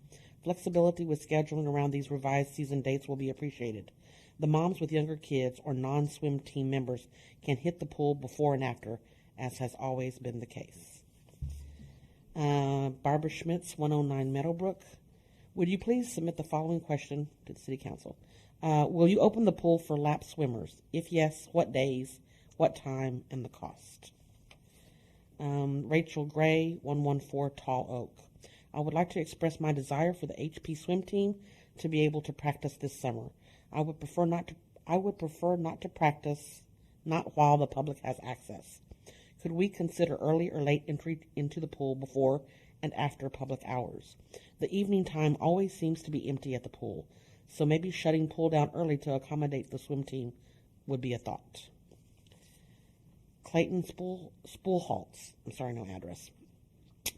Flexibility with scheduling around these revised season dates will be appreciated. The moms with younger kids or non-swim team members can hit the pool before and after, as has always been the case. Barbara Schmitz, 109 Meadowbrook. Would you please submit the following question to the City Council? Will you open the pool for lap swimmers? If yes, what days, what time, and the cost? Rachel Gray, 114 Tall Oak. I would like to express my desire for the HP swim team to be able to practice this summer. I would prefer not to practice not while the public has access. Could we consider early or late entry into the pool before and after public hours? The evening time always seems to be empty at the pool, so maybe shutting pool down early to accommodate the swim team would be a thought. Clayton Spoolholtz. I'm sorry, no address.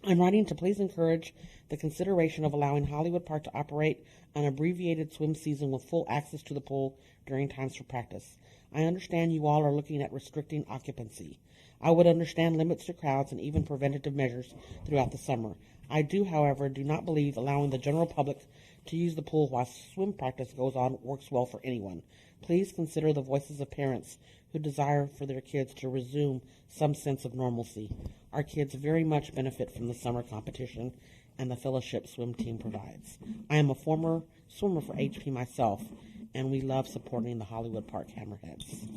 I'm writing to please encourage the consideration of allowing Hollywood Park to operate an abbreviated swim season with full access to the pool during times for practice. I understand you all are looking at restricting occupancy. I would understand limits to crowds and even preventative measures throughout the summer. I do, however, do not believe allowing the general public to use the pool while swim practice goes on works well for anyone. Please consider the voices of parents who desire for their kids to resume some sense of normalcy. Our kids very much benefit from the summer competition and the fellowship swim team provides. I am a former swimmer for HP myself, and we love supporting the Hollywood Park Hammerheads.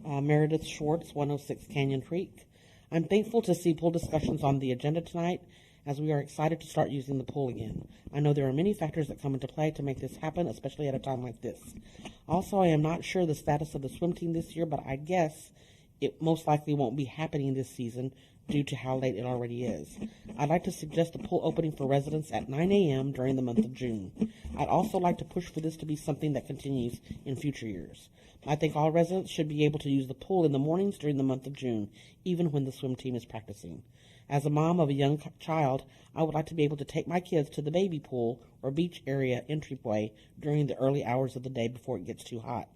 Meredith Schwartz, 106 Canyon Creek. I'm thankful to see pool discussions on the agenda tonight, as we are excited to start using the pool again. I know there are many factors that come into play to make this happen, especially at a time like this. Also, I am not sure the status of the swim team this year, but I guess it most likely won't be happening this season due to how late it already is. I'd like to suggest a pool opening for residents at 9 a.m. during the month of June. I'd also like to push for this to be something that continues in future years. I think all residents should be able to use the pool in the mornings during the month of June, even when the swim team is practicing. As a mom of a young child, I would like to be able to take my kids to the baby pool or beach area entryway during the early hours of the day before it gets too hot.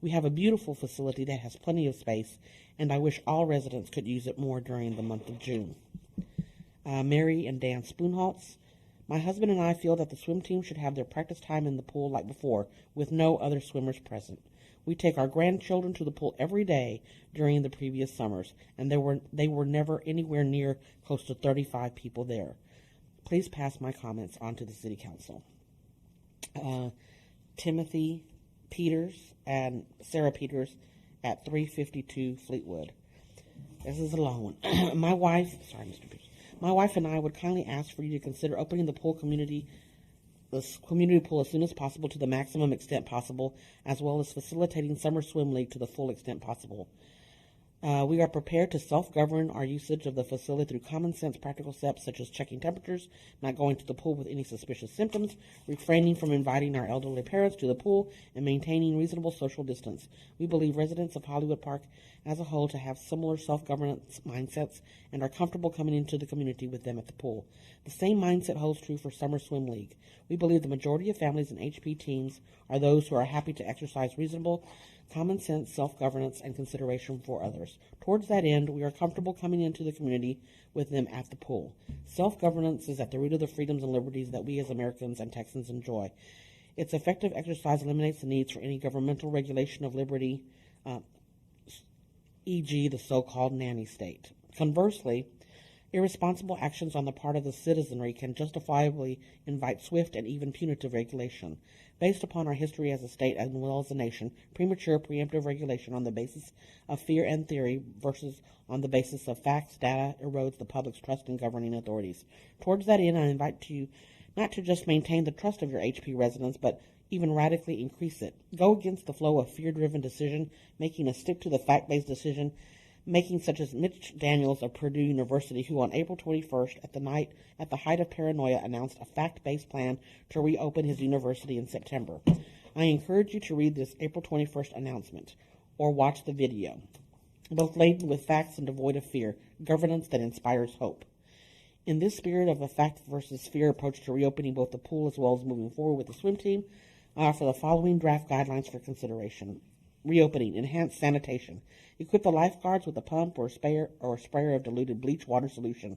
We have a beautiful facility that has plenty of space, and I wish all residents could use it more during the month of June. Mary and Dan Spoonholtz. My husband and I feel that the swim team should have their practice time in the pool like before, with no other swimmers present. We take our grandchildren to the pool every day during the previous summers, and they were never anywhere near close to 35 people there. Please pass my comments on to the City Council. Timothy Peters and Sarah Peters at 352 Fleetwood. This is a long one. My wife and I would kindly ask for you to consider opening the community pool as soon as possible to the maximum extent possible, as well as facilitating Summer Swim League to the full extent possible. We are prepared to self-govern our usage of the facility through common sense practical steps such as checking temperatures, not going to the pool with any suspicious symptoms, refraining from inviting our elderly parents to the pool, and maintaining reasonable social distance. We believe residents of Hollywood Park as a whole to have similar self-governance mindsets and are comfortable coming into the community with them at the pool. The same mindset holds true for Summer Swim League. We believe the majority of families in HP teams are those who are happy to exercise reasonable common sense, self-governance, and consideration for others. Towards that end, we are comfortable coming into the community with them at the pool. Self-governance is at the root of the freedoms and liberties that we as Americans and Texans enjoy. Its effective exercise eliminates the needs for any governmental regulation of liberty, e.g. the so-called nanny state. Conversely, irresponsible actions on the part of the citizenry can justifiably invite swift and even punitive regulation. Based upon our history as a state as well as a nation, premature preemptive regulation on the basis of fear and theory versus on the basis of facts, data, erodes the public's trust in governing authorities. Towards that end, I invite you not to just maintain the trust of your HP residents, but even radically increase it. Go against the flow of fear-driven decision, making a stick-to-the-fact-based decision making such as Mitch Daniels of Purdue University, who on April 21st, at the height of paranoia, announced a fact-based plan to reopen his university in September. I encourage you to read this April 21st announcement or watch the video, both laden with facts and devoid of fear, governance that inspires hope. In this spirit of a fact versus fear approach to reopening both the pool as well as moving forward with the swim team, I offer the following draft guidelines for consideration. Reopening, enhanced sanitation. Equip the lifeguards with a pump or a sprayer of diluted bleach water solution.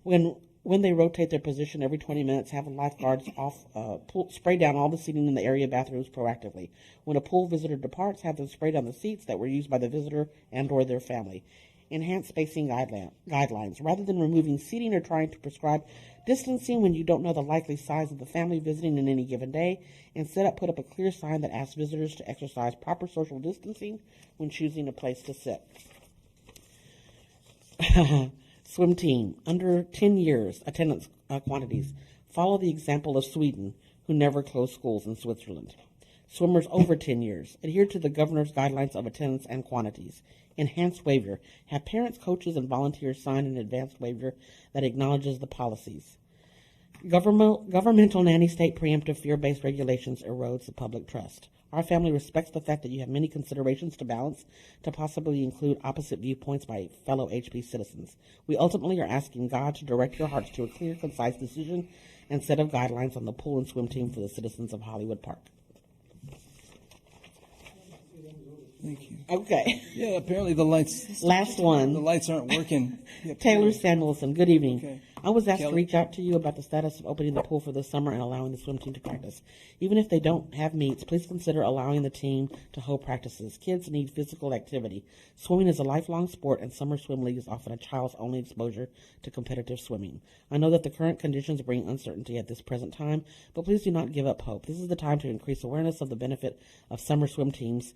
When they rotate their position every 20 minutes, have the lifeguards spray down all the seating in the area bathrooms proactively. When a pool visitor departs, have them spray down the seats that were used by the visitor and or their family. Enhanced spacing guidelines. Rather than removing seating or trying to prescribe distancing when you don't know the likely size of the family visiting in any given day, instead put up a clear sign that asks visitors to exercise proper social distancing when choosing a place to sit. Swim team. Under 10 years, attendance quantities. Follow the example of Sweden, who never closed schools in Switzerland. Swimmers over 10 years. Adhere to the governor's guidelines of attendance and quantities. Enhanced waiver. Have parents, coaches, and volunteers sign an advanced waiver that acknowledges the policies. Governmental nanny state preemptive fear-based regulations erodes the public trust. Our family respects the fact that you have many considerations to balance to possibly include opposite viewpoints by fellow HP citizens. We ultimately are asking God to direct your hearts to a clear, concise decision and set of guidelines on the pool and swim team for the citizens of Hollywood Park. Thank you. Okay. Yeah, apparently the lights. Last one. The lights aren't working. Taylor Samuelson, good evening. Okay. I was asked Kelly? to reach out to you about the status of opening the pool for this summer and allowing the swim team to practice. Even if they don't have meets, please consider allowing the team to hold practices. Kids need physical activity. Swimming is a lifelong sport, and summer swim league is often a child's only exposure to competitive swimming. I know that the current conditions bring uncertainty at this present time, but please do not give up hope. This is the time to increase awareness of the benefit of summer swim teams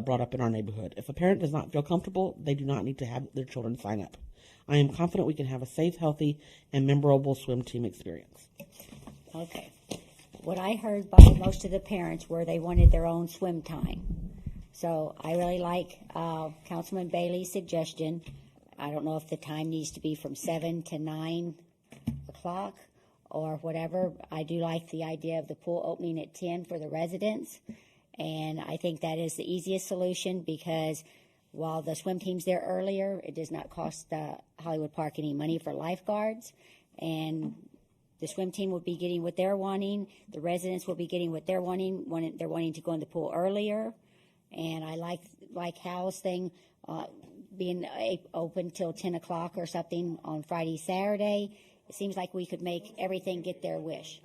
brought up in our neighborhood. If a parent does not feel comfortable, they do not need to have their children sign up. I am confident we can have a safe, healthy, and memorable swim team experience. Okay. What I heard by most of the parents were they wanted their own swim time. So I really like Councilman Bailey's suggestion. I don't know if the time needs to be from 7 to 9 o'clock or whatever. I do like the idea of the pool opening at 10 for the residents. And I think that is the easiest solution because while the swim team's there earlier, it does not cost Hollywood Park any money for lifeguards. And the swim team will be getting what they're wanting. The residents will be getting what they're wanting. They're wanting to go in the pool earlier. And I like Hal's thing being open till 10 o'clock or something on Friday, Saturday. It seems like we could make everything get their wish.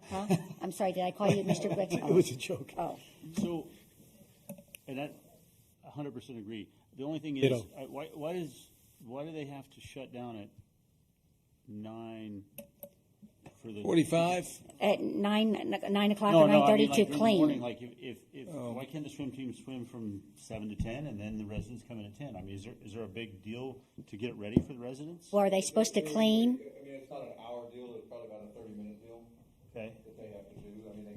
Huh? I'm sorry, did I call you Mr. Quick? It was a joke. Oh. So, and I 100% agree. The only thing is, Ditto. why do they have to shut down at 9 for the 45? At 9 o'clock No, or 9:30 I mean, to like during the clean. morning, like if why can't the swim team swim from 7 to 10 and then the residents come in at 10? I mean, is there a big deal to get it ready for the residents? Well, are they supposed to clean? I mean, it's not an hour deal, it's probably about a 30-minute deal. Okay. That they have to do. I mean,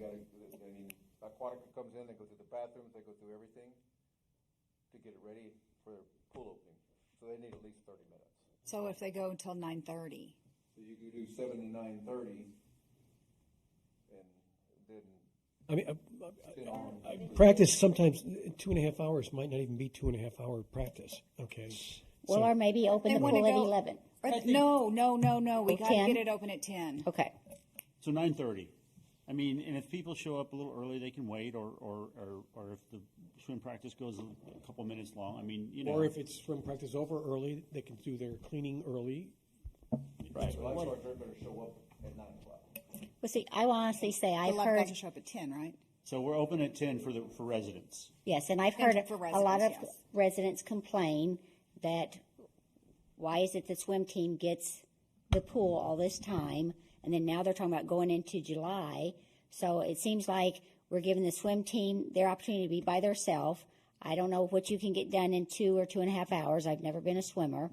Aquatica comes in, they go through the bathrooms, they go through everything to get it ready for pool opening. So they need at least 30 minutes. So if they go until 9:30. So you could do 7 to 9:30, and then. I mean, practice sometimes 2.5 hours might not even be 2.5 hour practice. Okay. Well, So- or maybe open the And when pool it at go- 11. No. We Oh, got to 10? get it open at 10. Okay. So 9:30. I mean, and if people show up a little early, they can wait, or if the swim practice goes a couple minutes long, I mean, you know. Or if it's swim practice over early, they can do their cleaning early. Right. So lifeguards better show up at 9 o'clock. Well, see, I will honestly say I've The lifeguards heard will show up at 10, right? So we're open at 10 for residents. yes, and I've And heard for a lot of residents, yes. residents complain that why is it the swim team gets the pool all this time, and then now they're talking about going into July. So it seems like we're giving the swim team their opportunity to be by themselves. I don't know what you can get done in 2 or 2.5 hours. I've never been a swimmer.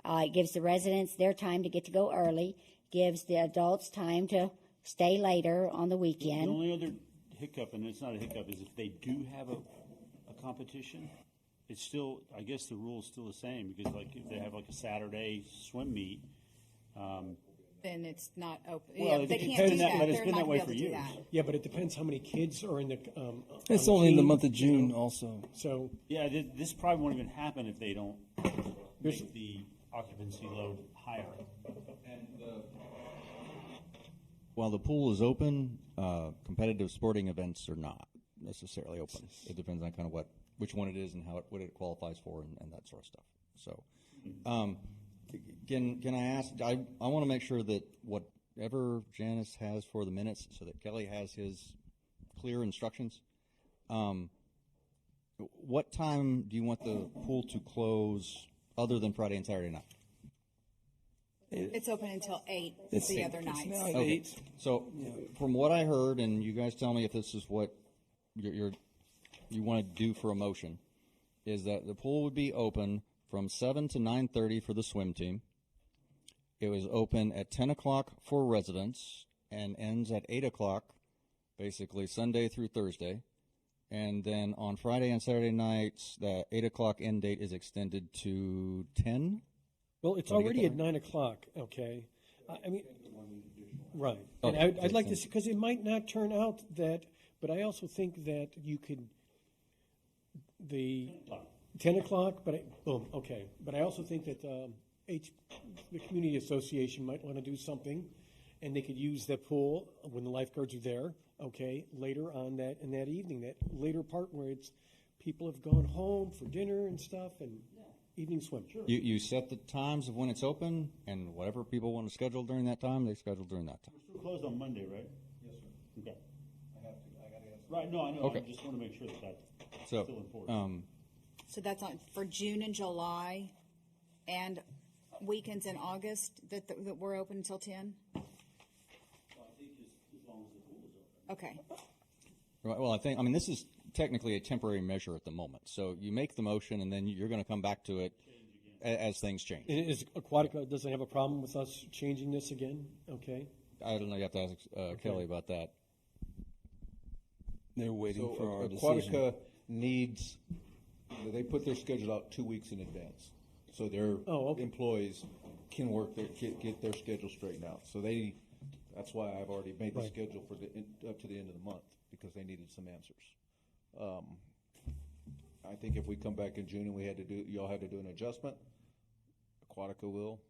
It gives the residents their time to get to go early, gives the adults time to stay later on the The weekend. only other hiccup, and it's not a hiccup, is if they do have a competition, it's still, I guess the rule's still the same, because like if they have like a Saturday swim meet, Then it's not open. Well, Yeah, it they depends can't do on that, that. but it's They're been not that way gonna be for able to do years. that. Yeah, but it depends how many kids are in the. It's on only in the team, month of you June know. also. So yeah, this probably won't even happen if they don't There's- make the occupancy load higher. And the While the pool is open, competitive sporting events are not necessarily open. It depends on kind of which one it is and what it qualifies for and that sort of stuff. So, can I ask? I want to make sure that whatever Janice has for the minutes, so that Kelly has his clear instructions. What time do you want the pool to close, other than Friday and Saturday night? It's open until 8 It's the eight. other It's nights. now at Okay. 8. So, from what I heard, and you guys tell me if this is what you want to do for a motion, is that the pool would be open from 7 to 9:30 for the swim team. It was open at 10 o'clock for residents and ends at 8 o'clock, basically Sunday through Thursday. And then on Friday and Saturday nights, the 8 o'clock end date is extended to 10. well, it's Want to get already that at 9 o'clock. Okay, I mean, right. Okay. And I'd like to see, because it might not turn out that, but I also think that you could the 10 o'clock. But okay. But I also think that the community association might want to do something, and they could use the pool when the lifeguards are there. Okay, later on in that evening, that later part where it's people have gone home for dinner and stuff, and evening swim. Sure. You set the times of when it's open, and whatever people want to schedule during that time, they schedule during that time. We're still closed on Monday, right? yes, sir. Okay. I got to answer. Right, no, I know, Okay. I just want to make sure that that's So, still enforced. So that's on for June and July, and weekends in August that we're open until 10. I think as long as the pool is open. Okay. Right, well, I mean, this is technically a temporary measure at the moment. So you make the motion, and then you're going to come back to it as things change. Is Aquatica doesn't have a problem with us changing this again? Okay. I don't know. You have to ask Kelly about that. They're waiting So for our decision. Aquatica needs, they put their schedule out 2 weeks in advance. So their employees can work get their schedule straightened out. So that's why I've already made the Right. schedule for up to the end of the month, because they needed some answers. I think if we come back in June and y'all had to do an adjustment, Aquatica will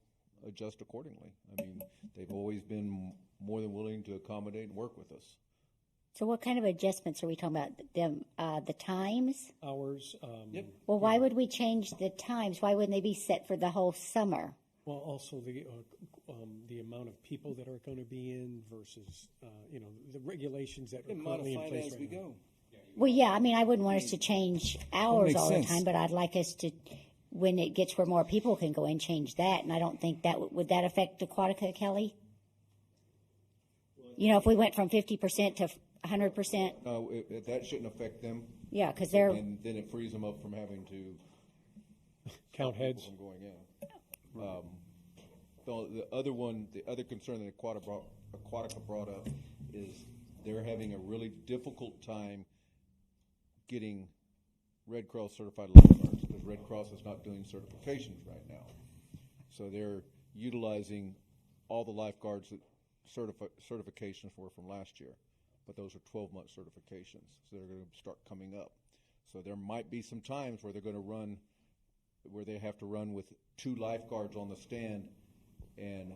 adjust accordingly. I mean, they've always been more than willing to accommodate and work with us. So what kind of adjustments are we talking about? The times? Hours. Well, why would we change the times? Why wouldn't they be set for the whole summer? Well, also the amount of people that are going to be in versus the regulations that are And currently in modify it place as right we now. go. Well, yeah, I mean, I wouldn't want us to change hours makes all the sense. time, but I'd like us to, when it gets where more people can go in, change that. And I don't think that would that affect Aquatica, Kelly? You know, if we went from 50% to 100%, That shouldn't affect them. yeah, because they're And then it frees them up from having to Count stop people heads. from going in. The other concern that Aquatica brought up is they're having a really difficult time getting Red Cross certified lifeguards, because Red Cross is not doing certifications right now. So they're utilizing all the lifeguards that certifications were from last year, but those are 12-month certifications, so they're going to start coming up. So there might be some times where they have to run with 2 lifeguards on the stand and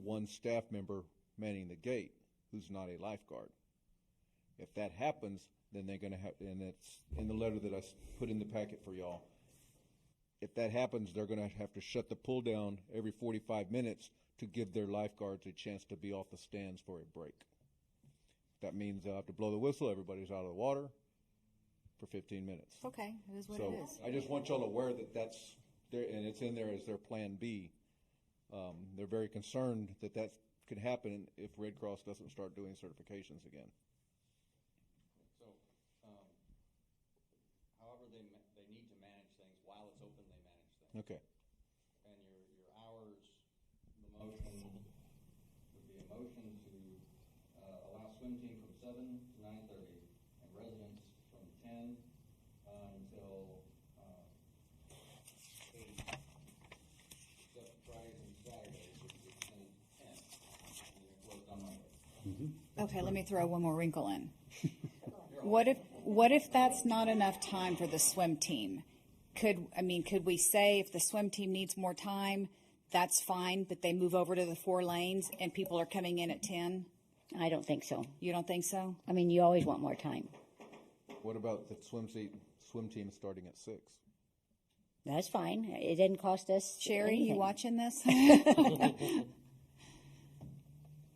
1 staff member manning the gate who's not a lifeguard. If that happens, then they're gonna have, and it's in the letter that I put in the packet for y'all. If that happens, they're gonna have to shut the pool down every 45 minutes to give their lifeguards a chance to be off the stands for a break. That means they'll have to blow the whistle, everybody's out of the water for 15 minutes. Okay, it is what So it is. I just want y'all aware that that's there, and it's in there as their plan B. They're very concerned that that could happen if Red Cross doesn't start doing certifications again. So, however they need to manage things while it's open, they manage things. Okay. And your hours, the motion would be a motion to allow swim team from 7 to 9:30 and residents from 10 until 8, except Fridays and Saturdays, which is 10 to 10, and you're closed on Monday. Okay, let me throw one more wrinkle in. What if that's not enough time for the swim team? Could we say if the swim team needs more time, that's fine, but they move over to the 4 lanes and people are coming in at 10? I don't think so. You don't think so? I mean, you always want more time. What about the swim team starting at 6? That's fine. It didn't cost us Sherry, anything. you watching this? I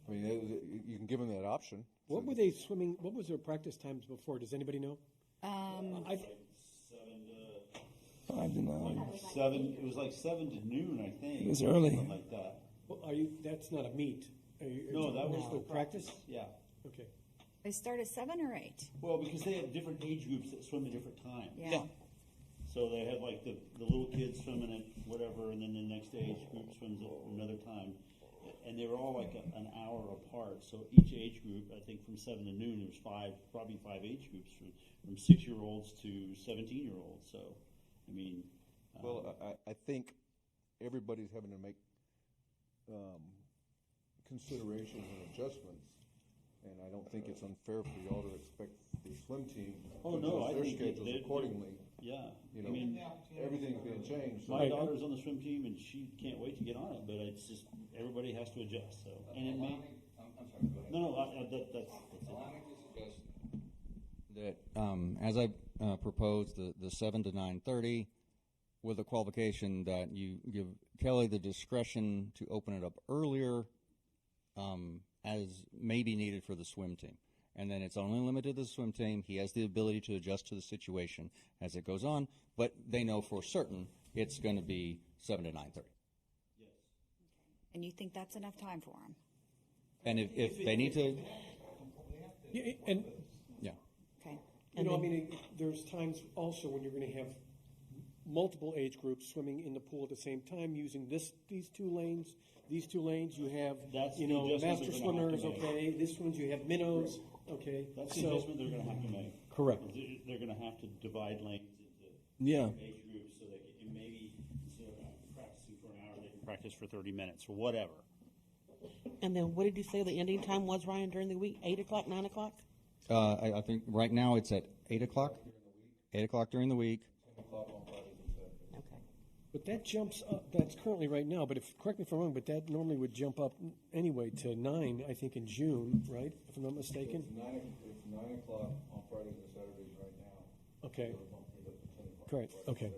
mean, you can give them that option. What were they swimming? What was their practice times before? Does anybody know? Seven 5 to 9. to 7. It was like 7 to noon, I think. It was early. Something like that. Well, that's not a meet. No, that was the practice. Yeah. Okay. They start at 7 or 8? Well, because they have different age groups that swim at different times. Yeah. So they have like the little kids swimming at whatever, and then the next age group swims at another time. And they were all like an hour apart. So each age group, I think from 7 to noon, there's probably five age groups from 6-year-olds to 17-year-olds. So, I mean. Well, I think everybody's having to make considerations and adjustments, and I don't think it's unfair for y'all to expect the swim team to adjust their schedules accordingly. Yeah. You know, I mean, everything's being changed. My daughter's on the swim team, and she can't wait to get on it, but it's just everybody has to adjust. So, and it may. I'm sorry, go ahead. No, that's Allow me to suggest That, as I proposed, the 7 to 9:30, with the qualification that you give Kelly the discretion to open it up earlier, as may be needed for the swim team. And then it's only limited to the swim team. He has the ability to adjust to the situation as it goes on, but they know for certain it's going to be 7 to 9:30. And you think that's enough time for them? And if they need to, Yeah, and yeah. Okay. there's times also when you're going to have multiple age groups swimming in the pool at the same time using these 2 lanes. These 2 lanes, you have, That's the adjustment master they're gonna have swimmers, to make. okay. This one's, you have minnows, okay. That's the adjustment they're going to have to make. Correct. They're going to have to divide lanes into Yeah. age groups so that maybe instead of practicing for an hour, they can practice for 30 minutes or whatever. And then what did you say the ending time was, Ryan, during the week? 8 o'clock, 9 o'clock? I think right now it's at 8 o'clock. 8 o'clock during the week. Okay. But that jumps up, that's currently right now, but correct me if I'm wrong, but that normally would jump up anyway to 9, I think, in June, right? If I'm not mistaken? It's 9 o'clock on Fridays and Saturdays right now. Okay. So we're bumping it up to 10 o'clock. Correct, okay.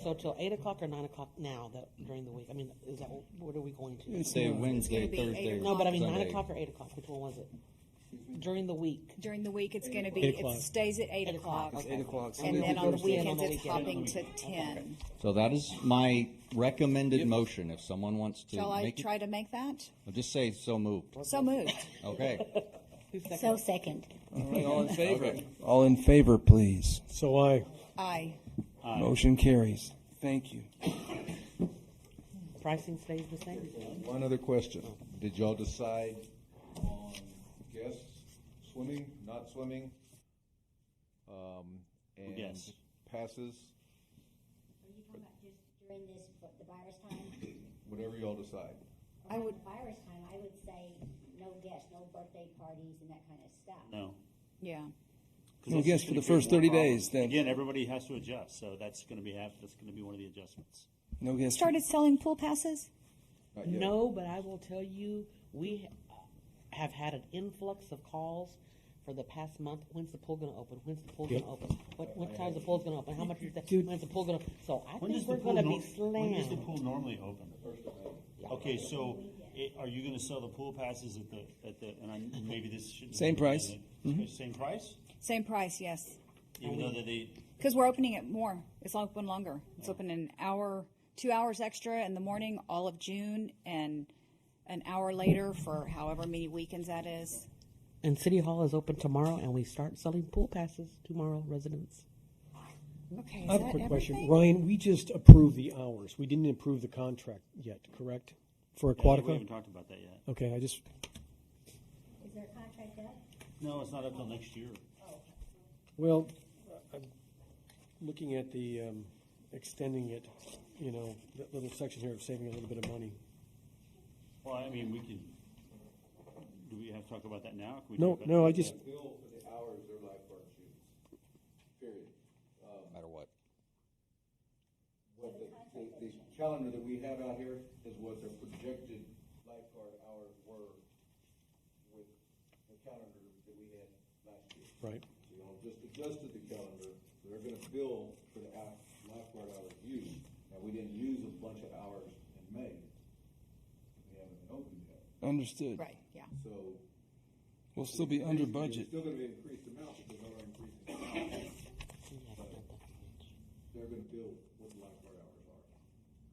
So till 8 o'clock or 9 o'clock now during the week? I mean, is that what are we going to? Wednesday, gonna be 8 Thursday. No, but I mean 9 Sunday. o'clock or 8 o'clock. Which one was it? During the week. During the week, it's going to be, 8 it o'clock. stays at 8 8 o'clock. o'clock. It's 8 o'clock. And then on the Thursday and weekends, on the it's weekend. hopping to 10. So that is my recommended motion. If someone wants to Shall I make try to make that? I'll just say so moved. So moved. Okay. So second. All right, all in favor? All in favor, please. So I, Aye. Motion carries. Thank you. Pricing stays the same. One other question. Did y'all decide on guests swimming, not swimming? And Yes. passes, Are you talking about just during the virus time? whatever y'all decide. I would- Virus time, I would say no guests, no birthday parties and that kind of stuff. No. Yeah. 'Cause No that's guess just for gonna the create first more 30 problems. days, then. Again, everybody has to adjust, so that's going to be one of the adjustments. No guess. Started selling pool passes? Not yet. No, but I will tell you, we have had an influx of calls for the past month, when's the pool gonna open? When's the pool Yep. gonna open? What time's the pool's gonna open? How much is that? Dude. When's the pool gonna, so I When think does the we're pool gonna nor- be When does the slammed. pool normally open? Okay, so are you going to sell the pool passes at the? And maybe this shouldn't. Same price. Same price, Same price, yes. even though that they. Because we're opening it more. It's open longer. It's open an hour, 2 hours extra in the morning, all of June, and an hour later for however many weekends that is. And City Hall is open tomorrow, and we start selling pool passes tomorrow, residents. Okay, is I have a that quick question. everything? Ryan, we just approved the hours. We didn't approve the contract yet, correct? For We Aquatica? haven't talked about that yet. Okay, I just, Is there a contract up? No, it's not up till next year. well, I'm looking at the, extending it, that little section here of saving a little bit of money. Well, I mean, we can. Do we have to talk about that now? Can we No, talk about no, that? I just, Bill for the hours they're lifeguard students, period. No matter what. What the calendar that we have out here is what their projected lifeguard hours were with the calendar that we had last year. right. So y'all just adjusted the calendar, so they're gonna bill for the lifeguard hours used. Now, we didn't use a bunch of hours in May. We haven't been open yet, Understood. Right, yeah. so. We'll still be under budget. It's still gonna be an increased amount because we're increasing the amount. But they're gonna bill what the lifeguard hours are.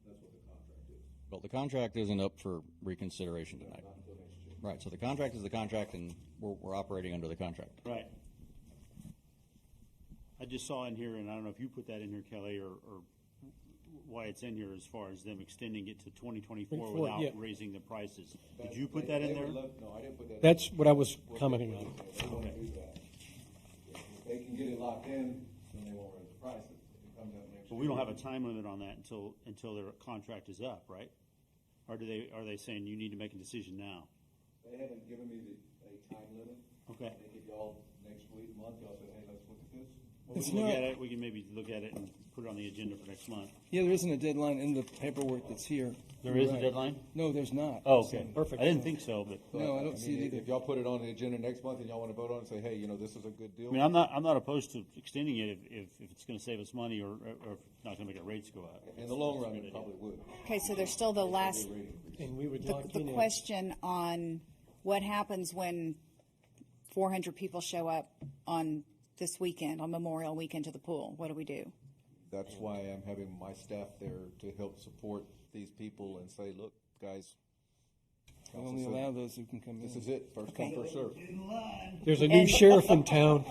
That's what the contract is. Well, the contract isn't up for reconsideration tonight. Not until next year. Right, so the contract is the contract, and we're operating under the contract. Right. I just saw in here, and I don't know if you put that in here, Kelly, or why it's in here as far as them extending it to 2024 without yeah. raising the prices. Did you put that in there? No, I didn't put that. That's what I was commenting on. They wanna do that. If they can get it locked in, then they won't raise the prices. If it comes out next But year. we don't have a time limit on that until their contract is up, right? Or are they saying you need to make a decision now? They haven't given me a time limit. Okay. I think if y'all, next week, month, y'all say, hey, let's look at this. Well, we It's can look not- at it. We can maybe look at it and put it on the agenda for next month. Yeah, there isn't a deadline in the paperwork that's here. There is a Right. deadline? No, there's not. Oh, okay. So- Perfect. I didn't think so, but No, I don't see it either. If y'all put it on the agenda next month and y'all wanna vote on it, say, hey, this is a good deal. I mean, I'm not opposed to extending it if it's going to save us money or if it's not going to make our rates go up. In the long run, it probably would. Okay, so there's still the last, And we would lock the in at, question on what happens when 400 people show up on this weekend, on Memorial Weekend, to the pool. What do we do? That's why I'm having my staff there to help support these people and say, look, guys. We'll only allow those who can come in. This is it, first come, first serve. there's a new sheriff in town.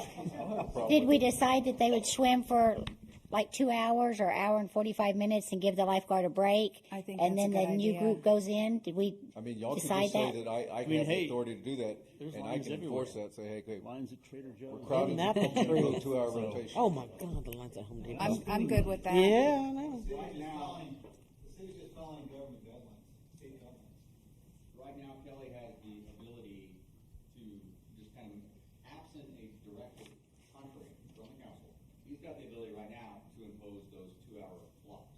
Did we decide that they would swim for like 2 hours or hour and 45 minutes and give the lifeguard a break? I think and that's then a the good new idea. group goes in? Did we I mean, y'all can decide just say that? that I mean, have the hey, authority to do that, there's and I lines can everywhere. enforce that, say, hey, okay, Lines at Trader Joe's. we're crowded, And Apple we're gonna go trees. 2 hour rotation. Oh my God, the lines at Home Depot. I'm good with that. Yeah, I know. Right now, the city's just following government deadlines, state deadlines. Right now, Kelly has the ability to just kind of, absent a directive contrary from the council, he's got the ability right now to impose those 2 hour blocks.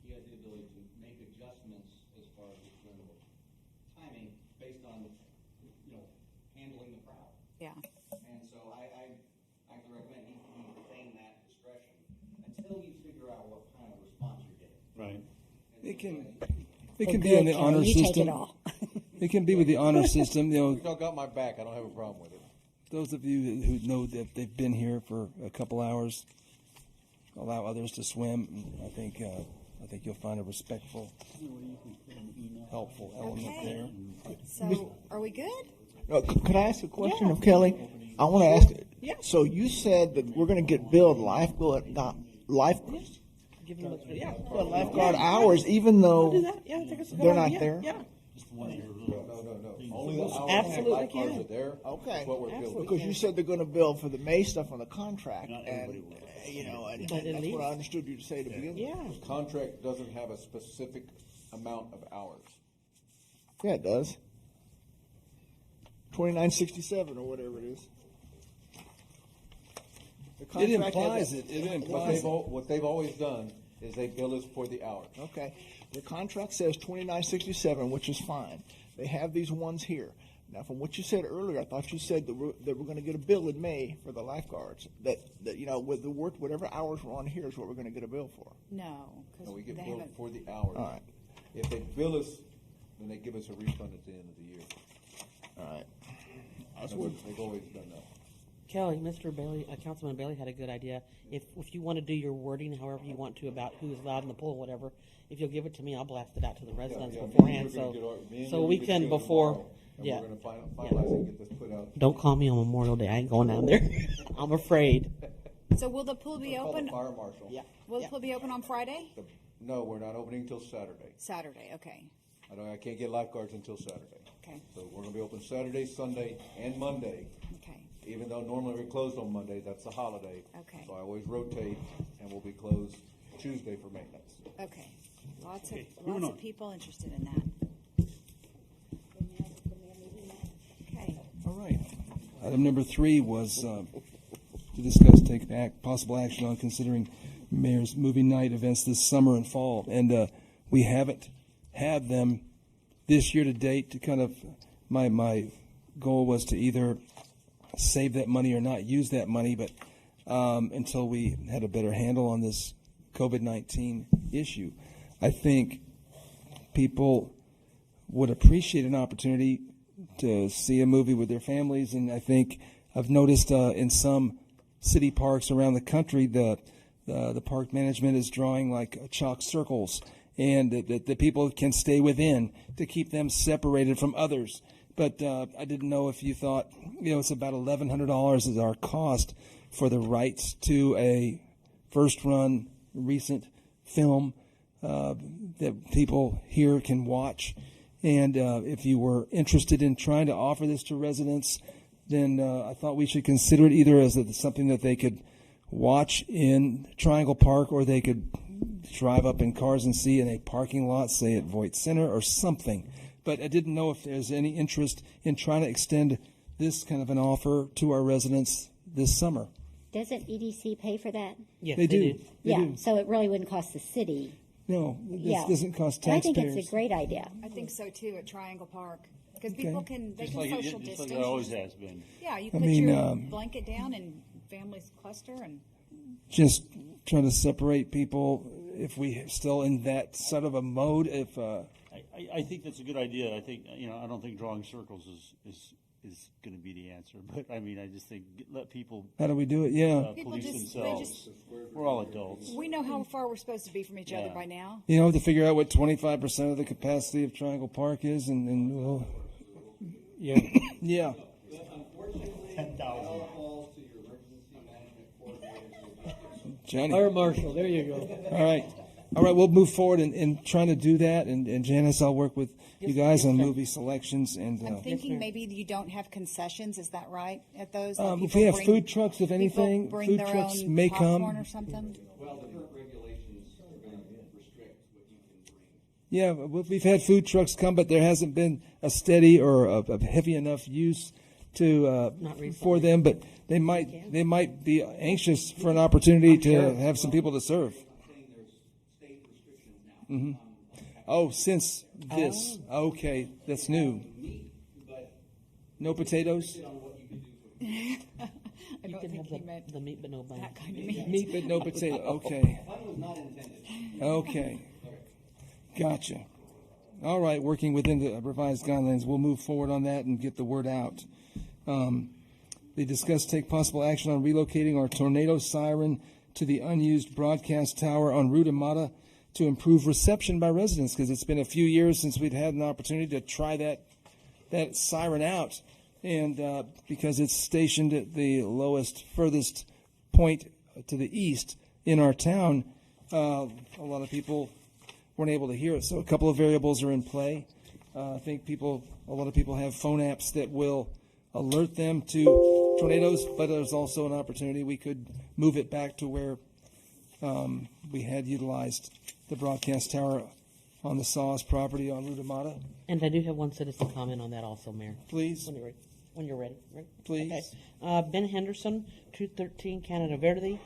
He has the ability to make adjustments as far as the general timing based on, handling the crowd. Yeah. And so I can recommend he retain that discretion until you figure out what kind of response you're getting. Right. It can Well, be on good, the honor Kelly. You take system. it all. It can be with the honor system. If y'all got my back, I don't have a problem with it. Those of you who know that they've been here for a couple hours, allow others to swim. I think you'll find a respectful, helpful element Okay. there. So, are we good? No, could I ask a question Yeah. of Kelly? I want to ask. Yeah. So you said that we're going to get billed lifeguard Give them a, yeah. lifeguard hours, even though Do that. Yeah, take us a they're go. not Yeah, there. Yeah. Just one of your No, little. no. Only the hours Absolutely that lifeguards can. are there. Okay. That's what we're building. Because you said they're going to bill for the May stuff on the contract, Not and everybody will. and But at that's least- what I understood you to say to begin with. Yeah. Contract doesn't have a specific amount of hours. Yeah, it does. 2967 or whatever it is. The It contract implies has a- it. It What implies it. what they've always done is they bill us for the hours. Okay. The contract says 2967, which is fine. They have these ones here. Now, from what you said earlier, I thought you said that we're going to get a bill in May for the lifeguards. That with the work, whatever hours we're on here is what we're going to get a bill for. No, because No, we get they billed haven't. for the hours. All right. If they bill us, then they give us a refund at the end of the year. All right. They've always done that. Kelly, Mr. Bailey, Councilman Bailey had a good idea. If you want to do your wording however you want to about who is allowed in the pool, whatever, if you'll give it to me, I'll blast it out to the residents Yeah, beforehand. me and you are gonna get me and So you we get can together before. tomorrow, and Yeah. we're gonna finalize and get this put out. Don't call me on Memorial Day. I ain't going down there. I'm afraid. So will the pool be Call the open? fire marshal. Yeah. Will the pool be open on Friday? No, we're not opening until Saturday. Saturday. Okay. I can't get lifeguards until Saturday. Okay. So we're gonna be open Saturday, Sunday, and Monday. Okay. Even though normally we're closed on Monday, that's a holiday. Okay. So I always rotate, and we'll be closed Tuesday for maintenance. Okay. Lots Okay, of moving on. people interested in that. Okay. All right. Item number 3 was to discuss possible action on considering mayor's movie night events this summer and fall. And we haven't had them this year to date. To kind of my goal was to either save that money or not use that money, but until we had a better handle on this COVID-19 issue. I think people would appreciate an opportunity to see a movie with their families, and I think I've noticed in some city parks around the country the park management is drawing like chalk circles, and that people can stay within to keep them separated from others. But I didn't know if you thought, it's about $1,100 is our cost for the rights to a first-run recent film that people here can watch. And if you were interested in trying to offer this to residents, then I thought we should consider it either as something that they could watch in Triangle Park, or they could drive up in cars and see in a parking lot, say at Voight Center or something. But I didn't know if there's any interest in trying to extend this kind of an offer to our residents this summer. Doesn't EDC pay for that? Yes, They do. They Yeah, do. so it really wouldn't cost the city. No, this Yeah. doesn't cost And I taxpayers. think it's a great idea. I think so too at Triangle Park because Okay. people can Just social like distance. it always has been. Yeah, you I put mean, your blanket down and families cluster and. Just trying to separate people if we still in that sort of a mode. If I think that's a good idea. I think I don't think drawing circles is going to be the answer. But I mean, I just think let people. how do we do it? Yeah, People police just- they themselves. We're all adults. We know how far we're supposed to be from each other Yeah. by now. to figure out what 25% of the capacity of Triangle Park is, and we'll, Yeah. yeah. Unfortunately, 10,000. all falls to your emergency management coordinators. Johnny. Fire marshal, there you go. All right, we'll move forward in trying to do that. And Janice, I'll work with you guys on movie selections. And I'm thinking maybe you don't have concessions. Is that right at those? if People we have bring- food trucks, if people anything, bring food their trucks own may popcorn come. or something. Well, the current regulations are going to restrict what you can bring. Yeah, we've had food trucks come, but there hasn't been a steady or a heavy enough use to for them. But they might be anxious for an opportunity to have some people to serve. Mm-hmm. Oh, since this, okay, that's new. No potatoes. I You don't can think have he meant the meat, but no bun. that kind of meat. Meat but no potato. Okay. One was not intended. Okay. Gotcha. All right, working within the revised guidelines, we'll move forward on that and get the word out. They discussed take possible action on relocating our tornado siren to the unused broadcast tower on Route Amata to improve reception by residents, because it's been a few years since we've had an opportunity to try that siren out. And because it's stationed at the furthest point to the east in our town, a lot of people weren't able to hear it. So a couple of variables are in play. I think a lot of people have phone apps that will alert them to tornadoes, but there's also an opportunity we could move it back to where we had utilized the broadcast tower on the Saws property on Route Amata. And I do have one citizen comment on that also, Mayor. Please. When you're ready. Ready? Please. Okay. Ben Henderson, 213 Canada Verde.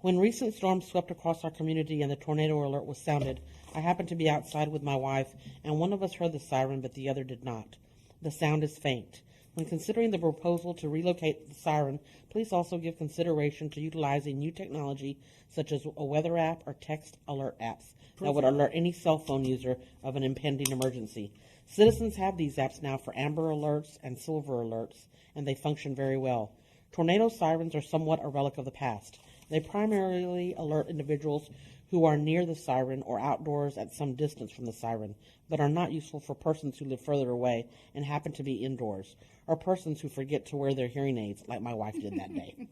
When recent storms swept across our community and the tornado alert was sounded, I happened to be outside with my wife, and one of us heard the siren, but the other did not. The sound is faint. When considering the proposal to relocate the siren, please also give consideration to utilizing new technology such as a weather app or text alert apps that would alert any cell phone user of an impending emergency. Citizens have these apps now for Amber Alerts and Silver Alerts, and they function very well. Tornado sirens are somewhat a relic of the past. They primarily alert individuals who are near the siren or outdoors at some distance from the siren, but are not useful for persons who live further away and happen to be indoors, or persons who forget to wear their hearing aids, like my wife did that day.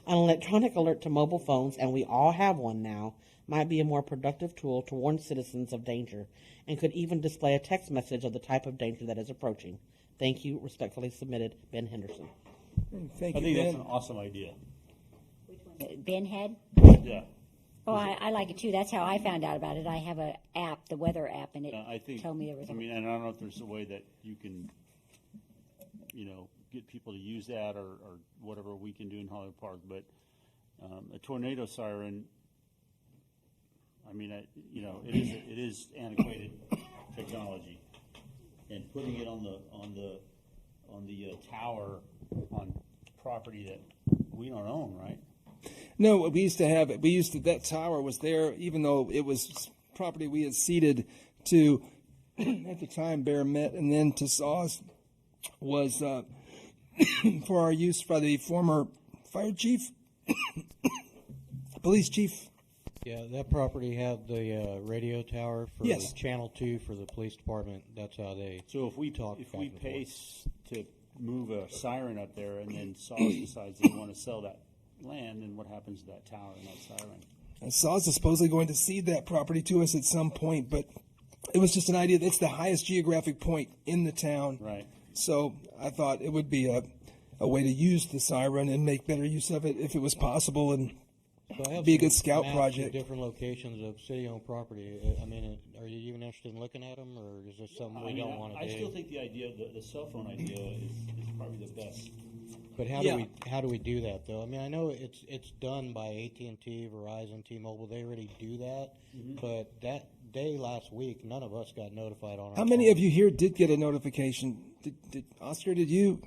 An electronic alert to mobile phones, and we all have one now, might be a more productive tool to warn citizens of danger, and could even display a text message of the type of danger that is approaching. Thank you. Respectfully submitted, Ben Henderson. Thank I you, think Ben. that's an awesome idea. Ben had? Yeah. Oh, I like it too. That's how I found out about it. I have an app, the weather app, and it I think, told me there was. I mean, and I don't know if there's a way that you can, get people to use that or whatever we can do in Hollywood Park, but a tornado siren, I mean, it is antiquated technology, and putting it on the tower on property that we don't own, right? No, we used to have it. That tower was there, even though it was property we had ceded to, at the time, Bear Met, and then to Saws, was for our use by the former fire chief, police chief. Yeah, that property had the radio tower for Yes. Channel 2 for the police department. That's how they So if we talk. if we pay to move a siren up there, and then Saws decides they want to sell that land, then what happens to that tower and that siren? And Saws is supposedly going to cede that property to us at some point, but it was just an idea. It's the highest geographic point in the town. Right. So I thought it would be a way to use the siren and make better use of it if it was possible, and So I have be a some good scout maps of project. different locations of city-owned property. I mean, are you even interested in looking at them, or is there something we don't want to I do? still think the idea, the cell phone idea, is probably the best. But how Yeah. do we do that though? I mean, I know it's done by AT&T, Verizon, T-Mobile. They already do that. But that day last week, none of us got notified on our How many phone. of you here did get a notification? Did Oscar? Did you?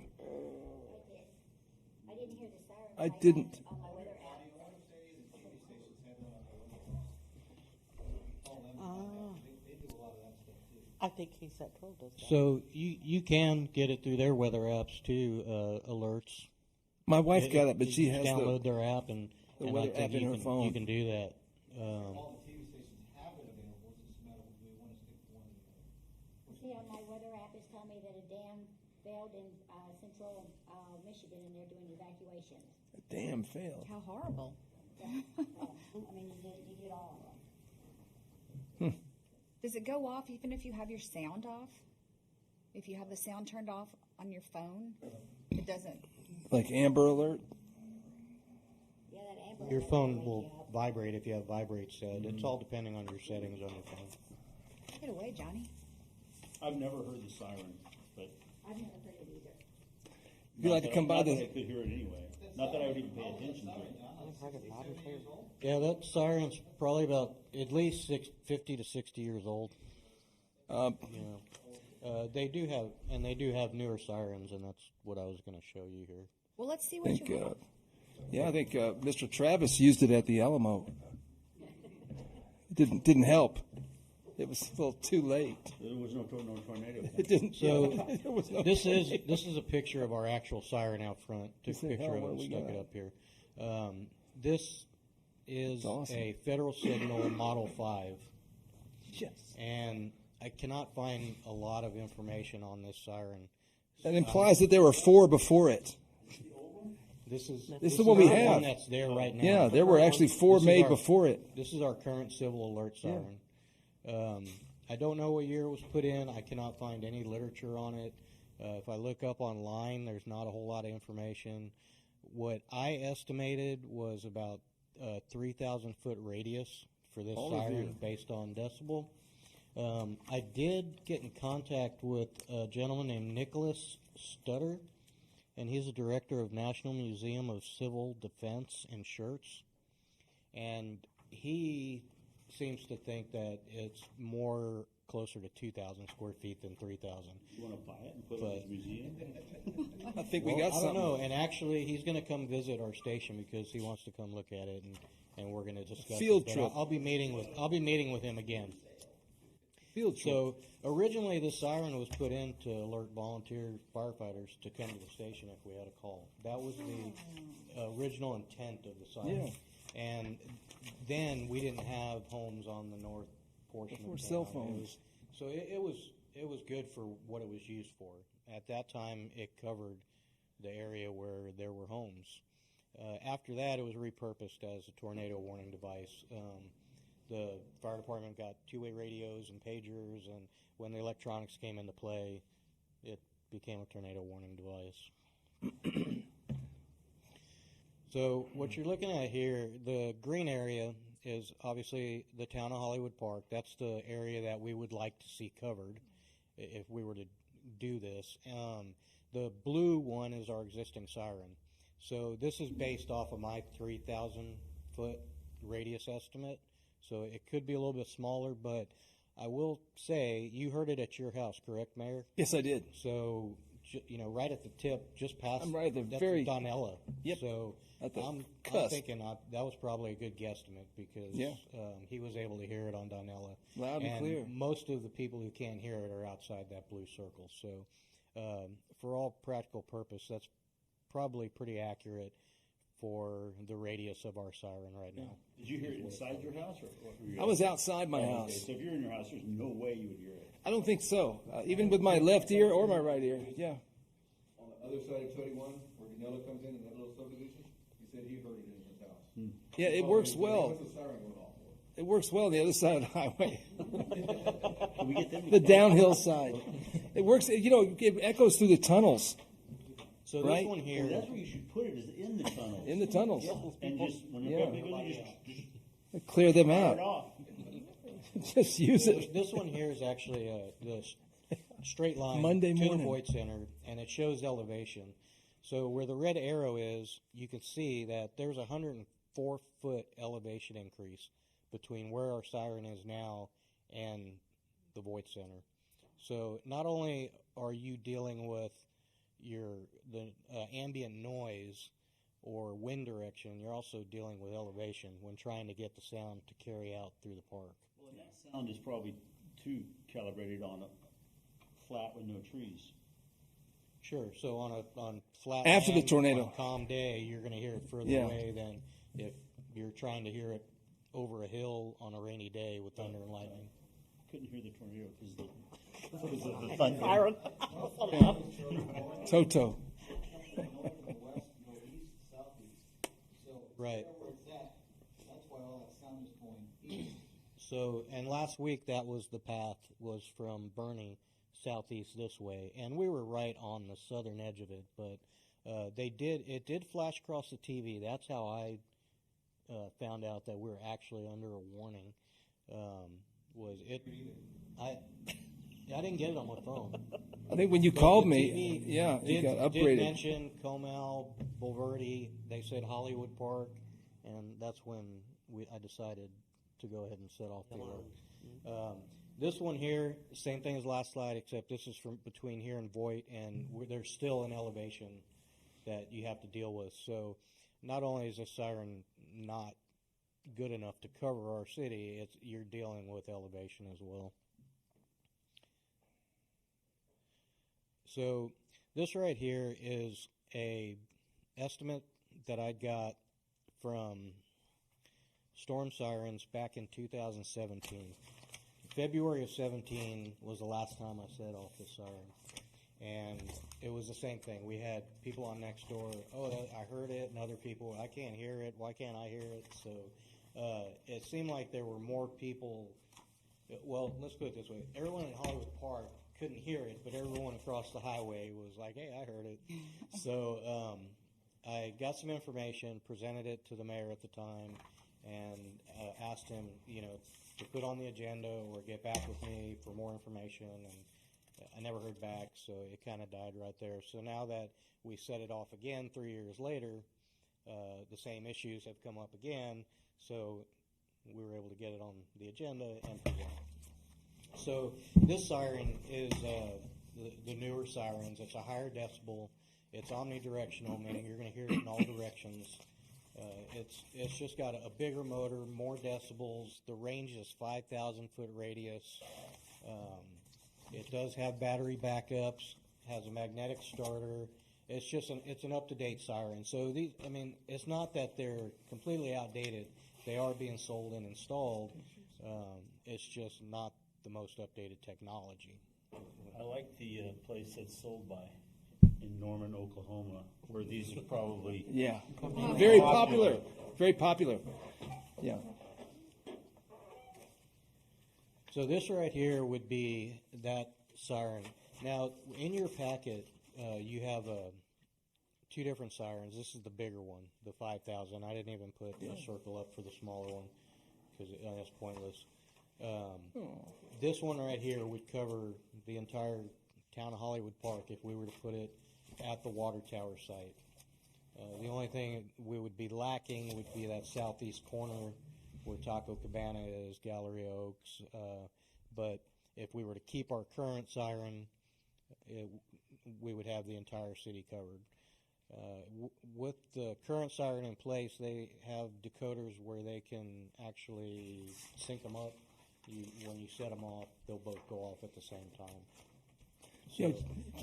I didn't hear the siren. I didn't. On my weather app. I think KSAT 12 does that. So you can get it through their weather apps too, alerts. My wife got it, but she You has download their app and the I weather think app in you her can, phone. You can do that. See, on my weather app, it's telling me that a dam failed in central Michigan, and they're doing evacuations. Damn failed. How horrible. I mean, you get all of them. Does it go off even if you have your sound off? If you have the sound turned off on your phone, it doesn't. Like Amber Alert. Yeah, that Amber. Your phone will vibrate if you have vibrate set. It's all depending on your settings on your phone. Take it away, Johnny. I've never heard the siren, but I've never heard it either. You like to come by not the? that I could hear it anyway. Not that I would even pay attention to it. Yeah, that siren's probably about at least 50 to 60 years old. They do have newer sirens, and that's what I was going to show you here. Well, let's see I what think, you have. yeah, I think Mr. Travis used it at the Alamo. It didn't help. It was a little too late. There was no tornado. It didn't. So there was no this is a picture of our actual siren out front. Took a Say, picture "Hell, of what it, we stuck got?" it up here. This is awesome. a Federal Signal Model 5, Yes. and I cannot find a lot of information on this siren. That implies that there were 4 before it. This is the one we the have. one that's there right now. Yeah, there were actually 4 This is made our- before it. This is our current civil alert siren. I don't know what year it was put in. I cannot find any literature on it. If I look up online, there's not a whole lot of information. What I estimated was about 3,000 foot radius for this All of siren you. based on decibel. I did get in contact with a gentleman named Nicholas Stutter, and he's the director of National Museum of Civil Defense in Schertz. And he seems to think that it's more closer to 2,000 square feet than 3,000. You want to buy it and put it in his museum? I think we Well, got I something. don't know. And actually, he's going to come visit our station because he wants to come look at it, and we're going to discuss Field it. But trip. I'll be meeting with him again. Field trip. So originally, the siren was put in to alert volunteer firefighters to come to the station if we had a call. That was the original intent of the siren. Yeah. And then we didn't have homes on the north portion Before of town. cell phones. It was good for what it was used for. At that time, it covered the area where there were homes. After that, it was repurposed as a tornado warning device. The fire department got two-way radios and pagers, and when the electronics came into play, it became a tornado warning device. So what you're looking at here, the green area is obviously the town of Hollywood Park. That's the area that we would like to see covered if we were to do this. The blue one is our existing siren. So this is based off of my 3,000-foot radius estimate. So it could be a little bit smaller, but I will say, you heard it at your house, correct, Mayor? Yes, I did. So, right at the tip, just past. I'm right at the that's very- Donella. Yep. So At the I'm cusp. thinking that was probably a good guesstimate because Yeah. he was able to hear it on Donella. Loud and clear. Most of the people who can't hear it are outside that blue circle. So for all practical purpose, that's probably pretty accurate for the radius of our siren right now. Did you hear it inside your house? Or were you I was outside my Oh, house. Okay, so if you're in your house, there's no way you would hear it. I don't think so. Even with my left ear or my right ear. Yeah. On the other side of 21, where Danilo comes in that little subdivision, he said he heard it in his house. Yeah, it works well. What's the siren going off for? It works well on the other side of the highway. Can we get them to The call? downhill side. It works, it echoes through the tunnels. So Right. this one here, Well, that's where you should put it, is in the tunnels. In the tunnels. And just, when Yeah. they're big, just Clear them fire out. it off. Just use it. this one here is actually the straight line Monday to the morning. Voight Center, and it shows elevation. So where the red arrow is, you can see that there's a 104-foot elevation increase between where our siren is now and the Voight Center. So not only are you dealing with the ambient noise or wind direction, you're also dealing with elevation when trying to get the sound to carry out through the park. Well, and that sound is probably too calibrated on a flat with no trees. Sure. So on flat After the land, tornado. on a calm day, you're going to hear it further Yeah. away than if you're trying to hear it over a hill on a rainy day with thunder and lightning. Couldn't hear the tornado because of the thunder. Toto. Right. That's why all that sound is going east. So, and last week that was the path was from Bernie southeast this way, and we were right on the southern edge of it. But it did flash across the TV. That's how I found out that we were actually under a warning. Was it? I didn't get it on my phone. I think when you But called the me, TV yeah, it got Did upgraded. mention Comal, Bulverde. They said Hollywood Park, and that's when I decided to go ahead and set off the alert. This one here, same thing as last slide, except this is from between here and Voight, and there's still an elevation that you have to deal with. So not only is this siren not good enough to cover our city, you're dealing with elevation as well. So this right here is a estimate that I got from Storm Sirens back in 2017. February of 17 was the last time I set off the siren. And it was the same thing. We had people on Nextdoor, I heard it, and other people, I can't hear it, why can't I hear it? So it seemed like there were more people, well, let's put it this way. Everyone in Hollywood Park couldn't hear it, but everyone across the highway was like, hey, I heard it. So I got some information, presented it to the mayor at the time, and asked him, to put on the agenda or get back with me for more information, and I never heard back, so it kind of died right there. So now that we set it off again 3 years later, the same issues have come up again, so we were able to get it on the agenda and present it. So this siren is the newer sirens. It's a higher decibel. It's omnidirectional, meaning you're going to hear it in all directions. It's just got a bigger motor, more decibels. The range is 5,000 foot radius. It does have battery backups. Has a magnetic starter. It's an up to date siren. So these, I mean, it's not that they're completely outdated. They are being sold and installed. It's just not the most updated technology. I like the place that's sold by in Norman, Oklahoma, where these are probably Yeah. Very popular. Very popular. Yeah. So this right here would be that siren. Now, in your packet, you have two different sirens. This is the bigger one, the 5,000. I didn't even put a circle up for the smaller one because that's pointless. This one right here would cover the entire town of Hollywood Park if we were to put it at the water tower site. The only thing we would be lacking would be that southeast corner where Taco Cabana is, Galleria Oaks. But if we were to keep our current siren, we would have the entire city covered. With the current siren in place, they have decoders where they can actually sync them up. When you set them off, they'll both go off at the same time. So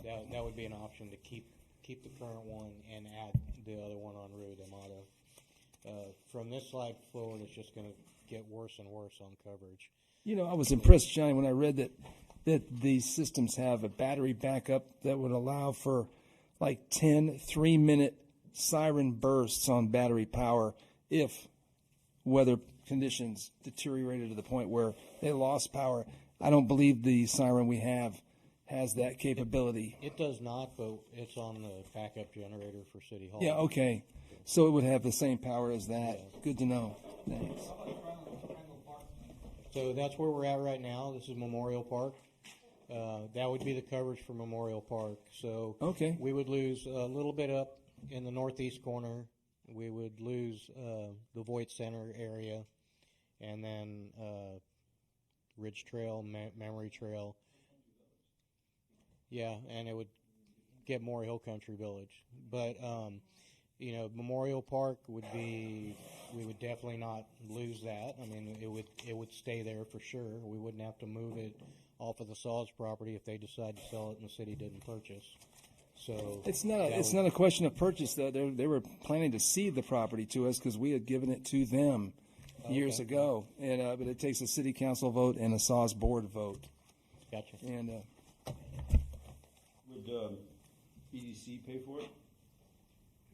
that would be an option to keep the current one and add the other one on Rio de Mato. From this slide forward, it's just going to get worse and worse on coverage. You know, I was impressed, Johnny, when I read that these systems have a battery backup that would allow for like 10 3-minute siren bursts on battery power if weather conditions deteriorated to the point where they lost power. I don't believe the siren we have has that capability. It does not, but it's on the backup generator for City Hall. Yeah, okay. So it would have the same power as that. Yeah. Good to know. Thanks. So that's where we're at right now. This is Memorial Park. That would be the coverage for Memorial Park. So okay. We would lose a little bit up in the northeast corner. We would lose the Voight Center area, and then Ridge Trail, Memory Trail. Yeah, and it would get more Hill Country Village. But, Memorial Park would be, we would definitely not lose that. I mean, it would stay there for sure. We wouldn't have to move it off of the Saws property if they decide to sell it and the city didn't purchase. So it's not a question of purchase, though. They were planning to cede the property to us because we had given it to them years ago. And but it takes a city council vote and a Saws board vote. Gotcha. And would EDC pay for it?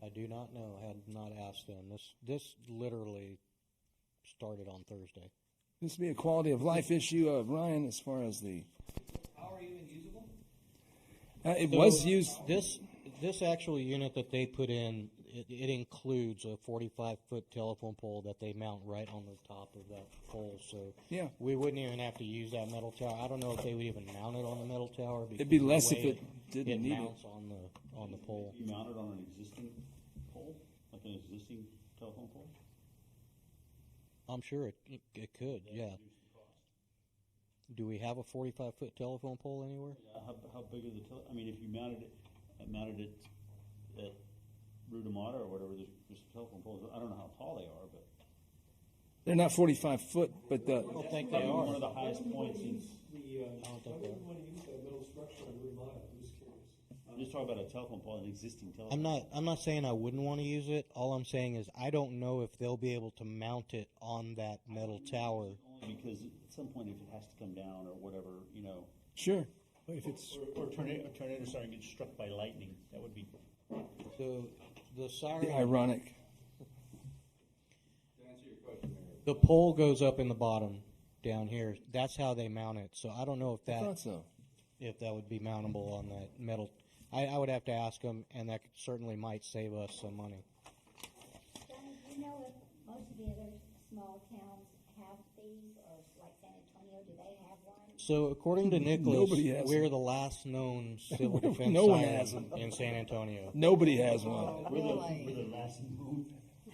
I do not know. I had not asked them. This literally started on Thursday. This would be a quality of life issue of Ryan as far as the. How are you even usable? It was used. This actual unit that they put in, it includes a 45-foot telephone pole that they mount right on the top of that pole. So yeah, we wouldn't even have to use that metal tower. I don't know if they would even mount it on the metal tower. It'd be less if it didn't need it. It mounts on the pole. Could you mount it on an existing pole, like an existing telephone pole? I'm sure it could. Yeah. Do we have a 45-foot telephone pole anywhere? Yeah, how big are the I mean, if you mounted it at Rio de Mato or whatever, there's telephone poles. I don't know how tall they are, but they're not 45 foot. But I don't think they are. One of the highest points in. I don't think they are. I'm just talking about a telephone pole, an existing telephone. I'm not saying I wouldn't want to use it. All I'm saying is I don't know if they'll be able to mount it on that metal tower. Because at some point, if it has to come down or whatever, Sure. If it's or a tornado starting to get struck by lightning, that would be. So the siren. Ironic. To answer your question, Mayor. The pole goes up in the bottom down here. That's how they mount it. So I don't know if that. I thought so. If that would be mountable on that metal. I would have to ask them, and that certainly might save us some money. Johnny, do you know if most of the other small towns have these, or like San Antonio, do they have one? So according to Nicholas, we're the last known civil defense no one siren has them in San Antonio. Nobody has one. We're the last known.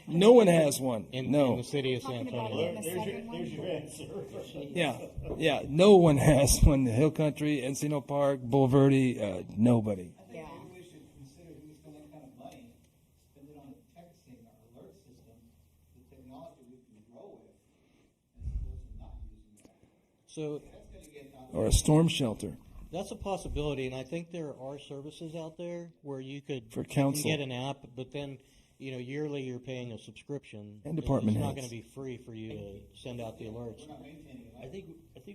No one has one. in No. the city of San Antonio. There's your answer. Yeah. No one has one. The Hill Country, Encino Park, Bulverde, nobody. Yeah. We should consider if we spend that kind of money, spend it on a texting or alert system, the technology we can grow with, as opposed to not using that. So That's gonna get Or a storm shelter. that's a possibility, and I think there are services out there where you could For you can counsel. get an app, but then yearly you're paying a subscription. And department It's not heads. going to be free for you to send out the alerts. I think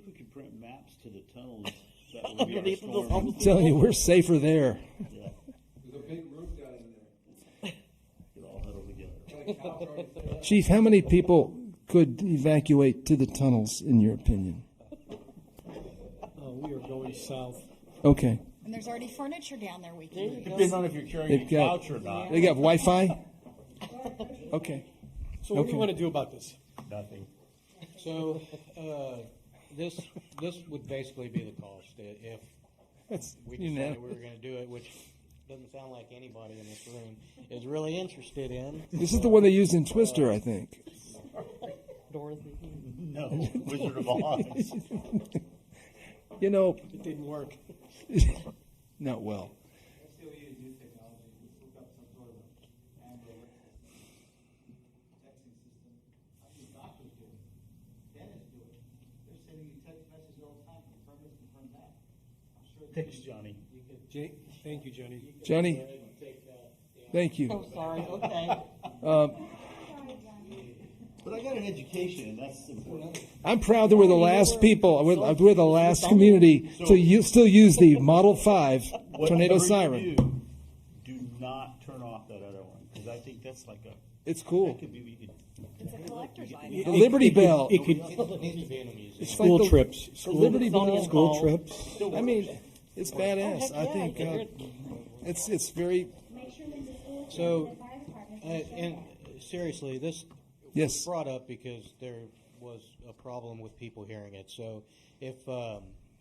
we could print maps to the tunnels that would be our Underneath those storm. I'm telling you, we're safer there. Yeah, There's a big roof down in there. we'll all huddle together. Chief, how many people could evacuate to the tunnels, in your opinion? We are going south. Okay. And there's already furniture down there we can. Depends on if you're carrying They've a got, couch or not. they got Wi-Fi? Okay. So what do Okay. you want to do about this? Nothing. So this would basically be the cost if That's we decided unanimous. we were going to do it, which doesn't sound like anybody in this room is really interested in. This is the one they used in Twister, I think. Dorothy. No, Wizard of Oz. You know, It didn't work. not well. Still use new technology, we hook up some sort of a Amber Alert texting system. I see doctors do it, dentists do it. They're sending you text messages all the time, confirm this, confirm that. I'm sure that Thanks, Johnny. you could Thank you, Johnny. Johnny, take that. thank you. Oh, sorry. Okay. But I got an education, and that's important. I'm proud that we're the last people, we're the last community to still use the Model 5 tornado Whatever siren. you do not turn off that other one, because I think that's like a. It's cool. That could be, we could. It's a collector's item. The Liberty Bell. It could, It needs to be in a museum. It's school like the- trips. the School, Liberty Bell. school trips. I mean, it's badass. I think it's very, So, and seriously, this yes. was brought up because there was a problem with people hearing it. So, if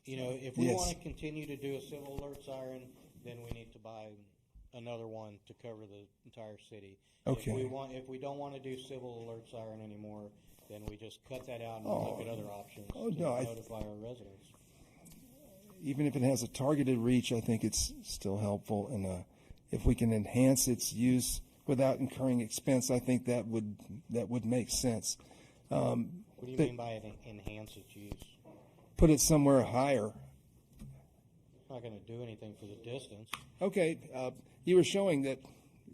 if we Yes. want to continue to do a civil alert siren, then we need to buy another one to cover the entire city. Okay. If we don't want to do civil alert siren anymore, then we just cut that out and Oh. look at other options Oh, to no, notify our residents. Even if it has a targeted reach, I think it's still helpful. And if we can enhance its use without incurring expense, I think that would make sense. What do you but- mean by enhance its use? Put it somewhere higher. Not going to do anything for the distance. Okay, you were showing that.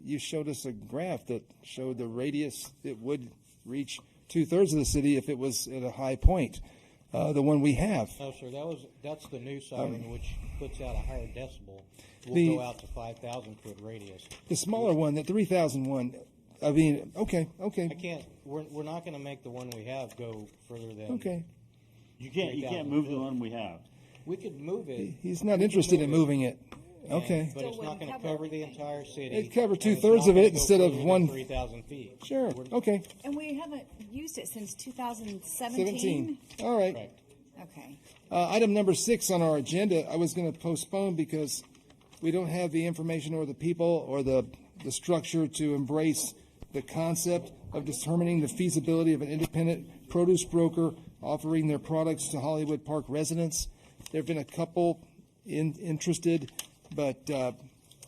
You showed us a graph that showed the radius it would reach 2/3 of the city if it was at a high point. The one we have. No, sir. That's the new siren, which puts out a higher decibel. Will The- go out to 5,000 foot radius. The smaller one, the 3,000 one. I mean, okay. I can't. We're not going to make the one we have go further than. Okay. You can't move the one we have. We could move it. He's not interested in moving it. Okay. But it's not going to cover the entire city. It'd cover and it's 2/3 not of gonna it go instead of further than one- 3,000 feet. Sure. Okay. And we haven't used it since 2017. 17. All right. Correct. Okay. Item number 6 on our agenda, I was going to postpone because we don't have the information or the people or the structure to embrace the concept of determining the feasibility of an independent produce broker offering their products to Hollywood Park residents. There have been a couple interested, but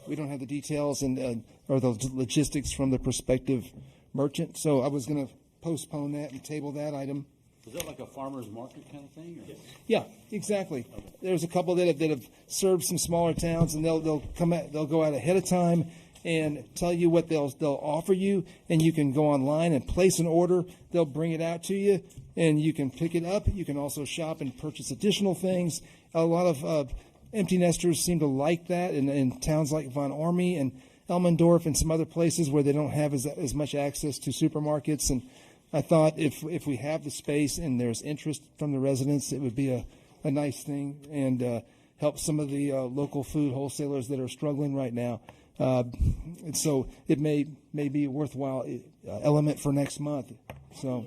we don't have the details and or the logistics from the prospective merchant. So I was going to postpone that and table that item. Is that like a farmer's market kind of thing? Or? Yeah, exactly. There's a couple that have served some smaller towns, and they'll go out ahead of time and tell you what they'll offer you, and you can go online and place an order. They'll bring it out to you, and you can pick it up. You can also shop and purchase additional things. A lot of empty nesters seem to like that in towns like Von Ormy and Elmendorf and some other places where they don't have as much access to supermarkets. And I thought if we have the space and there's interest from the residents, it would be a nice thing and help some of the local food wholesalers that are struggling right now. And so it may be a worthwhile element for next month. So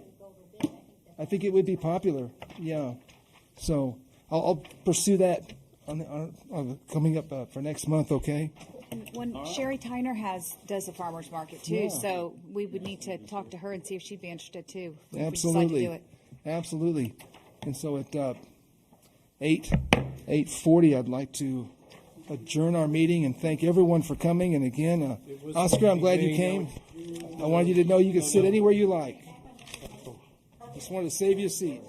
I think it would be popular. Yeah. So I'll pursue that on coming up for next month. Okay. When Sherry Tyner does a farmer's market too, so we would need to talk to her and see if she'd be interested too. If we decide to Absolutely. do it. Absolutely. And so at 8:40, I'd like to adjourn our meeting and thank everyone for coming. And again, Oscar, I'm glad you came. I wanted you to know you could sit anywhere you like. Just wanted to save you a seat.